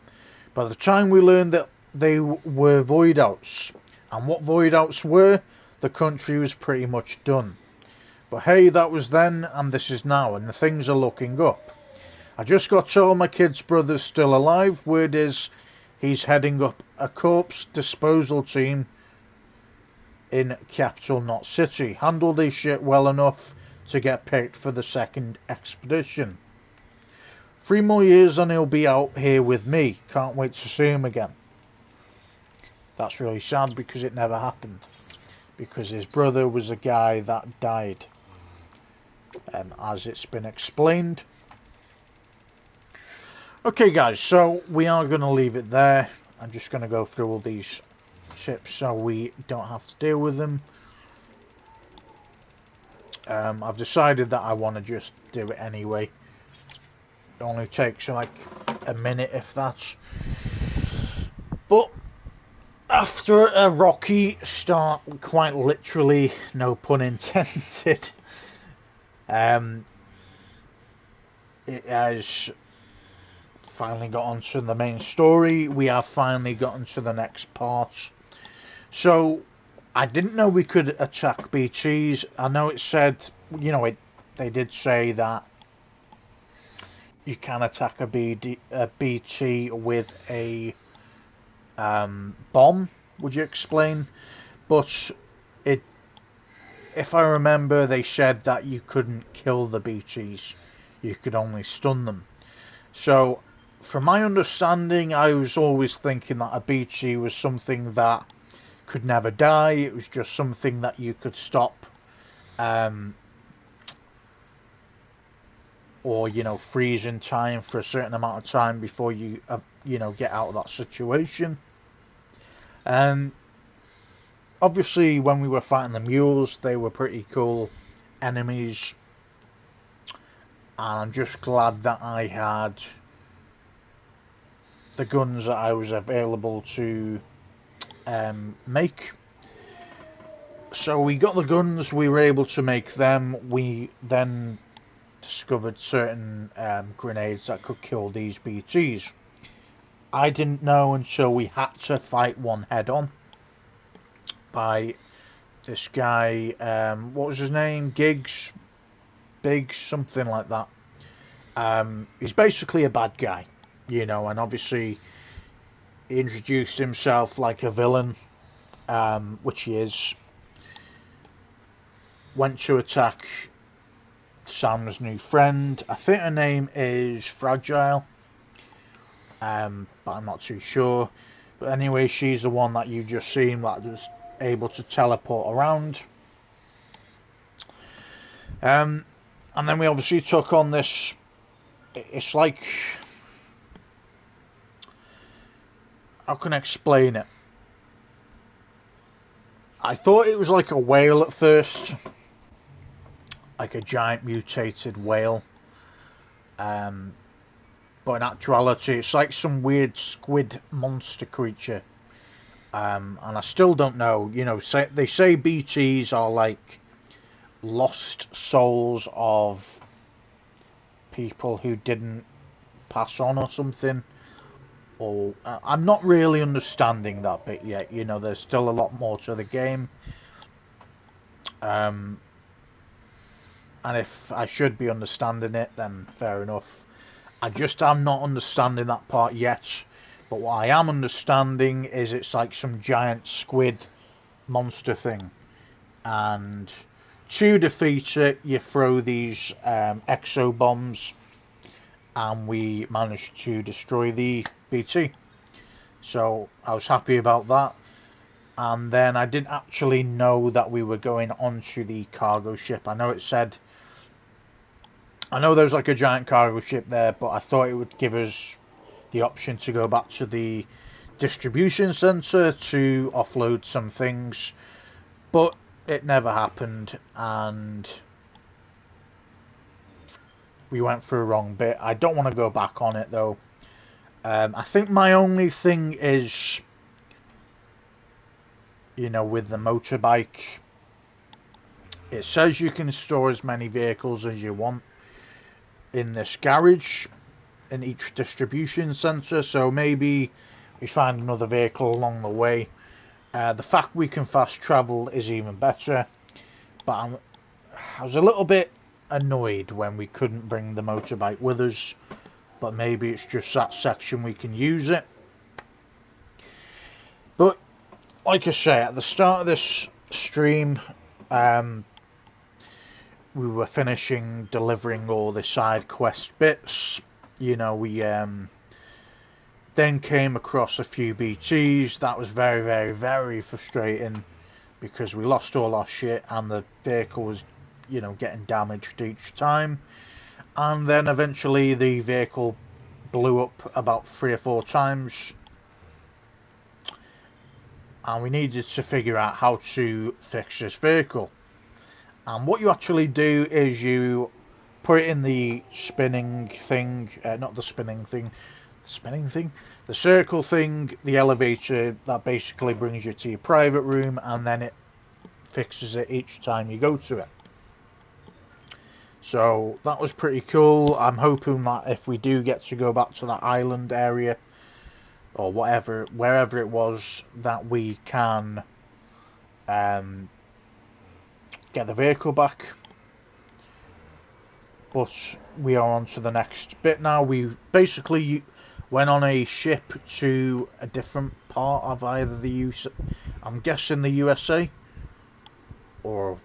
By the time we learned that they were void outs, and what void outs were, the country was pretty much done. But hey, that was then, and this is now, and the things are looking up. I just got told my kid's brother's still alive. Word is he's heading up a corpse disposal team in Capital Knot City. Handled his shit well enough to get picked for the second expedition. 3 more years and he'll be out here with me. Can't wait to see him again. That's really sad because it never happened. Because his brother was a guy that died. As it's been explained. Okay guys, so we are going to leave it there. I'm just going to go through all these tips so we don't have to deal with them. I've decided that I want to just do it anyway. It only takes like a minute if that's. But after a rocky start, quite literally, no pun intended, it has finally got onto the main story. We have finally gotten to the next part. So I didn't know we could attack BTs. I know it said, you know, they did say that you can attack a BT with a bomb. Would you explain? But if I remember, they said that you couldn't kill the BTs. You could only stun them. So, from my understanding, I was always thinking that a BT was something that could never die. It was just something that you could stop, or, you know, freeze in time for a certain amount of time before you, you know, get out of that situation. And obviously, when we were fighting the mules, they were pretty cool enemies. And I'm just glad that I had the guns that I was available to make. So we got the guns, we were able to make them. We then discovered certain grenades that could kill these BTs. I didn't know until we had to fight one head on by this guy, what was his name? Biggs, something like that. He's basically a bad guy, you know, and obviously he introduced himself like a villain, which he is. Went to attack Sam's new friend. I think her name is Fragile, but I'm not too sure. But anyway, she's the one that you just seen that was able to teleport around. And then we obviously took on this. It's like, how can I explain it? I thought it was like a whale at first, like a giant mutated whale. But in actuality, it's like some weird squid monster creature. And I still don't know. You know, they say BTs are like lost souls of people who didn't pass on or something. Or I'm not really understanding that bit yet. You know, there's still a lot more to the game. And if I should be understanding it, then fair enough. I'm not understanding that part yet. But what I am understanding is it's like some giant squid monster thing. And to defeat it, you throw these exo bombs. And we managed to destroy the BT. So I was happy about that. And then I didn't actually know that we were going onto the cargo ship. I know there's like a giant cargo ship there, but I thought it would give us the option to go back to the distribution center to offload some things. But it never happened, and we went through a wrong bit. I don't want to go back on it though. I think my only thing is, you know, with the motorbike, it says you can store as many vehicles as you want in this garage in each distribution center, so maybe we find another vehicle along the way. The fact we can fast travel is even better, but I was a little bit annoyed when we couldn't bring the motorbike with us, but maybe it's just that section we can use it. But like I say, at the start of this stream, we were finishing delivering all the side quest bits. You know, we then came across a few BTs. That was very, very, very frustrating because we lost all our shit and the vehicle was, you know, getting damaged each time. And then eventually the vehicle blew up about 3 or 4 times. And we needed to figure out how to fix this vehicle. And what you actually do is you put it in the spinning thing, not the spinning thing, the circle thing, the elevator that basically brings you to your private room, and then it fixes it each time you go to it. So that was pretty cool. I'm hoping that if we do get to go back to that island area, or whatever, wherever it was, that we can get the vehicle back. But we are on to the next bit now. We basically went on a ship to a different part of either the I'm guessing the USA, or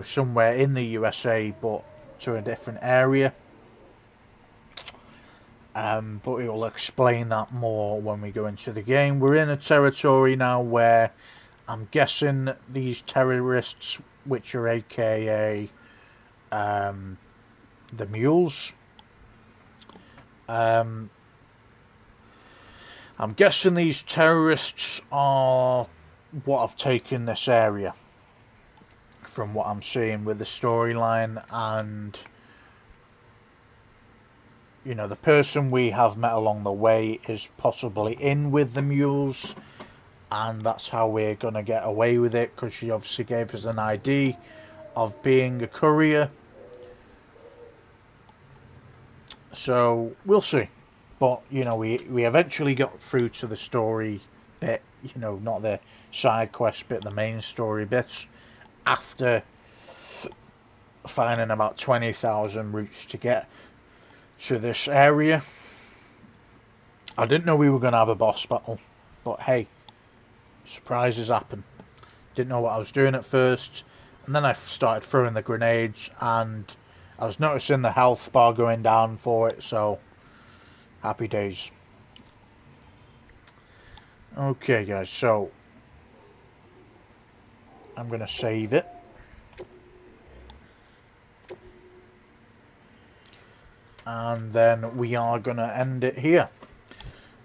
somewhere in the USA, but to a different area. But it will explain that more when we go into the game. We're in a territory now where I'm guessing these terrorists, which are AKA the mules. I'm guessing these terrorists are what have taken this area, from what I'm seeing with the storyline, and the person we have met along the way is possibly in with the mules, and that's how we're going to get away with it, because she obviously gave us an ID of being a courier. So we'll see. But we eventually got through to the story bit, not the side quest bit, the main story bits, after finding about 20,000 routes to get to this area. I didn't know we were going to have a boss battle, but hey, surprises happen. Didn't know what I was doing at first, and then I started throwing the grenades, and I was noticing the health bar going down for it, so happy days. Okay guys, so I'm going to save it. And then we are going to end it here.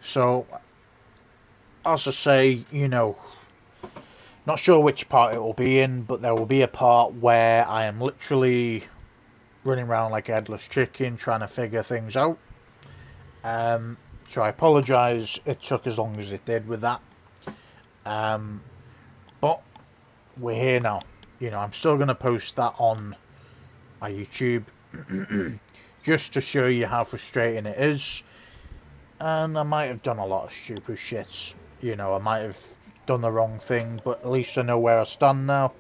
So, as I say, not sure which part it will be in, but there will be a part where I am literally running around like a headless chicken trying to figure things out. So I apologise it took as long as it did with that. But we're here now. I'm still going to post that on my YouTube just to show you how frustrating it is. And I might have done a lot of stupid shit. I might have done the wrong thing, but at least I know where I stand now.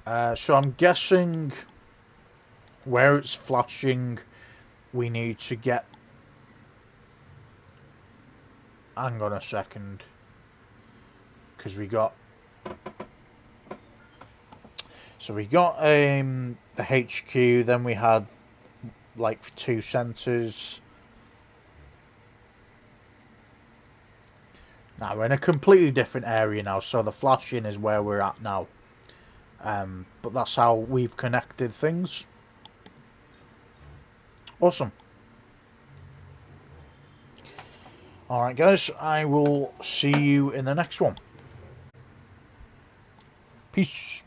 So I'm guessing where it's flashing, we need to get... Hang on a second. Because we got... So we got the HQ, then we had like 2 centres. Now we're in a completely different area now, so the flashing is where we're at now. But that's how we've connected things. Awesome. Alright guys, I will see you in the next one. Peace.